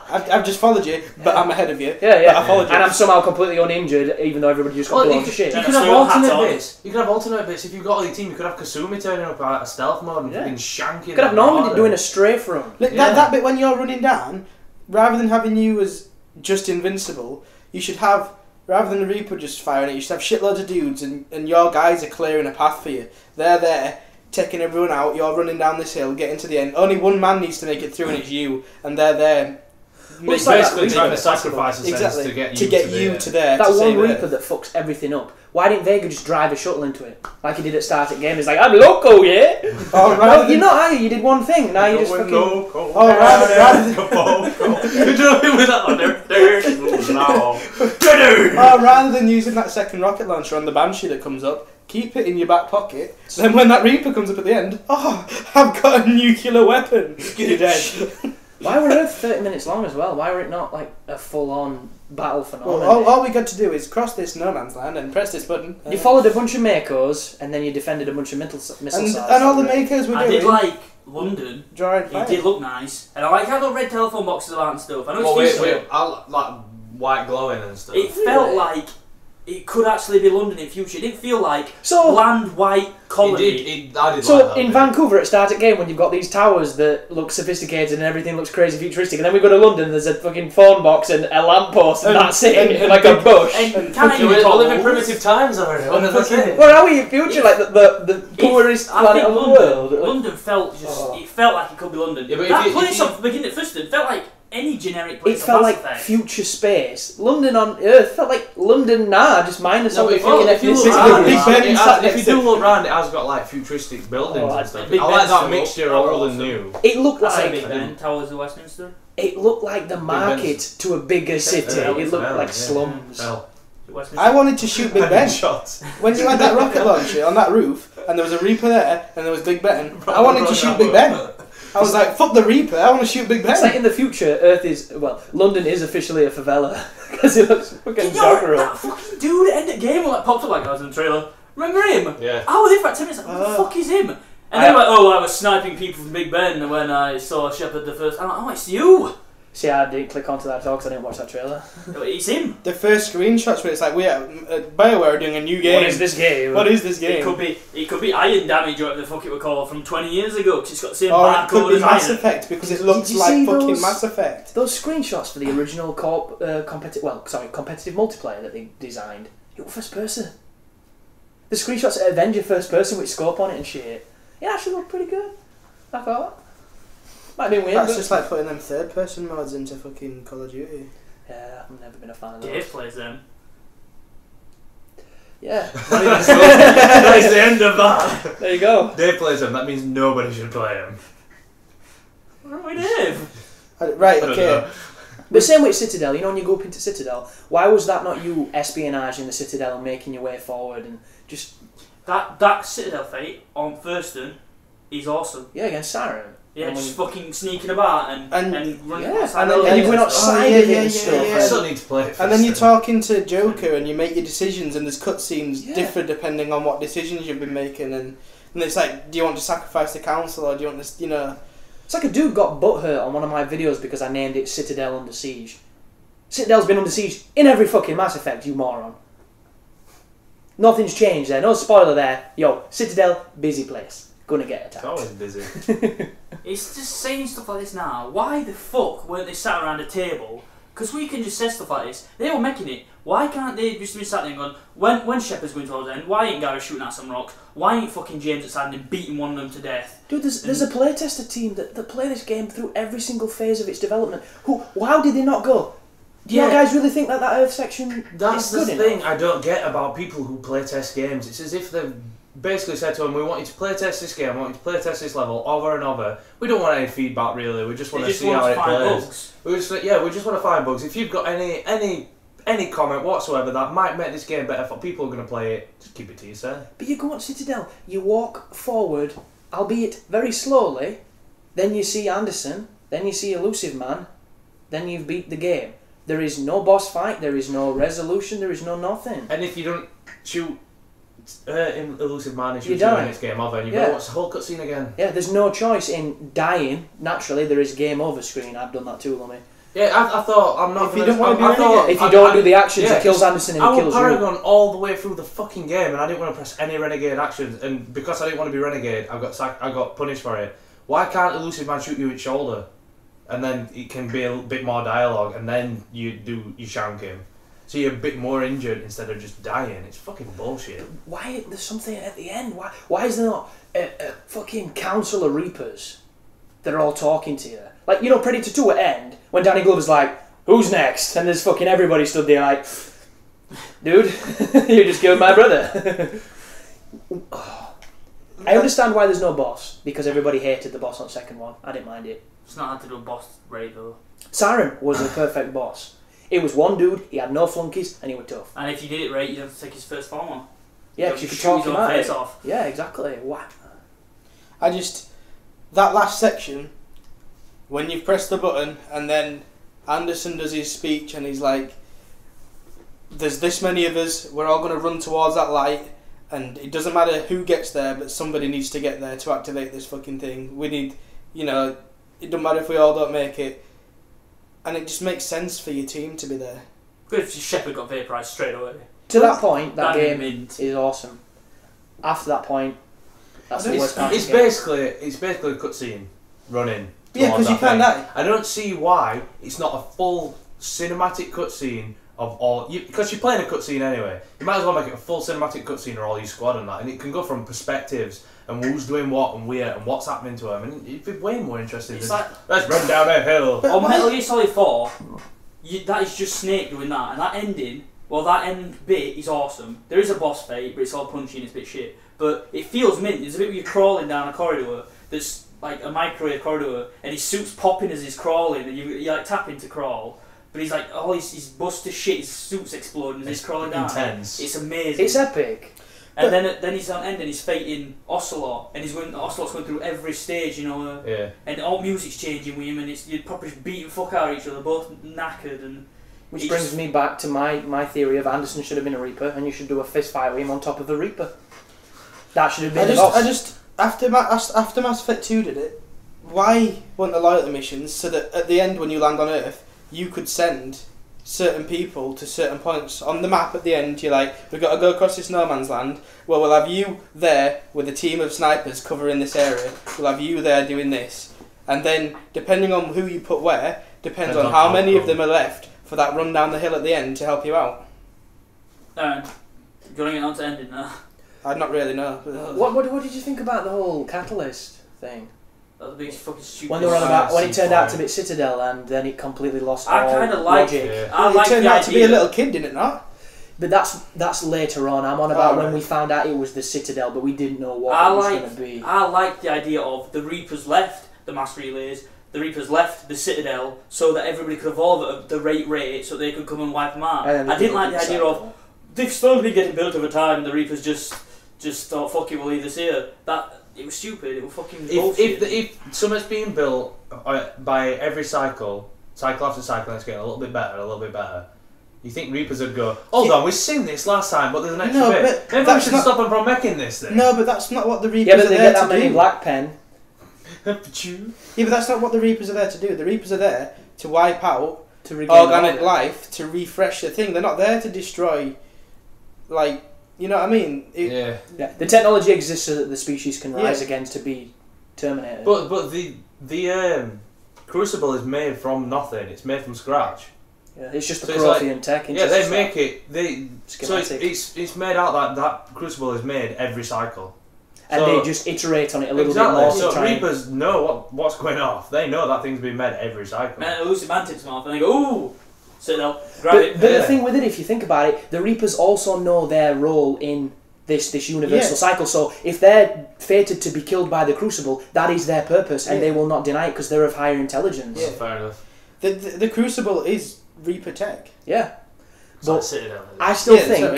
I've just followed you, but I'm ahead of you. Yeah. But I followed you. And I'm somehow completely uninjured, even though everybody just got blown to shit. You could have alternate bits. You could have alternate bits. If you've got all your team, you could have Kasumi turning up at a stealth mode and fucking shanking. You could have Normandy doing a strafe run. Look, that bit when you're running down, rather than having you as just invincible, you should have, rather than the Reaper just firing it, you should have shitloads of dudes and your guys are clearing a path for you. They're there, taking everyone out, you're running down this hill, getting to the end. Only one man needs to make it through and it's you, and they're there. Well, it's basically trying to sacrifice a sense to get you to there. That one Reaper that fucks everything up. Why didn't Vega just drive a shuttle into it like he did at start at game? He's like, I'm loco, yeah. Oh, no, you're not, are you? You did one thing. Now you just fucking. Oh, rather than rather than using that second rocket launcher on the Banshee that comes up, keep it in your back pocket. So then when that Reaper comes up at the end, I've got a nuclear weapon. You're dead. Why were Earth 30 minutes long as well? Why were it not like a full-on battle for Normandy? Well, all we got to do is cross this no man's land and press this button. You followed a bunch of Makos and then you defended a bunch of missile sites. And all the Makos were doing. I did like London. Drawing fire. It did look nice. And I like how the red telephone boxes about and stuff. I know it's wait, I like white glowing and stuff. It felt like it could actually be London in future. It didn't feel like bland white colony. I did so like that in bit. Vancouver at start of game, when you've got these towers that look sophisticated and everything looks crazy futuristic, and then we go to London, there's a fucking phone box and a lamppost, and that's it, and like a bush. And We live in primitive times already. Where are we in future? Like the poorest planet of the world. London felt it felt like it could be London. Yeah, but that place off the beginning at first, it felt like any generic place. It felt like future space. London on Earth felt like London just minus all the fucking ethnicity. If you do look round, it has got like futuristic buildings and stuff. I like that mixture of old and new. It looked like Big Ben, Towers of Westminster. It looked like the market to a bigger city. It looked like slums. I wanted to shoot Big Ben. When you had that rocket launcher on that roof, and there was a Reaper there, and there was Big Ben, I wanted to shoot Big Ben. I was like, fuck the Reaper, I want to shoot Big Ben. It's like in the future, London is officially a favela, because it looks fucking doggerel. That fucking dude at the end of the game like popped up like I was in the trailer. Remember him? Yeah. I was there for like 10 minutes, like, what the fuck is him? And then like, I was sniping people from Big Ben when I saw Shepard the first. I'm like, oh, it's you! See, I didn't click onto that at all because I didn't watch that trailer. It's him. The first screenshots where it's like, BioWare are doing a new game. What is this game? What is this game? It could be Iron Damage or whatever the fuck it would call from 20 years ago because it's got the same or barcode it could be as Mass Iron. Effect because it looks like fucking Mass Effect. Those screenshots for the original competitive multiplayer that they designed, it was first person. The screenshots at Avenger first person with scope on it and shit. It actually looked pretty good, I thought. Might be weird. That's just like putting them third person mods into fucking Call of Duty. Yeah, I've never been a fan of those. Dave plays them. Yeah. That's the end of that. There you go. Dave plays them, that means nobody should play them. What are we Dave? Right, okay. The same with Citadel, when you go up into Citadel, why was that not you espionaging the Citadel and making your way forward and just... That Citadel fight on Thurston is awesome. Yeah, against Siren. Yeah, just fucking sneaking about and running outside. And you went outside of it and stuff. Yeah. I still need to play it. And then you're talking to Joker and you make your decisions and there's cutscenes differ depending on what decisions you've been making and it's like, do you want to sacrifice the council or do you want to, It's like a dude got butthurt on one of my videos because I named it Citadel Under Siege. Citadel's been under siege in every fucking Mass Effect, you moron. Nothing's changed there, no spoiler there. Yo, Citadel, busy place. Gonna get attacked. It's always busy. It's just saying stuff like this now. Why the fuck weren't they sat around a table? Because we can just say stuff like this. They were making it. Why can't they just be sat there and going, when Shepard's going towards the end, why ain't Gary shooting at some rocks? Why ain't fucking James outside and beating one of them to death? Dude, there's a playtester team that play this game through every single phase of its development. How did they not go? Do you guys really think that Earth section That's is the good thing enough? I don't get about people who playtest games. It's as if they've basically said to them, we want you to playtest this game, we want you to playtest this level over and over. We don't want any feedback really, we just want to see how it plays. We just want to find bugs. If you've got any comment whatsoever that might make this game better for people who are going to play it, just keep it to yourself. But you go on Citadel, you walk forward, albeit very slowly, then you see Anderson, then you see Elusive Man, then you've beat the game. There is no boss fight, there is no resolution, there is no nothing. And if you don't shoot in Elusive Man and You shoot die. in its game over, and you've got to watch the whole cutscene again. Yeah, there's no choice in dying. Naturally, there is game over screen. I've done that too, Lummy. Yeah, I thought I'm not. If you don't want to be renegade. If you don't do the actions, it kills Anderson and it kills you. I was Paragon all the way through the fucking game, and I didn't want to press any renegade actions. And because I didn't want to be renegade, I got punished for it. Why can't Elusive Man shoot you in shoulder, and then it can be a bit more dialogue, and then you shank him, so you're a bit more injured instead of just dying? It's fucking bullshit. Why there's something at the end? Why is there not a fucking council of Reapers that are all talking to you? Like, Predator 2 at end, when Danny Glover's like, who's next? And there's fucking everybody stood there like, dude, you just killed my brother. I understand why there's no boss, because everybody hated the boss on the second one. I didn't mind it. It's not hard to do a boss raid though. Siren was the perfect boss. It was one dude, he had no flunkies, and he was tough. And if you did it right, you'd have to take his first form on. Yeah, because you could talk him out. Face off. Yeah, exactly. What? That last section, when you've pressed the button and then Anderson does his speech and he's like, there's this many of us, we're all going to run towards that light, and it doesn't matter who gets there, but somebody needs to get there to activate this fucking thing. We need, it doesn't matter if we all don't make it. And it just makes sense for your team to be there. Good if Shepard got vaporised straight away. To that point, that game mint. is awesome. After that point, that's the worst part. It's basically a cutscene running. Yeah, because you can't die. I don't see why it's not a full cinematic cutscene of all. Because you're playing a cutscene anyway. You might as well make it a full cinematic cutscene of all your squad and that, and it can go from perspectives and who's doing what and where and what's happening to them, and it'd be way more interesting. It's than, like, let's run down a hill. On Metal Gear Solid 4, that is just Snake doing that, and that ending. Well, that end bit is awesome. There is a boss fight, but it's all punchy and it's a bit shit. But it feels mint. There's a bit where you're crawling down a corridor that's like a microwave corridor, and his suit's popping as he's crawling, and you like tapping to crawl. But he's like, he's bust to shit, his suit's exploding as he's crawling down. Intense. It's amazing. It's epic. And then he's on end and he's fighting Ocelot, and Ocelot's going through every stage, you know. Yeah. And all music's changing with him, and you're probably beating fuck out of each other, both knackered and. Which brings me back to my theory of Anderson should have been a Reaper, and you should do a fist fight with him on top of a Reaper. That should have been the boss. After Mass Effect 2 did it, why weren't the loyalty missions so that at the end when you land on Earth, you could send certain people to certain points on the map at the end? You're like, we've got to go across this no man's land. Well, we'll have you there with a team of snipers covering this area. We'll have you there doing this. And then, depending on who you put where, depends on how many of them are left for that run down the hill at the end to help you out. Do you want to get on to ending now? I'd not really know. What did you think about the whole Catalyst thing? That was the biggest fucking stupid. When they were on about when it turned out to be Citadel, and then it completely lost all I kind of like logic. it. It turned out to be a little kid, didn't it not? But that's later on. I'm on about when we found out it was the Citadel, but we didn't know what it was going to be. I like the idea of the Reapers left the mass relays, the Reapers left the Citadel, so that everybody could evolve at the rate, so they could come and wipe them out. I didn't like the idea of they've slowly been getting built over time, and the Reapers just thought, fuck it, we'll leave this here. It was stupid. It was fucking bullshit. If something's being built by every cycle after cycle, and it's getting a little bit better. You think Reapers would go, hold on, we've seen this last time, but there's an extra bit. Maybe we should stop them from making this then. No, but that's not what the Reapers are there to do. Yeah, but they get that many black pen. Yeah, but that's not what the Reapers are there to do. The Reapers are there to wipe out organic life, to refresh the thing. They're not there to destroy, like, you know what I mean? Yeah. The technology exists so that the species can rise again to be terminated. But the Crucible is made from nothing. It's made from scratch. Yeah, it's just the Prothean tech. Yeah, they make it. So it's made out that Crucible is made every cycle. And they just iterate on it a little bit more. So Reapers know what's going off. They know that thing's being made every cycle. Man, Lucy Mantic's off, and they go, ooh, Citadel, grab it. But the thing with it, if you think about it, the Reapers also know their role in this universal cycle. So if they're fated to be killed by the Crucible, that is their purpose, and they will not deny it because they're of higher intelligence. Yeah, fair enough. The Crucible is Reaper tech. Yeah. But Citadel. I still think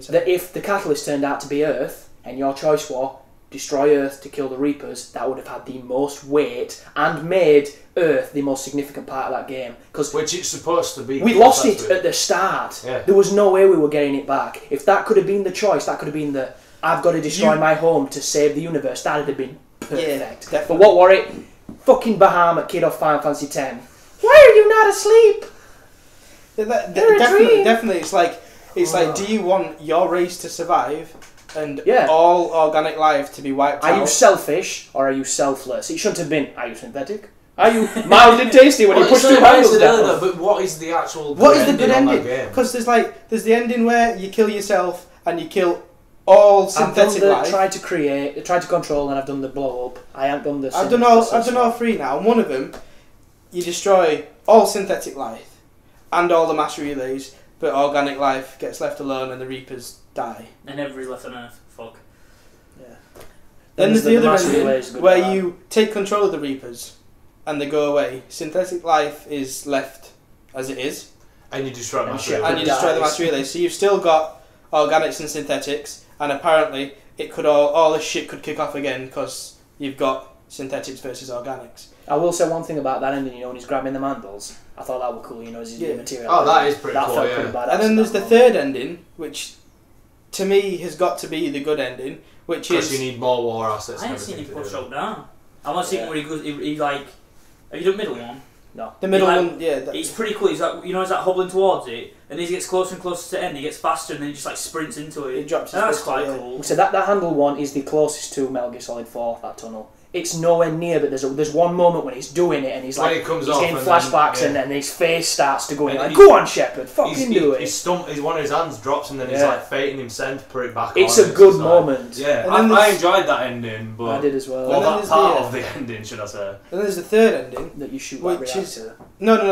that if the Catalyst turned out to be Earth, and your choice was destroy Earth to kill the Reapers, that would have had the most weight and made Earth the most significant part of that game. Which it's supposed to be. We lost it at the start. Yeah. There was no way we were getting it back. If that could have been the choice, that could have been the I've got to destroy my home to save the universe, that would have been perfect. Yeah, but what were it? Fucking Bahamut kid off Final Fantasy X. Why are you not asleep? Definitely, it's like, do you want your race to survive and all organic life to be wiped out? Are you selfish or are you selfless? It shouldn't have been, are you synthetic? Are you mild and tasty when you push two handles down? But what is the actual what is the good ending? Because there's the ending where you kill yourself and you kill all synthetic life. Tried to control, and I've done the blow up. I haven't done the. I've done all three now, and one of them, you destroy all synthetic life and all the mass relays, but organic life gets left alone, and the Reapers die. And everybody's left on Earth. Fuck. Yeah. Then there's the other ending where you take control of the Reapers, and they go away. Synthetic life is left as it is, and you destroy the mass relays. So you've still got organics and synthetics, and apparently it could all this shit could kick off again because you've got synthetics versus organics. I will say one thing about that ending, when he's grabbing the mandals. I thought that was cool, as his new material. Oh, that is pretty cool, pretty badass. And then there's the third ending, which to me has got to be the good ending, which is... Because you need more war assets. I haven't seen him push up down. I want to see where he goes, he like... Have you done middle one? No. The middle Like, one, yeah. It's pretty cool. He's like, he's like hobbling towards it, and as he gets closer and closer to the end, he gets faster, and then he just like sprints into it. He drops his That's pistol, quite yeah. cool. So that handle one is the closest to Metal Gear Solid 4, that tunnel. It's nowhere near, but there's one moment when he's doing it and he's like, he's getting flashbacks and then his face starts to go in, And like, go on, Shepard, fucking do it. One of his hands drops and then he's like fating himself to put it back It's on. a good moment. Yeah, I enjoyed that ending, but I did as well. Well, And that then part there's of the ending, should I say? And then there's the third ending. That you shoot Which that is- reactor. No, the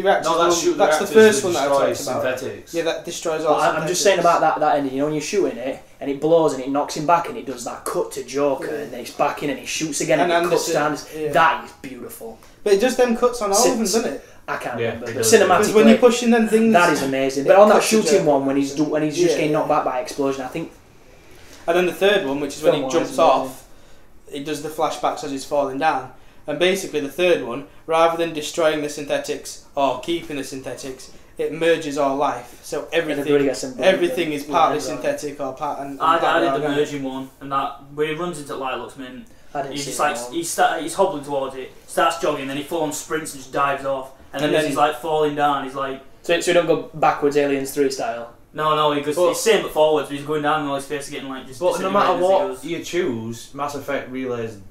reactor. No, that's the reactors first that one that I destroy talked about. synthetics. Yeah, that destroys Well, all. I'm just saying about that ending. You know when you're shooting it and it blows and it knocks him back and it does that cut to Joker and then he's back in and he shoots again and it cuts down. Yeah. That is beautiful. But it does them cuts on all of them, doesn't it? I can't Yeah, remember. it But does. Because when you're cinematically, pushing them things, that is amazing. it But on that cuts to shooting Joker. one when he's just Yeah, getting knocked yeah. back by explosion, I think. And then the third one, which is when he Film-wise, jumps amazing. off, it does the flashbacks as he's falling down. And basically, the third one, rather than destroying the synthetics or keeping the synthetics, it merges all life. So Everybody gets some everything is partly Yeah, synthetic or part. And I partly did the organic. merging one, and that where he runs into light looks mint. I didn't He's see just that like one. he's hobbling towards it, starts jogging, then he full on sprints and just dives off, and then And as then- he's like falling down, he's like, So you don't go backwards Aliens 3 style. no, he goes, But- he's same but forwards, but he's going down and all his face is getting like just. But no matter disintegrated as he what goes. you choose,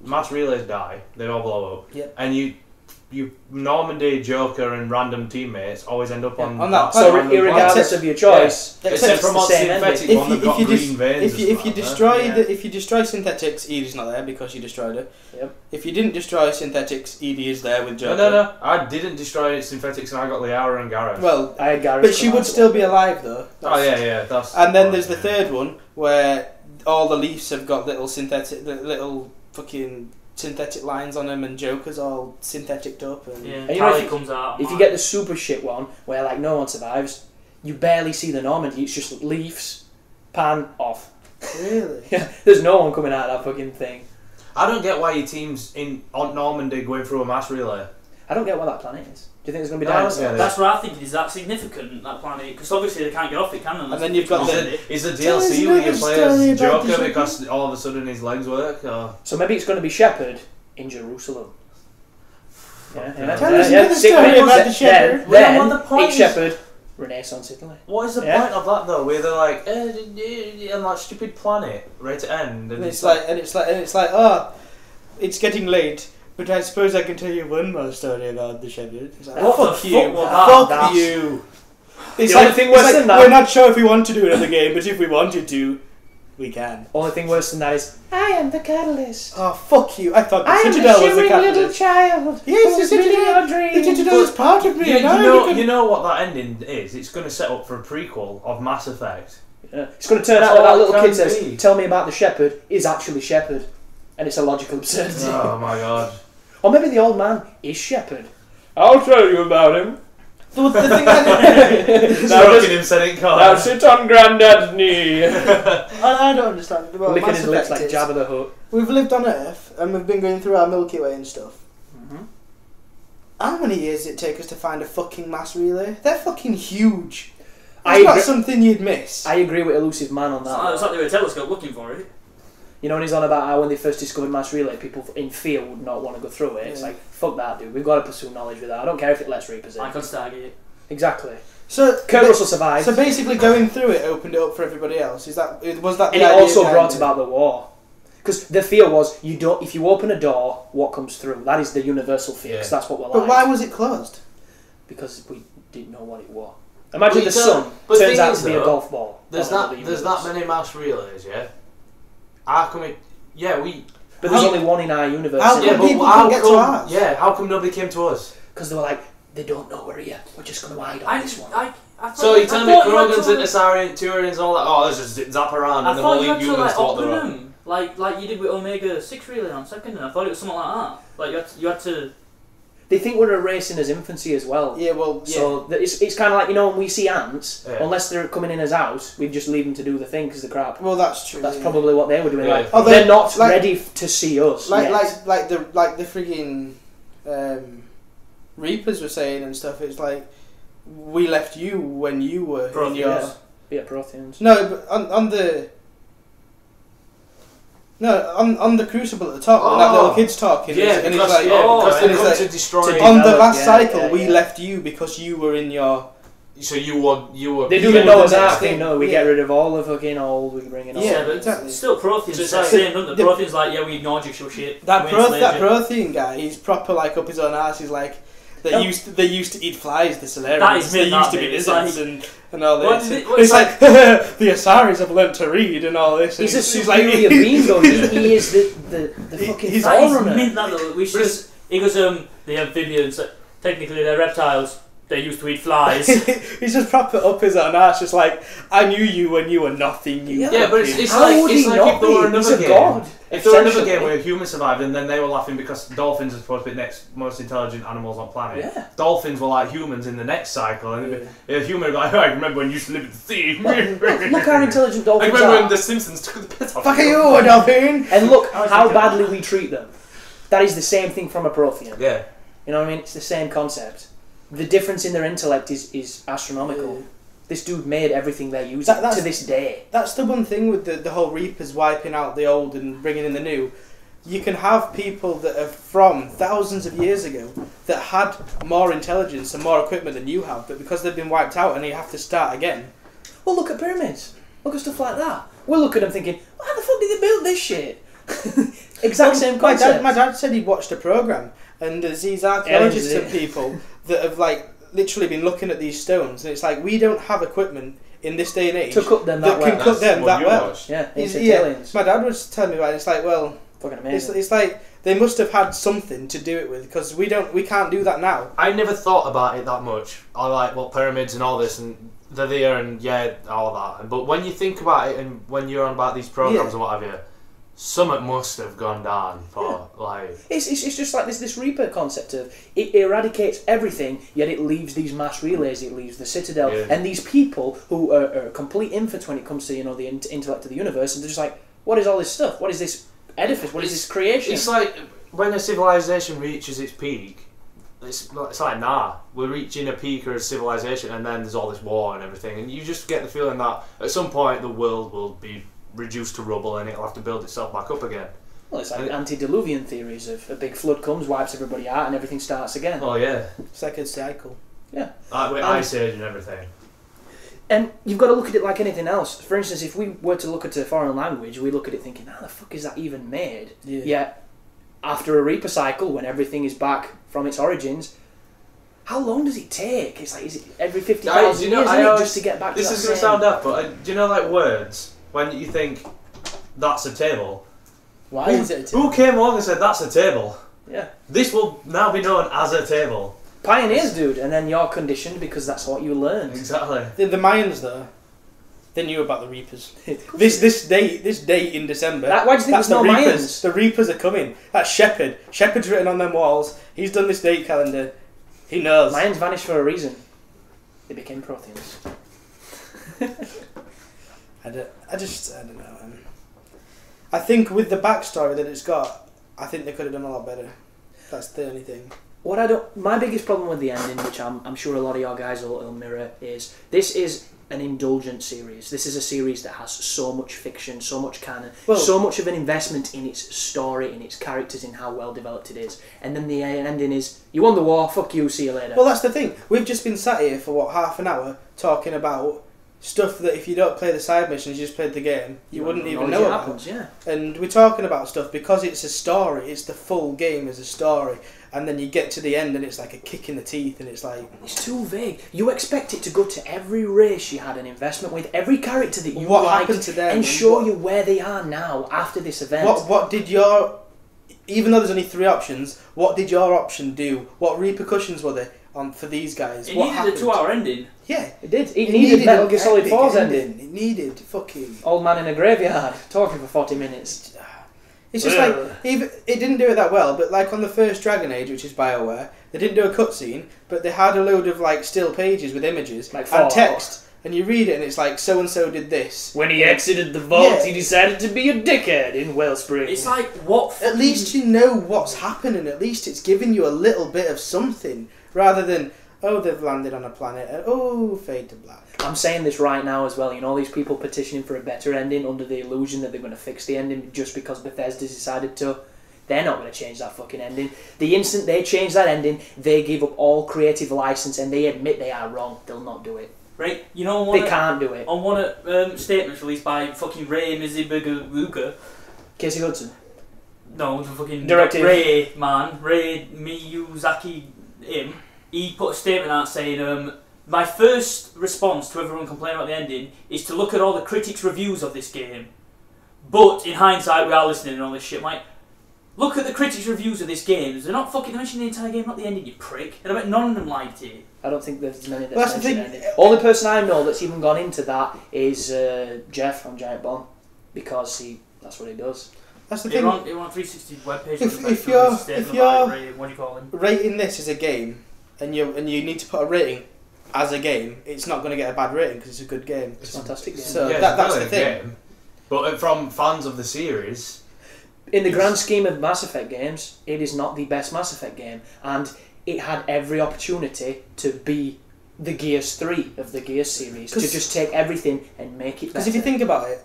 mass relays die. They all blow up. Yep. And you Normandy, Joker, and random teammates always end up on that So planet. regardless of your choice, Except it's from the on same synthetic ending. one, they've got green veins. if you as well, destroy yeah. if you destroy synthetics, Edie's not there because you destroyed her. Yep. If you didn't destroy synthetics, Edie is there with Joker. No. I didn't destroy synthetics, and I got Liara and Gareth. Well, I had Gareth but she would Command still one. be alive though. oh yeah. That's. And then there's the yeah. third one where all the leaves have got little fucking synthetic lines on them, and Joker's all synthetic up. And Yeah, And you know, Tally if comes out. If you get the super shit one, where like no one survives, you barely see the Normandy, it's just leaves, pan, off. Really? Yeah, there's no one coming out of that fucking thing. I don't get why your team's on Normandy going through a mass relay. I don't get what that planet is. Do you think there's going to be No, I don't dinosaurs? get it. That's what I think. Is that significant, that planet? Because obviously they can't get off it, can they? And then you've got Is the Tell us DLC where you another play story as about the Joker Joker. because all of a sudden his legs work? Or? So maybe it's going to be Shepard in Jerusalem. Yeah, Tell us yeah, another stick story with it. about the Shepherd. Then the point it's is- Shepard, Renaissance Italy. What is the Yeah. point of that though? Where they're like, on that stupid planet, right to end, And it's like, oh, it's getting late. But I suppose I can tell you one more story about the Shepherd. It's like, What fuck the you, fuck was that? fuck you. It's The only thing worse than that- we're not sure if we want to do another game, but if we wanted to, we can. Only thing worse than that is, I am the catalyst. Oh, fuck you. I thought the I am Citadel the was the shivering little catalyst. child. Yes, who's the living Citadel. your dreams. The Citadel is part of me. you, and I know, can- you know what that ending is? It's going to set up for a prequel of Mass Effect. Yeah. It's going to turn That's out that all it little can kid says, be. tell me about the Shepherd, is actually Shepherd. And it's a logical absurdity. Oh my god. Or maybe the old man is Shepherd. I'll tell you about him. The thing I Stroking him, setting Now cards. sit on Grandad's knee. don't understand. Well, Licking Mass his lips Effect like is- Jabba the Hutt. We've lived on Earth, and we've been going through our Milky Way and stuff. Mm-hmm. How many years did it take us to find a fucking mass relay? They're fucking huge. I It's not agree- something you'd miss. I agree with Elusive Man on It's that. like they were a telescope looking for it. You know when he's on about how when they first discovered mass relay, people in fear would not want to go through it. It's Yeah. like, fuck that, dude. We've got to pursue knowledge with that. I don't care if it lets Reapers in. Like on Stargate. Exactly. So Kurt Russell survived. So basically, going through it opened it up for everybody else. Was that? and The it idea also behind brought it? about the war. Because the fear was, you don't. If you open a door, what comes through? That is the universal fear, because Yeah. that's what we're But like. why was it closed? Because we didn't know what it was. Imagine Well, the you sun but the turns thing out is, to be a though, golf ball. There's of another that universe. many mass relays, yeah? How come it... Yeah, we... But there's how- only one in our universe. How Yeah, come but people how can get to come... ours? Yeah, how come nobody came to us? Because they were like, they don't know we're here. We're just going to hide on this one. I thought- So you I tell me thought you had Krogan's to- into Saurian, Turians and all that, oh, let's just zap around I and then we'll thought you leave had to humans like to what open they're on. them, like you did with Omega 6 relay on second, and I thought it was something like that. Like you had to. They think we're erasing as infancy as well. Yeah, well, yeah. So it's kind of like, you know, when we see ants, Yeah. unless they're coming in as house, we just leave them to do the thing because they're crap. Well, that's true. That's yeah. probably what they were doing. Yeah. Like, Although, they're not like- ready to see us. like yet. like the frigging Reapers were saying and stuff. It's like we left you when you were in your Yeah, Protheans. no, but on the No, on the Crucible at the top, when that little kid's talking. Yeah, and because, it's like, because they come like, to destroy. on the last cycle, we left you because you were in your. So you were. They do the no dark thing. No, we get rid of all the fucking old. We bring in all. Yeah, but exactly. Still, Prothean's the same. The Prothean's like, yeah, we ignored your shit. That Prothean guy, he's proper like up his own ass. He's like. They used to eat flies, the Solarians. That is they used to be lizards and all this. It's like the Asaris have learnt to read and all this. He's a superior being though. He is the fucking forerunner. He goes, the amphibians, technically they're reptiles. They used to eat flies. He's just proper up his own ass, just like, I knew you when you were nothing. Yeah, but it's like if there were another game. God. If there were another game where humans survived and then they were laughing because dolphins are supposed to be the next most intelligent animals on planet. Yeah. Dolphins were like humans in the next cycle, and a human would be like, oh, I remember when you used to live at the sea. Look how intelligent dolphins I remember are. when the Simpsons took the piss off. Fuck you, a dolphin! And look how badly we treat them. That is the same thing from a Prothean. Yeah. You know what I mean? It's the same concept. The difference in their intellect is astronomical. Yeah. This dude made everything they're using to this day. That's the one thing with the whole Reapers wiping out the old and bringing in the new. You can have people that are from thousands of years ago that had more intelligence and more equipment than you have, but because they've been wiped out and you have to start again. Well, look at pyramids. Look at stuff like that. We'll look at them thinking, how the fuck did they build this shit? Exact same concept. My dad said he'd watched a programme, and there's these archaeologists and people that have like literally been looking at these stones, and it's like, we don't have equipment in this day and age to cut them that can cut them that well. Watched. Yeah, aliens. My dad was telling me about it. It's like, well, fucking amazing. It's like they must have had something to do it with, because we can't do that now. I never thought about it that much. I like pyramids and all this, and they're there, and all that. But when you think about it, and when you're on about these programs and what have you, something must have gone down for like. It's just like this Reaper concept of it eradicates everything, yet it leaves these mass relays, it leaves the Citadel, and these people who are complete infants when it comes to the intellect of the universe, and they're just like, what is all this stuff? What is this edifice? What is this creation? It's like when a civilization reaches its peak. It's like, nah, we're reaching a peak of civilization, and then there's all this war and everything, and you just get the feeling that at some point the world will be reduced to rubble and it'll have to build itself back up again. Well, it's like antediluvian theories of a big flood comes, wipes everybody out, and everything starts again. Oh yeah, it's like a cycle. Yeah, with Ice Age and everything. And you've got to look at it like anything else. For instance, if we were to look at a foreign language, we look at it thinking, how the fuck is that even made? Yeah. Yet, after a Reaper cycle, when everything is back from its origins, how long does it take? It's like, is it every 50,000 years just to get back to that? This is going to sound daft, but do you know, like, words? When you think, that's a table. Why is it a table? Who came along and said, that's a table? Yeah. This will now be known as a table. Pioneers, dude, and then you're conditioned because that's what you learned. Exactly. The Mayans, though, they knew about the Reapers. this date in December. Why do you think there's no Reapers. Mayans? The Reapers are coming. That's Shepherd. Shepherd's written on them walls. He's done this date calendar. He knows. Mayans vanished for a reason. They became Protheans. I don't know. I think with the backstory that it's got, I think they could have done a lot better. That's the only thing. My biggest problem with the ending, which I'm sure a lot of your guys will mirror, is this is an indulgent series. This is a series that has so much fiction, so much canon, so much of an investment in its story, in its characters, in how well developed it is. And then the ending is, you won the war, fuck you, see you later. Well, that's the thing. We've just been sat here for, half an hour talking about stuff that if you don't play the side missions, you just played the game, you wouldn't even know about. Happens, yeah. And we're talking about stuff because it's a story, it's the full game as a story. And then you get to the end and it's like a kick in the teeth, and it's like... It's too vague. You expect it to go to every race you had an investment with, every character that you what liked, happened to them, and show you where they are now after this event. What did your... Even though there's only 3 options, what did your option do? What repercussions were there for these guys? It needed a 2-hour ending. Yeah. It did. It needed Metal Gear Solid 4's ending. It needed fucking... Old man in a graveyard, talking for 40 minutes. It's just like, it didn't do it that well, but like on the first Dragon Age, which is BioWare, they didn't do a cutscene, but they had a load of like still pages with images and text, and you read it and it's like, so-and-so did this. When he exited the vault, he decided to be a dickhead in Wellspring. It's like, what... At least you know what's happening, at least it's giving you a little bit of something, rather than, oh, they've landed on a planet, and oh, fade to black. I'm saying this right now as well. You know, all these people petitioning for a better ending under the illusion that they're going to fix the ending just because Bethesda's decided to. They're not going to change that fucking ending. The instant they change that ending, they give up all creative license and they admit they are wrong. They'll not do it. Right? You know, they can't do it. On one of statements released by fucking Ray Mizubuga, Casey Hudson. No, the fucking Directive. Ray Miyazaki, him. He put a statement out saying, my first response to everyone complaining about the ending is to look at all the critics' reviews of this game. But in hindsight, we are listening and all this shit. I'm like, look at the critics' reviews of this game. They're not fucking mentioning the entire game, not the ending, you prick. And I bet none of them liked it. I don't think there's many that That's mention the ending. Only person I know that's even gone into that is Jeff from Giant Bomb, because that's what he does. That's the You're thing. on 360 webpage. If you're what do you call him? Rating this as a game, and you need to put a rating as a game, it's not going to get a bad rating because it's a good game. It's a fantastic game. So yeah, that's the thing. Game. But from fans of the series, in the grand scheme of Mass Effect games, it is not the best Mass Effect game, and it had every opportunity to be the Gears 3 of the Gears series, to just take everything and make it better. Because if you think about it,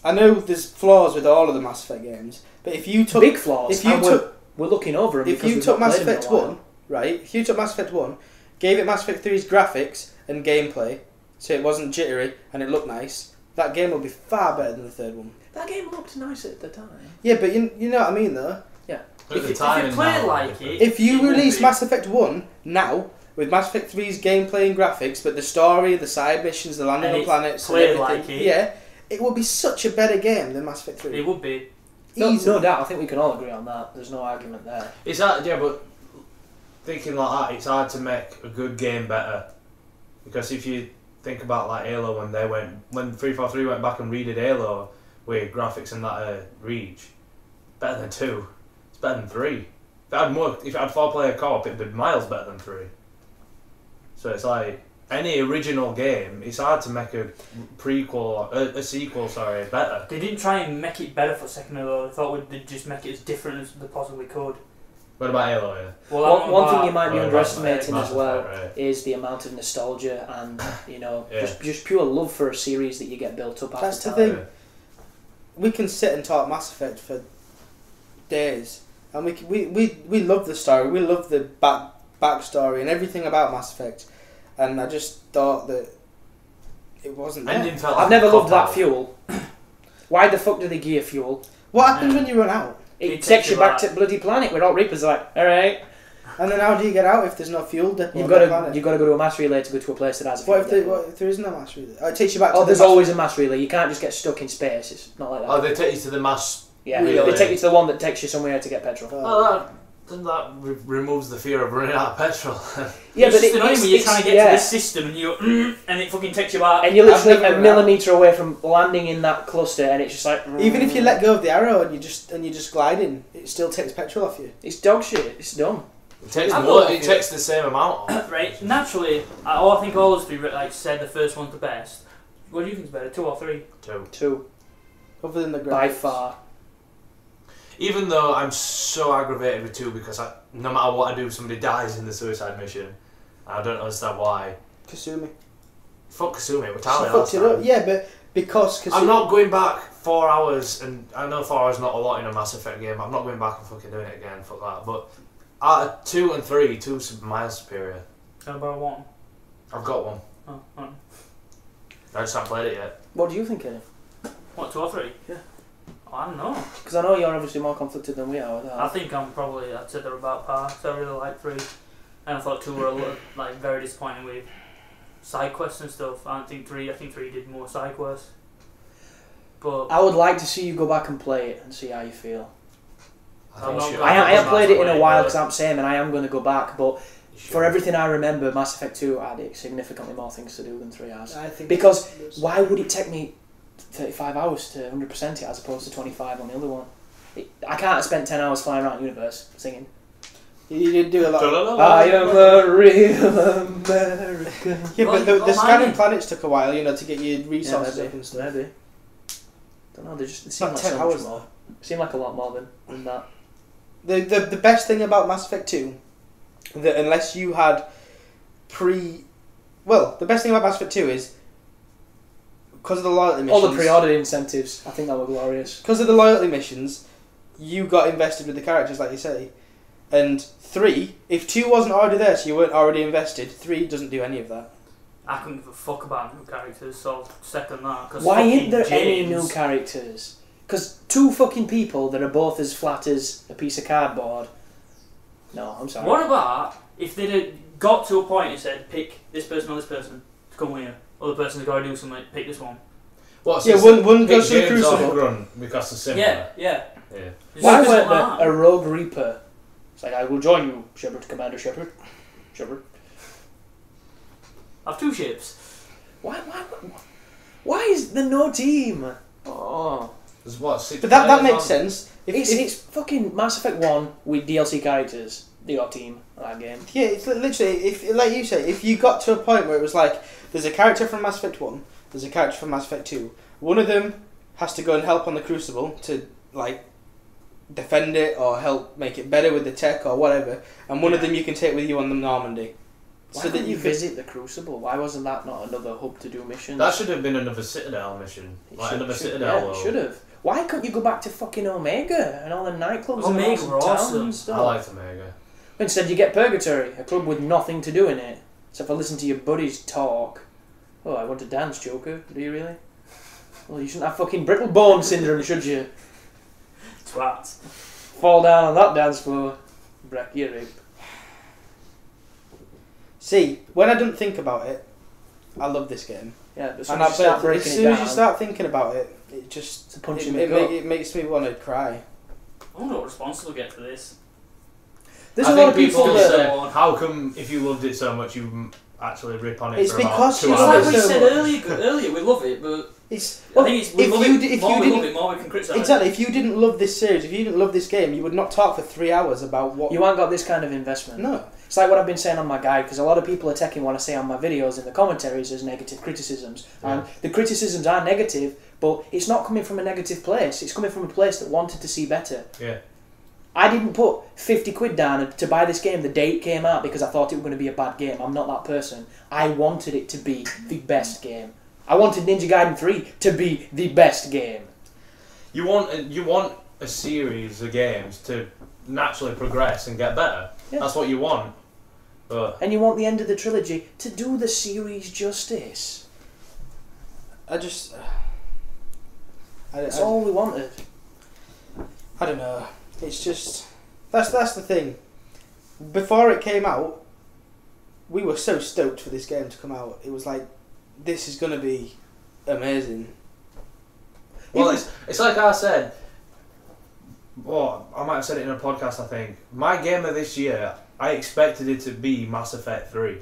I know there's flaws with all of the Mass Effect games, but if you took big flaws, if you took, we're looking over them. If you took Mass Effect 1, right? If you took Mass Effect 1, gave it Mass Effect 3's graphics and gameplay, so it wasn't jittery and it looked nice, that game would be far better than the third one. That game looked nice at the time. Yeah, but you know what I mean though? Yeah. If you play it like it... If you release Mass Effect 1 now, with Mass Effect 3's gameplay and graphics, but the story, the side missions, the landing on planets and everything, like it. yeah, it would be such a better game than Mass Effect 3. It would be. No doubt, I think we can all agree on that. There's no argument there. it's hard, yeah, but thinking like that, it's hard to make a good game better. Because if you think about like Halo, when 343 went back and redid Halo with graphics and that Reach, better than 2. It's better than 3. If it had 4-player co-op, it'd be miles better than 3. So it's like any original game, it's hard to make a sequel, better. They didn't try and make it better for second though. They thought they'd just make it as different as they possibly could. What about Halo? Yeah? Well, one thing you might be underestimating Mass as well Effect, right. is the amount of nostalgia and Yeah. just pure love for a series that you get built up after That's the time. thing. Yeah. We can sit and talk Mass Effect for days, and we love the story, we love the backstory and everything about Mass Effect, and I just thought that it wasn't there. Ending felt I've like never a loved that cop-out. fuel. Why the fuck do they gear fuel? What happens when you run out? It takes you back to bloody planet where all Reapers are like, alright. And then how do you get out if there's no fuel depot? You've on got the to planet? go to a mass relay to go to a place that has a What fuel if depot. there is no mass relay? Oh, it takes you back to Oh, the there's mass- always a mass relay. You can't just get stuck in space. It's not like that. Oh, they take you to the mass. Yeah, relay. they take you to the one that takes you somewhere to get petrol. Oh, that removes the fear of running out of petrol. Yeah, it's but just annoying when you're trying to get to this system and you and it fucking takes you back. And you're literally never a millimetre away from landing in that cluster, and it's just like Even if you let go of the arrow and you're just gliding, it still takes petrol off you. it's dog shit. It's dumb. It takes I more. don't It takes the same amount. Right, naturally, I think all of us like said the first one's the best. What do you think's better, 2 or 3? 2. 2 Other than the graphics. by far. Even though I'm so aggravated with 2 because no matter what I do, somebody dies in the suicide mission. I don't understand why. Kasumi. Fuck Kasumi, we're She telling fucked it up. Yeah, but because Kasumi... I'm not going back 4 hours, and I know 4 hours is not a lot in a Mass Effect game. I'm not going back and fucking doing it again. Fuck that. But out of 2 and 3, 2's miles superior. How about 1? I've got one. Oh, alright. I just haven't played it yet. What do you think, Kenny? What, 2 or 3? Yeah. Oh, I don't know. Because I know you're obviously more conflicted than we are with that. I think I'd say they're about par, so I really like 3. And I thought 2 were a little, like, very disappointing with side quests and stuff. I think 3 did more side quests. But I would like to see you go back and play it and see how you feel. I'm not- I haven't played it in a while because I'm I'm saying, and I am going to go back, but for everything I remember, Mass Effect 2 had significantly more things to do than 3 has. I think Because why would it take me 35 hours to 100% it as opposed to 25 on the other one? I can't have spent 10 hours flying around the universe singing. You did do a lot. I am a real American. Yeah, Well, but the well, scanning mine- planets took a while, to get your resources up and stuff. Maybe. Don't know, they seem About like 10 so hours much more. Seem like a lot more than that. The best thing about Mass Effect 2, that unless you had the best thing about Mass Effect 2 is because of the loyalty missions. All the pre-order incentives, I think that were glorious. Because of the loyalty missions, you got invested with the characters, like you say. And 3, if 2 wasn't already there, so you weren't already invested, 3 doesn't do any of that. I couldn't give a fuck about new characters, so second that. Why ain't there any new characters? Because 2 fucking people that are both as flat as a piece of cardboard. No, I'm sorry. What about if they'd got to a point and said, pick this person or this person to come here, other person's got to do something, pick this one. What? Yeah, one goes to the Crucible. Because they're similar. Yeah. Why weren't a Rogue Reaper? It's like, I will join you, Shepard, Commander Shepard. I have 2 ships. Why is there no team? Oh. There's what, 6 But that makes sense. It's fucking Mass Effect 1 with DLC characters. They got a team in that game. Yeah, it's literally, if like you say, if you got to a point where it was like, there's a character from Mass Effect 1, there's a character from Mass Effect 2, one of them has to go and help on the Crucible to, like, defend it or help make it better with the tech or whatever, and one of them you can take with you on the Normandy. Why so that you visit the Crucible? Why wasn't that not another hub to do missions? That should have been another Citadel mission. Citadel world. It should have. Why couldn't you go back to fucking Omega and all the nightclubs Omega and were awesome. And stuff? I liked Omega. Instead you get Purgatory, a club with nothing to do in it, except for listen to your buddies talk. Oh, I want to dance, Joker. Do you really? Well, you shouldn't have fucking brittle bone syndrome, should you? Twat. Fall down on that dance floor, break your rib. See, when I don't think about it, I love this game. Yeah, but as soon as you start thinking about it, it just it's a punch in the gut. It makes me want to cry. I wonder what response we'll get to this. There's a lot of people that that say, how come if you loved it so much you actually rip on it it's for because about 2 it's hours? like we said earlier, we love it, but I think it's we love it more we can criticise. Exactly. If you didn't love this series, if you didn't love this game, you would not talk for 3 hours about what... You ain't got this kind of investment. No. It's like what I've been saying on my guide, because a lot of people are taking what I say on my videos in the commentaries as negative criticisms. Yeah. And the criticisms are negative, but it's not coming from a negative place. It's coming from a place that wanted to see better. Yeah. I didn't put 50 quid down to buy this game the day it came out because I thought it was going to be a bad game. I'm not that person. I wanted it to be the best game. I wanted Ninja Gaiden 3 to be the best game. You want a series of games to naturally progress and get better. Yeah. That's what you want. But and you want the end of the trilogy to do the series justice. That's all we wanted. I don't know. It's just... That's the thing. Before it came out, we were so stoked for this game to come out. It was like, this is going to be amazing. Well, it's like I said... Well, I might have said it in a podcast, I think. My game of this year, I expected it to be Mass Effect 3.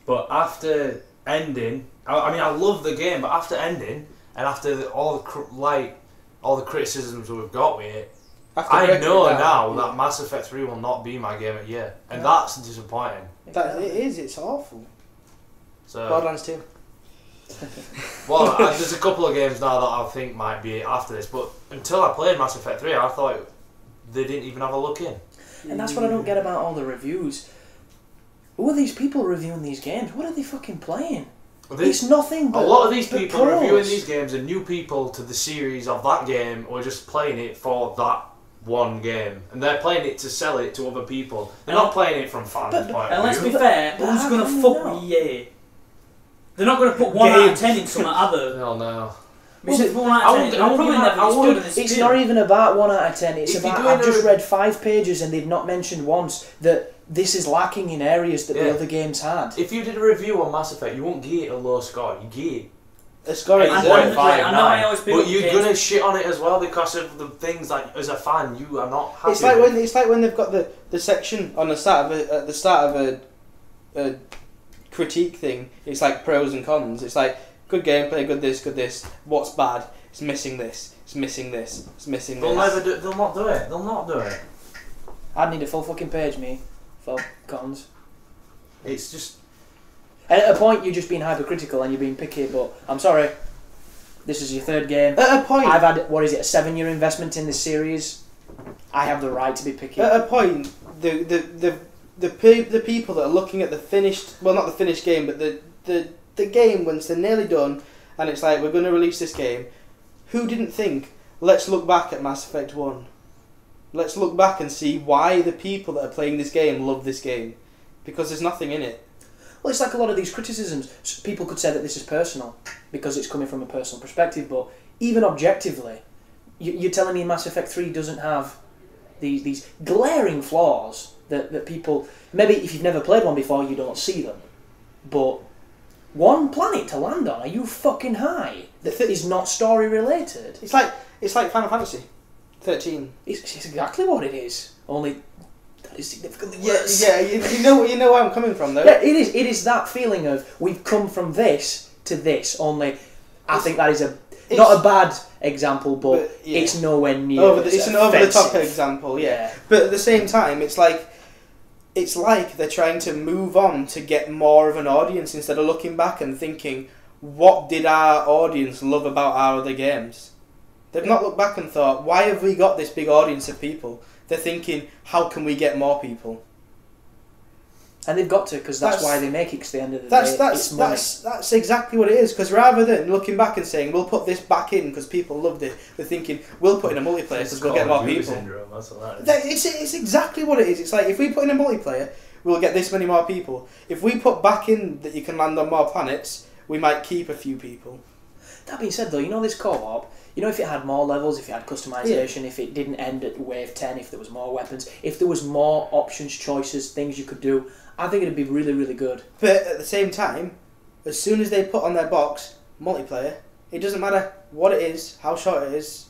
But after ending... I mean, I love the game, but after ending, and after all the criticisms we've got with it, I know now that Mass Effect 3 will not be my game of the year. And that's disappointing. It is, it's awful. So, Borderlands 2. Well, there's a couple of games now that I think might be after this, but until I played Mass Effect 3, I thought they didn't even have a look in. And that's what I don't get about all the reviews. Who are these people reviewing these games? What are they fucking playing? It's nothing but... A lot of these people pros. reviewing these games are new people to the series of that game, or just playing it for that one game. And they're playing it to sell it to other people. They're not playing it from fans' point of view. And let's be fair, who's going to fuck with EA? They're not going to put 1 out of 10 in some other... Hell no. It's not even about 1 out of 10. It's about I've just read 5 pages and they've not mentioned once that this is lacking in areas that the other games had. If you did a review on Mass Effect, you won't give it a low score. You give it a score 8.59. But you're gonna shit on it as well because of the things like as a fan you are not happy. It's like when they've got the section on the start of at the start of a critique thing. It's like pros and cons. It's like good gameplay, good this. What's bad? It's missing this. It's missing this. It's missing this. They'll not do it. They'll not do it. I'd need a full fucking page, me, for cons. It's just... At a point, you're just being hypercritical and you're being picky, but I'm sorry. This is your 3rd game. At a point... I've had, a 7-year investment in this series. I have the right to be picky. At a point, the the people that are looking at the finished, well, not the finished game, but the game once they're nearly done, and it's like, we're going to release this game. Who didn't think, let's look back at Mass Effect 1. Let's look back and see why the people that are playing this game love this game. Because there's nothing in it. Well, it's like a lot of these criticisms. People could say that this is personal because it's coming from a personal perspective, but even objectively, you're telling me Mass Effect 3 doesn't have these glaring flaws that people... Maybe if you've never played one before, you don't see them. But one planet to land on, are you fucking high? That is not story related. It's like Final Fantasy 13. It's exactly what it is. Only... is significantly worse. Yeah, you know where I'm coming from though. Yeah, it is that feeling of we've come from this to this. Only, I think that is not a bad example, but it's nowhere near. It's an over the top example, yeah. But at the same time, it's like they're trying to move on to get more of an audience instead of looking back and thinking, what did our audience love about our other games? They've not looked back and thought, why have we got this big audience of people? They're thinking, how can we get more people? And they've got to, because that's why they make it, because at the end of the day, it's money. That's exactly what it is, because rather than looking back and saying, we'll put this back in because people loved it, they're thinking, we'll put in a multiplayer because we'll get more people. Syndrome, that's what that is. It's exactly what it is. It's like, if we put in a multiplayer, we'll get this many more people. If we put back in that you can land on more planets, we might keep a few people. That being said, though, you know this co-op, if it had more levels, if it had customization, if it didn't end at wave 10, if there was more weapons, if there was more options, choices, things you could do, I think it'd be really, really good. But at the same time, as soon as they put on their box multiplayer, it doesn't matter what it is, how short it is,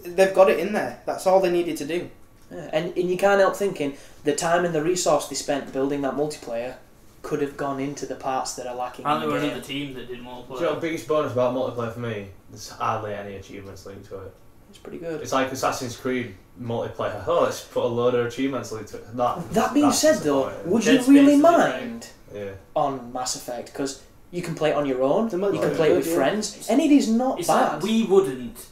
they've got it in there. That's all they needed to do. Yeah, and you can't help thinking the time and the resource they spent building that multiplayer could have gone into the parts that are lacking. And there were another team that did multiplayer. Do you know the biggest bonus about multiplayer for me? There's hardly any achievements linked to it. It's pretty good. It's like Assassin's Creed multiplayer. Oh, let's put a load of achievements linked to it. That being said, though, would you really mind on Mass Effect? Because you can play it on your own, you can play it with friends, and it is not bad. Like we wouldn't,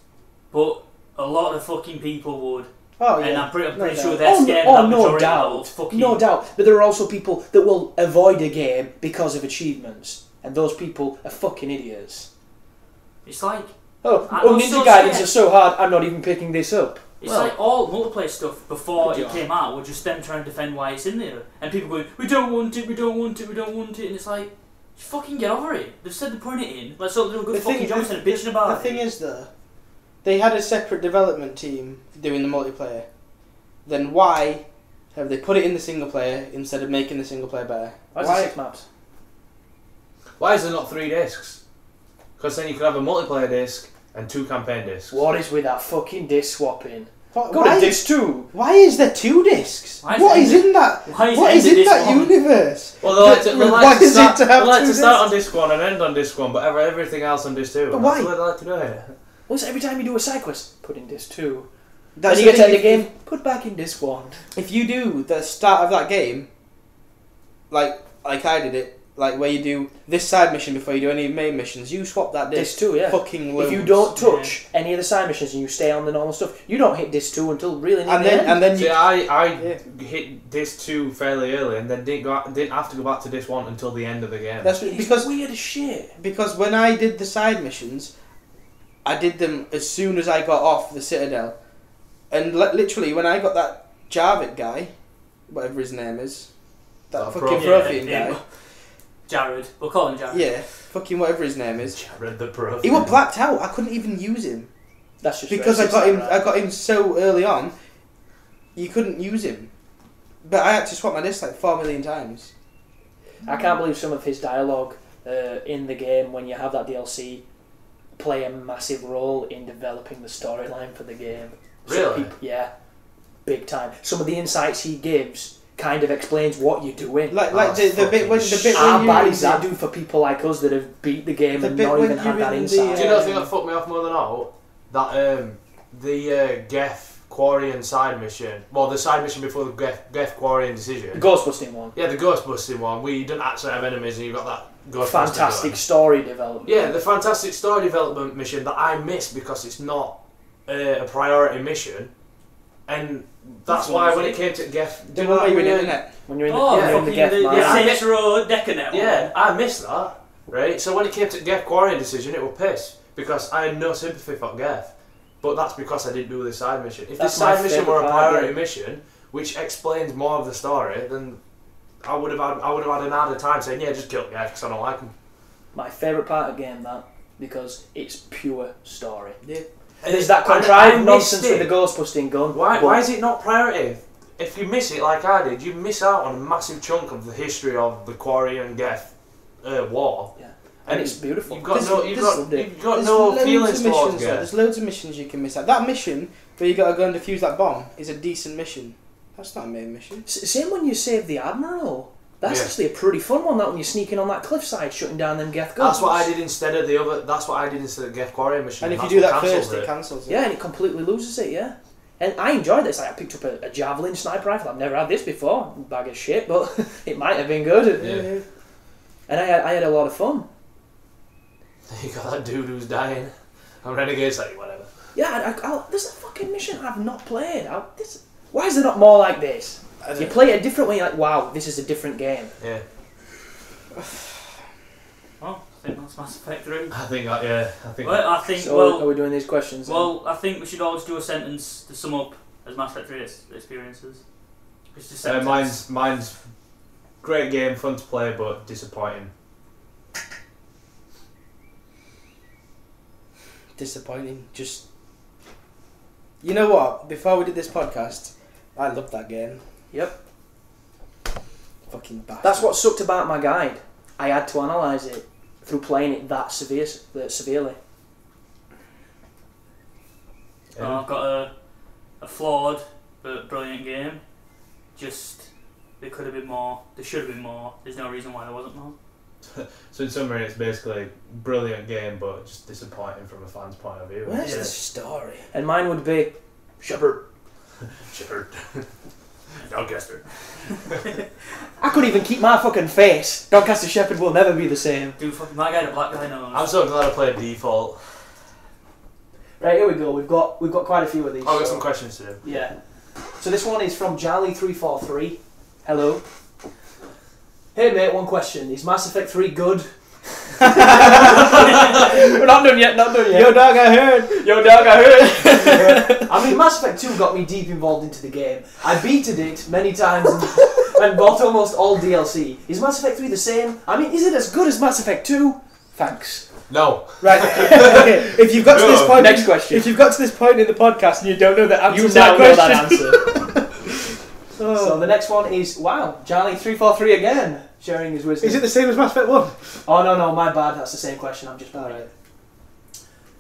but a lot of fucking people would. Oh, yeah. And I'm pretty sure they're scared that no doubt. No doubt. But there are also people that will avoid a game because of achievements. And those people are fucking idiots. It's like... Ninja Gaidens are so hard, I'm not even picking this up. It's like all multiplayer stuff before it came out were just them trying to defend why it's in there. And people going, we don't want it, we don't want it, we don't want it. And it's like, just fucking get over it. They've said they're putting it in. Let's hope they're doing a good fucking job instead of bitching about it. The thing is, though, they had a separate development team doing the multiplayer. Then why have they put it in the single player instead of making the single player better? Why is it 6 maps? Why is there not 3 discs? Because then you could have a multiplayer disc and 2 campaign discs. What is with that fucking disc swapping? Go to disc 2. Why is there 2 discs? What is in that universe? Well, they like to start on disc 1 and end on disc 1, but everything else on disc 2. But why? That's the way they like to do it. Well, so every time you do a side quest, put in disc 2. That's when you get to the end of the game, put back in disc 1. If you do the start of that game, like I did it, like where you do this side mission before you do any main missions, you swap that disc 2, yeah. Fucking loads. If you don't touch any of the side missions and you stay on the normal stuff, you don't hit disc 2 until really near the end. And then I hit disc 2 fairly early and then didn't have to go back to disc 1 until the end of the game. That's because weird as shit. Because when I did the side missions, I did them as soon as I got off the Citadel. And literally, when I got that Jarvik guy, whatever his name is, that fucking Prothean guy. Jared. We'll call him Jared. Yeah, fucking whatever his name is. Jared the Prothean. He was blacked out. I couldn't even use him. That's just because I got him so early on, you couldn't use him. But I had to swap my disc like 4 million times. I can't believe some of his dialogue in the game when you have that DLC play a massive role in developing the storyline for the game. Really? Yeah, big time. Some of the insights he gives kind of explains what you're doing. Like the bit when how bad is that do for people like us that have beat the game and not even had that insight? Do you know the thing that fucked me off more than all? That the Geth Quarian side mission. Well, the side mission before the Geth Quarian decision. The ghostbusting one. Yeah, the ghostbusting one where you don't actually have enemies and you've got that ghostbusting. Fantastic story development. Yeah, the fantastic story development mission that I missed because it's not a priority mission. And that's why when it came to Geff... When you're in the internet. When you're in the Geff, yeah, Saints Row Decanet. Yeah, I missed that, right? So when it came to Geff Quarry decision, it was piss. Because I had no sympathy for Geff. But that's because I didn't do the side mission. If this side mission were a priority mission, which explains more of the story, then I would have had an harder time saying, yeah, just kill Geff because I don't like him. My favourite part of the game, that, because it's pure story. Yeah. And there's that contrived nonsense with the ghost busting gun. Why is it not priority? If you miss it like I did, you miss out on a massive chunk of the history of the Quarry and Geff war. Yeah. And it's beautiful. You've got no feelings towards Geff. There's loads of missions you can miss out. That mission where you got to go and defuse that bomb is a decent mission. That's not a main mission. Same when you save the Admiral. That's actually a pretty fun one, that when you're sneaking on that cliffside, shutting down them Geff guns. That's what I did instead of the other. That's what I did instead of Geff Quarry mission. And if you do that first, it cancels it. Yeah, and it completely loses it. Yeah, and I enjoyed this. Like, I picked up a javelin sniper rifle. I've never had this before. Bag of shit, but it might have been good. Yeah. And I had a lot of fun. You got that dude who's dying. I'm Renegade's like whatever. Yeah, there's a fucking mission I've not played. Why is there not more like this? You play it a different way, you're like, wow, this is a different game. Yeah. Well, I think that's Mass Effect 3. I think. Well, I think. So are we doing these questions? Then? Well, I think we should always do a sentence to sum up as Mass Effect 3 experiences. Just a sentence. Mine's great game, fun to play, but disappointing. Disappointing. Just. You know what? Before we did this podcast, I loved that game. Yep. Fucking bastard. That's what sucked about my guide. I had to analyse it through playing it that severely. I've got a flawed but brilliant game. Just, there could have been more. There should have been more. There's no reason why there wasn't more. So in summary, it's basically a brilliant game, but just disappointing from a fan's point of view. Where's the story? And mine would be Shepard. Doncaster. I couldn't even keep my fucking face. Doncaster Shepard will never be the same. Dude, fucking that guy, the black guy knows. I'm so glad I played default. Right, here we go. We've got quite a few of these. I've got some questions to do. Yeah. So this one is from Jolly343. Hello. Hey mate, one question. Is Mass Effect 3 good? We're not done yet, Yo dog, I heard. I mean, Mass Effect 2 got me deep involved into the game. I beated it many times and bought almost all DLC. Is Mass Effect 3 the same? I mean, is it as good as Mass Effect 2? Thanks. No. Right. Okay. If you've got to this point, next question. If you've got to this point in the podcast and you don't know the answer, you now know that answer. So the next one is Jolly343 again, sharing his wisdom. Is it the same as Mass Effect 1? Oh no, my bad. That's the same question. I'm just bad. Right.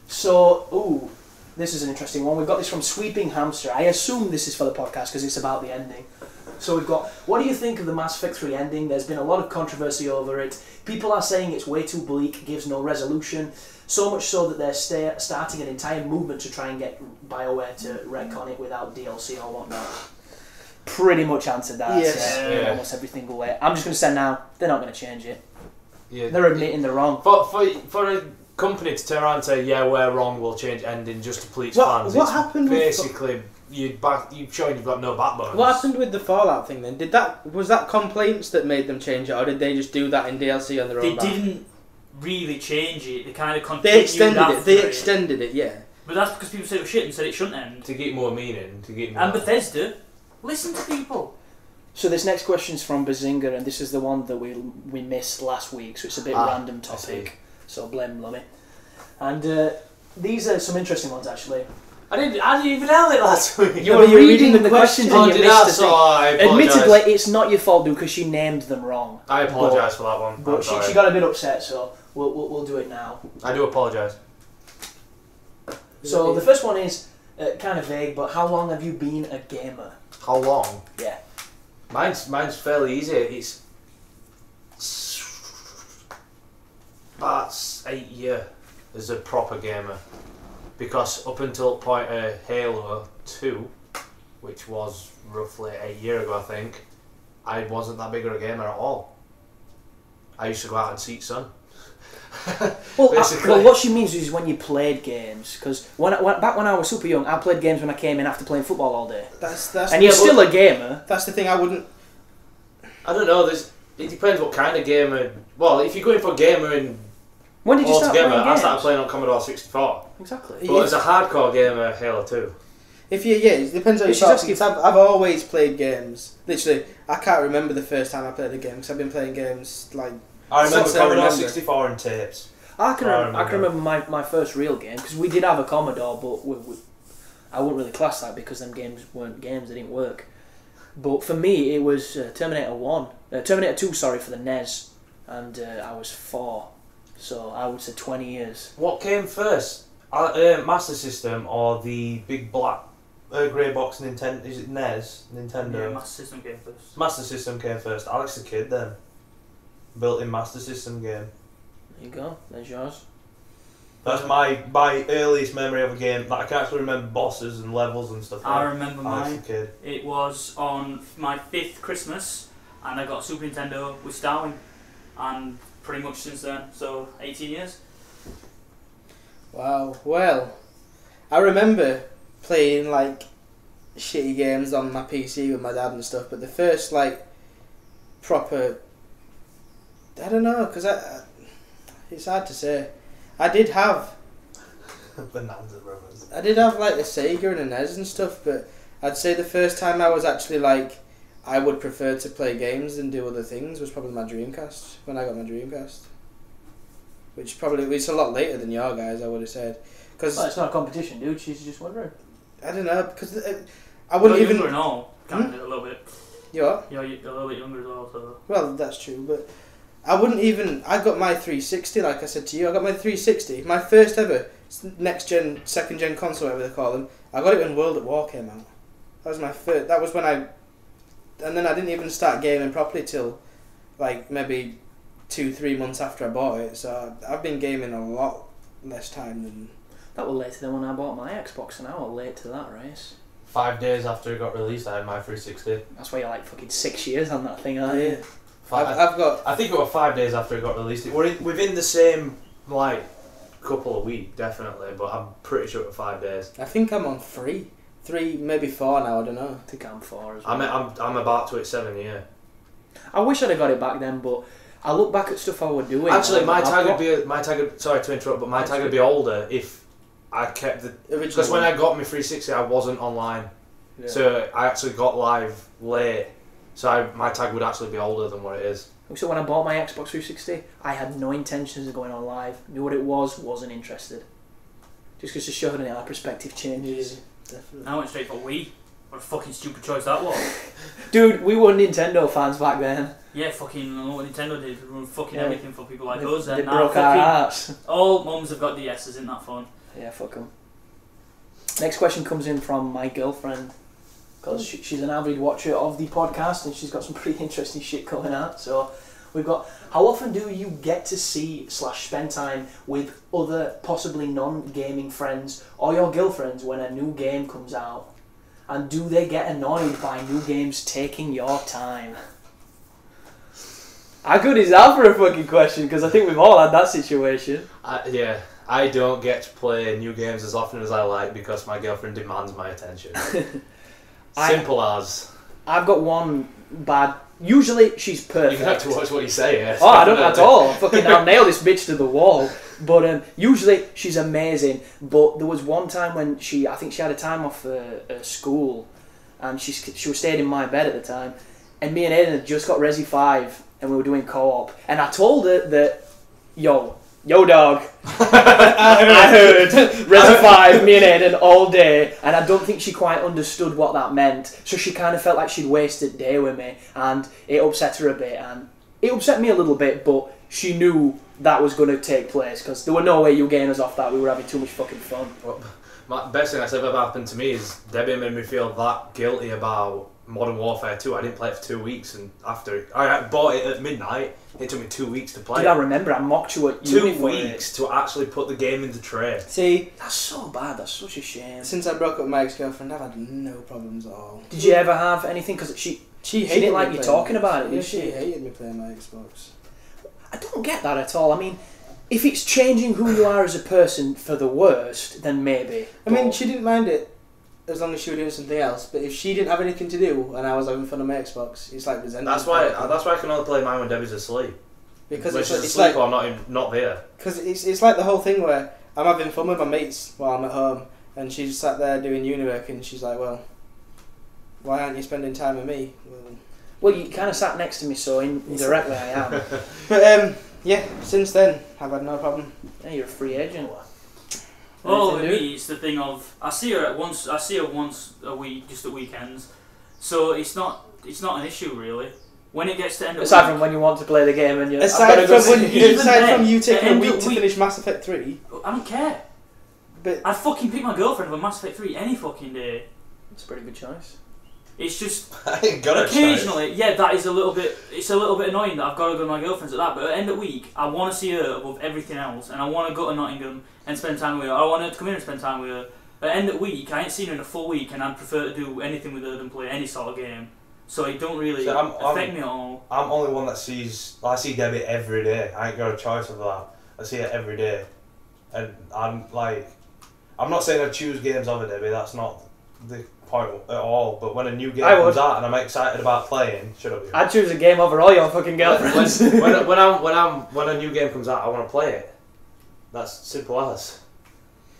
So, this is an interesting one. We've got this from Sweeping Hamster. I assume this is for the podcast because it's about the ending. So we've got, what do you think of the Mass Effect 3 ending? There's been a lot of controversy over it. People are saying it's way too bleak, gives no resolution. So much so that they're starting an entire movement to try and get BioWare to retcon it without DLC or whatnot. Pretty much answered that. Yes. Almost every single way. I'm just going to say now, they're not going to change it. Yeah. They're admitting they're wrong. For a company to turn around and say, yeah, we're wrong, we'll change ending just to please fans. What happened basically, you've shown you've got no backbone. What happened with the Fallout thing then? Was that complaints that made them change it, or did they just do that in DLC on their own? They didn't really change it. They kind of continued. They extended it, yeah. But that's because people said it was shit and said it shouldn't end. To get more meaning, And Bethesda, listen to people. So this next question's from Bazinga, and this is the one that we missed last week, so it's a bit random topic. So blame Lummy. And these are some interesting ones actually. I didn't even know it last week. You were reading the questions and you missed the thing. I Admittedly, it's not your fault, dude, because she named them wrong. I apologise for that one. But she got a bit upset, so we'll do it now. I do apologise. So the first one is kind of vague, but how long have you been a gamer? How long? Yeah. Mine's fairly easy. That's 8 years as a proper gamer. Because up until the point of Halo 2, which was roughly 8 years ago I think, I wasn't that big of a gamer at all. I used to go out and seek sun. Well, what she means is when you played games, because back when I was super young, I played games when I came in after playing football all day. And you're still a gamer. That's the thing. I wouldn't. I don't know. It depends what kind of gamer. Well, if you're going for gamer and when did you start playing games? I started playing on Commodore 64. Exactly. But as a hardcore gamer, Halo 2. It depends how you start. I've always played games. Literally, I can't remember the first time I played a game because I've been playing games like. I remember Commodore 64 and tapes. I can remember my first real game because we did have a Commodore, but I wouldn't really class that because them games weren't games; they didn't work. But for me, it was Terminator 2, sorry, for the NES, and I was 4, so I would say 20 years. What came first, Master System or the big black grey box Nintendo? Is it NES? Nintendo. Yeah, Master System came first. Master System came first. Alex the Kid then. Built-in Master System game. There you go. There's yours. That's my earliest memory of a game. Like, I can actually remember bosses and levels and stuff. I remember Alex mine. the Kid. It was on my 5th Christmas, and I got a Super Nintendo with Starwing, and pretty much since then, so 18 years. Wow. Well, I remember playing like shitty games on my PC with my dad and stuff, but the first like proper, I don't know, because it's hard to say. I did have Bonanza Brothers. I did have like a Sega and a NES and stuff, but I'd say the first time I was actually like I would prefer to play games than do other things was probably my Dreamcast, when I got my Dreamcast, which probably it's a lot later than your guys, I would have said. Cause it's not a competition, dude. She's just wondering. I don't know, because I wouldn't even. You're younger and all, kind of a little bit. You what? You're a little bit younger as well, so. Well, that's true, but I wouldn't even. I got my 360, like I said to you. I got my 360, my first ever next gen, second gen console, whatever they call them. I got it when World at War came out. That was my first. That was when I. And then I didn't even start gaming properly till, like maybe 2-3 months after I bought it. So I've been gaming a lot less time than. That was later than when I bought my Xbox, and I was late to that race. 5 days after it got released, I had my 360. That's why you're like fucking 6 years on that thing, aren't you? I've got. I think it was 5 days after it got released. We're within the same like couple of weeks, definitely, but I'm pretty sure it was 5 days. I think I'm on 3, maybe 4 now. I don't know. I think I'm 4 as well. I'm about to hit 7 year. I wish I'd have got it back then, but I look back at stuff I was doing. Actually, my tag would sorry to interrupt, but my tag would be older if I kept the original. Because when I got my 360, I wasn't online, so I actually got live late. So my tag would actually be older than what it is. So when I bought my Xbox 360, I had no intentions of going on live. Knew what it was, wasn't interested. Just because to show how our perspective changes. Definitely. I went straight for Wii. What a fucking stupid choice that was. Dude, we were Nintendo fans back then. Yeah, fucking, I know what Nintendo did. We were fucking everything for people like us. They broke our hearts. All mums have got DSs, isn't that fun? Yeah, fuck them. Next question comes in from my girlfriend. Because she's an avid watcher of the podcast and she's got some pretty interesting shit coming out. So we've got, how often do you get to see / spend time with other possibly non-gaming friends or your girlfriends when a new game comes out? And do they get annoyed by new games taking your time? How good is that for a fucking question? Because I think we've all had that situation. Yeah. I don't get to play new games as often as I like because my girlfriend demands my attention. Simple as. I've got one bad. Usually she's perfect. You have to watch what you say. Yes. Oh, I don't at all. Fucking, I'll nail this bitch to the wall. But usually she's amazing. But there was one time when I think she had a time off school, and she was staying in my bed at the time, and me and Aiden had just got Resi 5, and we were doing co-op, and I told her that, yo dog, I heard Resi 5, me and Aiden all day, and I don't think she quite understood what that meant, so she kind of felt like she'd wasted a day with me, and it upset her a bit, and it upset me a little bit, but she knew that was going to take place, because there were no way you were getting us off that, we were having too much fucking fun. Well, my best thing that's ever happened to me is Debbie made me feel that guilty about Modern Warfare 2. I didn't play it for 2 weeks, and after I bought it at midnight, it took me 2 weeks to play. Did I remember? I mocked you at uni 2 weeks to actually put the game into tray. See, that's so bad. That's such a shame. Since I broke up with my ex-girlfriend, I've had no problems at all. Did you ever have anything? Because she didn't like you talking about it. Yeah, she hated me playing my Xbox. I don't get that at all. I mean, if it's changing who you are as a person for the worst, then maybe. I mean, she didn't mind it as long as she was doing something else. But if she didn't have anything to do and I was having fun on my Xbox, it's like resentment. That's why I can only play mine when Debbie's asleep. Because when it's she's asleep or not there. Because it's like the whole thing where I'm having fun with my mates while I'm at home, and she's sat there doing uni work, and she's like, "Well, why aren't you spending time with me?" Well, you kind of sat next to me, so indirectly I am. But yeah, since then I've had no problem. Yeah, you're a free agent. Well, with me, it's the thing of I see her once a week, just at weekends, so it's not an issue really. When it gets to end of aside week, from when you want to play the game and you aside from you taking a week to finish Mass Effect 3, I don't care. But I'd fucking pick my girlfriend with Mass Effect 3 any fucking day. It's a pretty good choice. It's just I ain't got occasionally, yeah, that is a little bit. It's a little bit annoying that I've got to go to my girlfriend's at that. But at the end of the week, I want to see her above everything else, and I want to go to Nottingham and spend time with her. I want her to come here and spend time with her. At the end of the week, I ain't seen her in a full week, and I'd prefer to do anything with her than play any sort of game. So it don't really affect me at all. I'm only one that sees. I see Debbie every day. I ain't got a choice of that. I see her every day, and I'm not saying I choose games over Debbie. That's not the point at all. But when a new game comes out and I'm excited about playing, shut up. I'd choose a game over all your fucking girlfriends. when a new game comes out, I want to play it. That's simple as.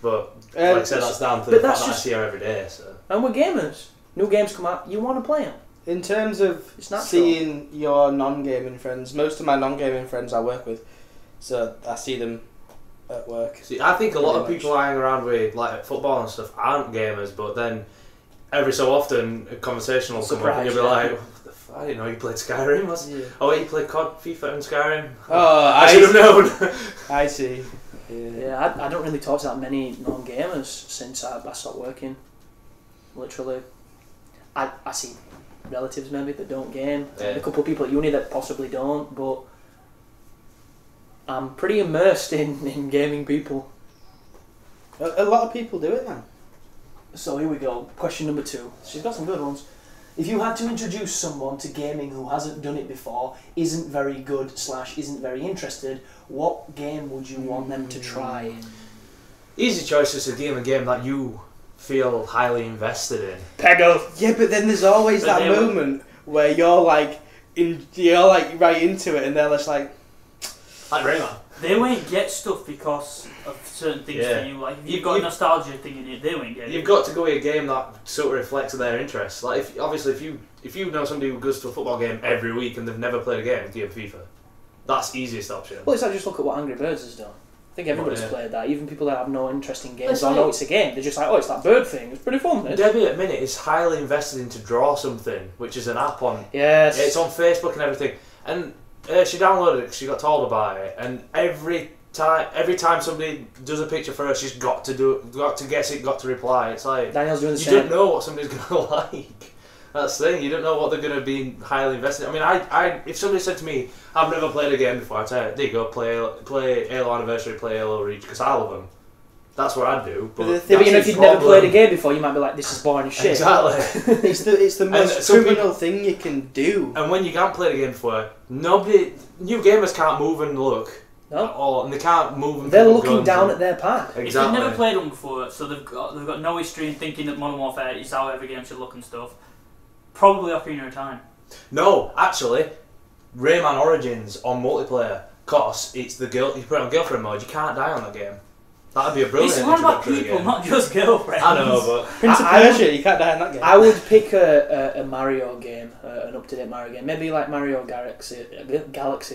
But like I said, that's down to the fact that I see her every day. So. And we're gamers. New games come out, you want to play them. In terms of seeing your non-gaming friends, most of my non-gaming friends I work with, so I see them at work. See, I think a lot of people I hang around with, like football and stuff, aren't gamers, but then every so often a conversation will come up and you'll be like, what the fuck? I didn't know you played Skyrim. Yeah. Oh wait, you played COD, FIFA and Skyrim? Oh, I should have known. I see. Yeah, I don't really talk to that many non-gamers since I stopped working. Literally. I see relatives maybe that don't game, and a couple of people at uni that possibly don't, but I'm pretty immersed in gaming people. A lot of people do it now. So here we go, question number 2. She's got some good ones. If you had to introduce someone to gaming who hasn't done it before, isn't very good / isn't very interested, what game would you want them to try? Easy choice is to game a game that you feel highly invested in. Peggle. Yeah, but then there's always that moment where you're like right into it, and they're just like Rayman. They won't get stuff because of certain things for you. Like if you've got a nostalgia thing in it, they won't get it. You've got to go with a game that sort of reflects their interests. Like if you know somebody who goes to a football game every week and they've never played a game, give FIFA. That's the easiest option. Well, it's like just look at what Angry Birds has done. I think everybody's played that. Even people that have no interest in games don't know it's a game. They're just like, oh, it's that bird thing. It's pretty fun. Debbie at minute is highly invested in to draw something, which is an app on. Yes. It's on Facebook and everything, and she downloaded it because she got told about it, and every time somebody does a picture for her, she's got to guess it, got to reply. It's like Daniel's doing the same. You don't know what somebody's gonna like. That's the thing. You don't know what they're gonna be highly invested in. I mean, I if somebody said to me, "I've never played a game before," I'd say, "There you go, play Halo Anniversary, play Halo Reach," because I love them. That's what I'd do. But if you'd never played a game before, you might be like, "This is boring as shit." Exactly. it's the most criminal thing you can do. And when you can't play the game before, new gamers can't move and look. No. At all, and they can't move. And they're looking down at their pack. Exactly. If they've never played one before, so they've got no history in thinking that Modern Warfare is how every game should look and stuff. Probably Ocarina of Time. No, actually, Rayman Origins on multiplayer, cause it's the girl. You put it on girlfriend mode, you can't die on that game. That'd be a brilliant. It's all about introduction to the people, game. not just girlfriends. I know, but Prince of Persia, you can't die in that game. I would pick a Mario game, an up-to-date Mario game, maybe like Mario Galaxy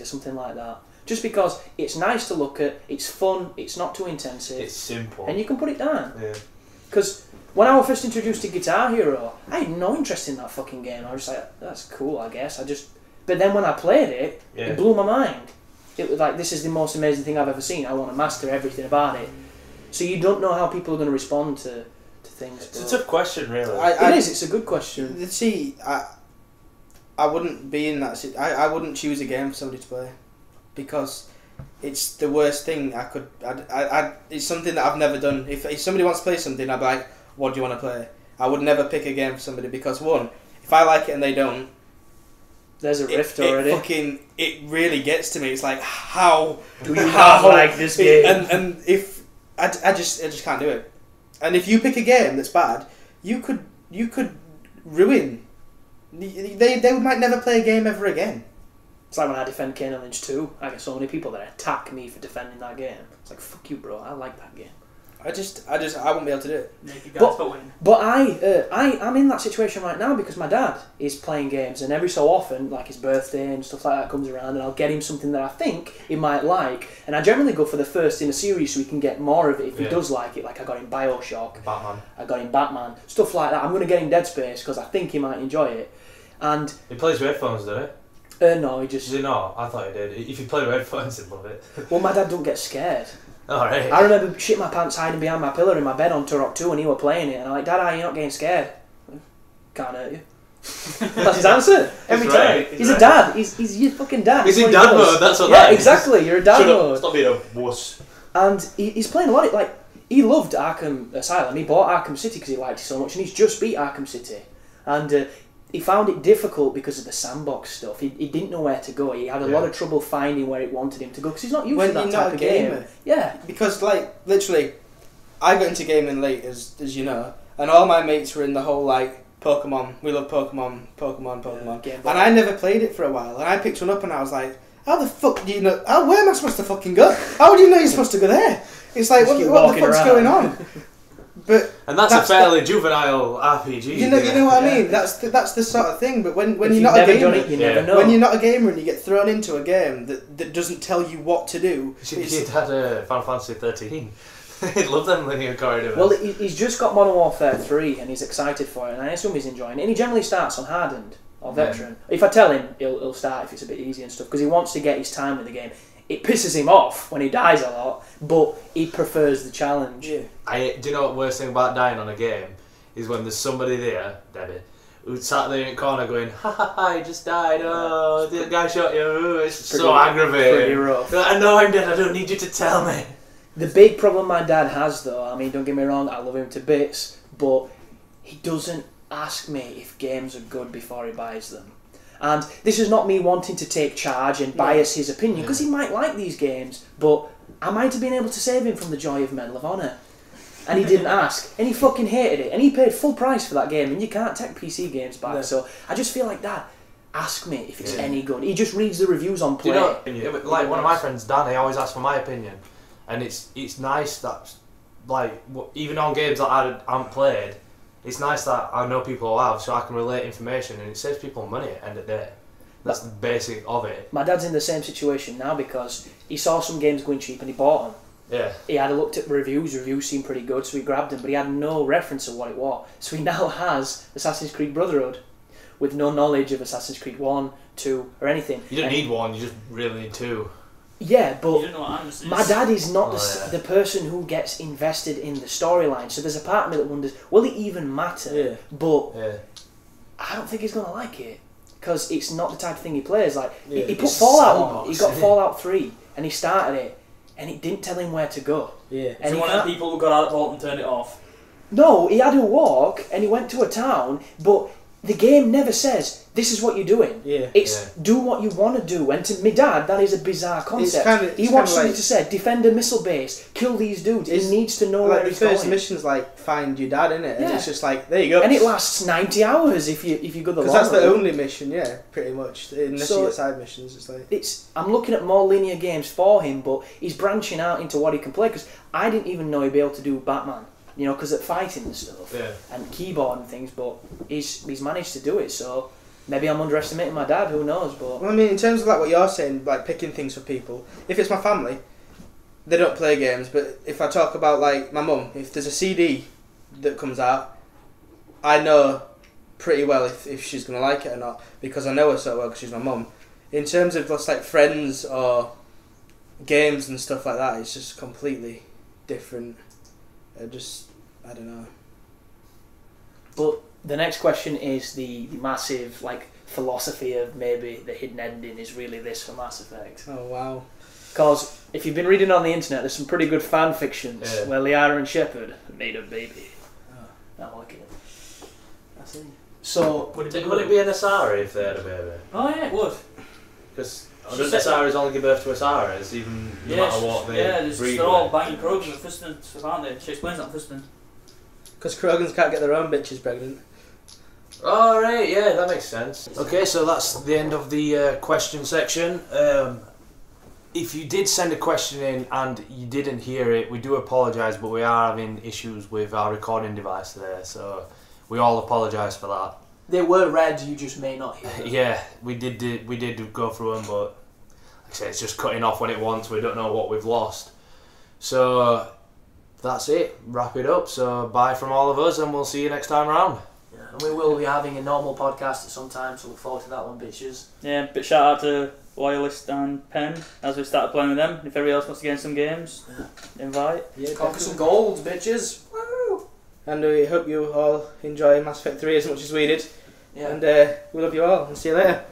or something like that. Just because it's nice to look at, it's fun, it's not too intensive. It's simple. And you can put it down. Yeah. Because when I was first introduced to Guitar Hero, I had no interest in that fucking game. I was like, that's cool, I guess. But then when I played it, it blew my mind. It was like, this is the most amazing thing I've ever seen. I want to master everything about it. So you don't know how people are going to respond to things. It's a tough question, really. It's a good question. See, I wouldn't be in that situation. I wouldn't choose a game for somebody to play. Because it's the worst thing I could. It's something that I've never done. If somebody wants to play something, I'd be like, "What do you want to play?" I would never pick a game for somebody because one, if I like it and they don't, There's a rift already. It really gets to me. It's like, how do you not like this game? And if I just can't do it. And if you pick a game that's bad, you could ruin. They might never play a game ever again. It's like when I defend Kane and Lynch 2. I get so many people that attack me for defending that game. It's like, fuck you, bro. I like that game. I won't be able to do it. But I'm in that situation right now because my dad is playing games, and every so often, like his birthday and stuff like that comes around, and I'll get him something that I think he might like, and I generally go for the first in a series so he can get more of it if he does like it. Like I got him BioShock, I got him Batman, stuff like that. I'm going to get him Dead Space because I think he might enjoy it. And he plays with headphones, does he? No, he just. Does he not? I thought he did. If he played with headphones, he'd love it. Well, my dad don't get scared. Alright. I remember shit my pants hiding behind my pillow in my bed on Turok 2 and he were playing it, and I'm like, Dad, you're not getting scared. Can't hurt you. That's his answer every time. Right. He's a dad. He's your fucking dad. He's in dad mode. That's what. Yeah, exactly. You're a dad mode. Stop being a wuss. And he's playing a lot. Like he loved Arkham Asylum. He bought Arkham City because he liked it so much, and he's just beat Arkham City. And he found it difficult because of the sandbox stuff. He didn't know where to go. He had a lot of trouble finding where it wanted him to go because he's not used to that type of game. Yeah. Because like literally, I got into gaming late, as you know, and all my mates were in the whole like Pokemon. We love Pokemon. Yeah, and I never played it for a while. And I picked one up and I was like, how the fuck do you know? Where am I supposed to fucking go? How do you know you're supposed to go there? It's like, what the fuck's going on? And that's a fairly juvenile RPG. You know what I mean? That's the sort of thing. But when you're not a gamer, you never know. When you're not a gamer and you get thrown into a game that doesn't tell you what to do. You'd had Final Fantasy 13. He'd love them linear corridors. Well, he's just got Modern Warfare 3 and he's excited for it, and I assume he's enjoying it. And he generally starts on hardened or veteran. If I tell him, he'll start if it's a bit easy and stuff because he wants to get his time with the game. It pisses him off when he dies a lot, but he prefers the challenge. Yeah. Do you know what the worst thing about dying on a game is when there's somebody there, Debbie, who sat there in the corner going, ha ha ha, I just died, oh, the guy shot you, ooh, it's so aggravating. Pretty rough. I know I'm dead, I don't need you to tell me. The big problem my dad has though, I mean, don't get me wrong, I love him to bits, but he doesn't ask me if games are good before he buys them. And this is not me wanting to take charge and bias his opinion, because he might like these games, but I might have been able to save him from the joy of Medal of Honor. And he didn't ask, and he fucking hated it, and he paid full price for that game, and you can't take PC games back, so I just feel like, Dad, ask me if it's any good. He just reads the reviews on Play. Like one of my friends, Dan, he always asks for my opinion, and it's nice that, like, even on games that I haven't played, it's nice that I know people who have, so I can relate information, and it saves people money at the end of the day. That's the basic of it. My dad's in the same situation now because he saw some games going cheap and he bought them. Yeah. He had looked at reviews seemed pretty good, so he grabbed them, but he had no reference of what it was. So he now has Assassin's Creed Brotherhood with no knowledge of Assassin's Creed 1, 2, or anything. You don't need one, you just really need two. Yeah, but you don't know what my dad is not the person who gets invested in the storyline, so there's a part of me that wonders, will it even matter? Yeah. But I don't think he's going to like it, because it's not the type of thing he plays. Like he put Fallout on, he got Fallout 3, and he started it, and it didn't tell him where to go. Yeah. And so one of the people who got out of Vault and turned it off? No, he had to walk, and he went to a town, but the game never says, this is what you're doing. Yeah. It's do what you want to do. And to my dad, that is a bizarre concept. He wants somebody to say, defend a missile base, kill these dudes. He needs to know where he's going. The first mission's like, find your dad, innit? And it's just like, there you go. And it lasts 90 hours if you go the long way. Because that's the only mission, pretty much. Unless you get side missions, it's like... I'm looking at more linear games for him, but he's branching out into what he can play, because I didn't even know he'd be able to do Batman. You know, because at fighting and stuff, and keyboard and things, but he's managed to do it, so maybe I'm underestimating my dad, who knows, but... Well, I mean, in terms of like what you're saying, like picking things for people, if it's my family, they don't play games, but if I talk about like my mum, if there's a CD that comes out, I know pretty well if she's going to like it or not, because I know her so well because she's my mum. In terms of just like friends or games and stuff like that, it's just completely different. I don't know. But the next question is the massive like philosophy of maybe the hidden ending is really this for Mass Effect. Oh wow. Because if you've been reading on the internet, there's some pretty good fan fictions where Liara and Shepard made a baby. Oh. I'm liking it. I see. So Would it be an Asari if they had a baby? Oh yeah, it would. Because Asaris only give birth to Asaris, even no matter what they breed. They're all banging Krogans and Fistons stuff, aren't they? She explains that in Fiston. Because Krogans can't get their own bitches pregnant. Oh right, yeah, that makes sense. Okay, so that's the end of the question section. If you did send a question in and you didn't hear it, we do apologise, but we are having issues with our recording device today, so we all apologise for that. They were read, you just may not hear them. Yeah, we did go through them, but like I say, it's just cutting off when it wants. We don't know what we've lost. So that's it. Wrap it up. So bye from all of us, and we'll see you next time around. Yeah, and we will be having a normal podcast at some time, so look forward to that one, bitches. Yeah, bit shout out to Loyalist and Penn as we started playing with them. If everybody else wants to get in some games, invite. Yeah, conquer some gold, bitches. Woo! And we hope you all enjoy Mass Effect 3 as much as we did. Yeah. And we love you all, and see you later.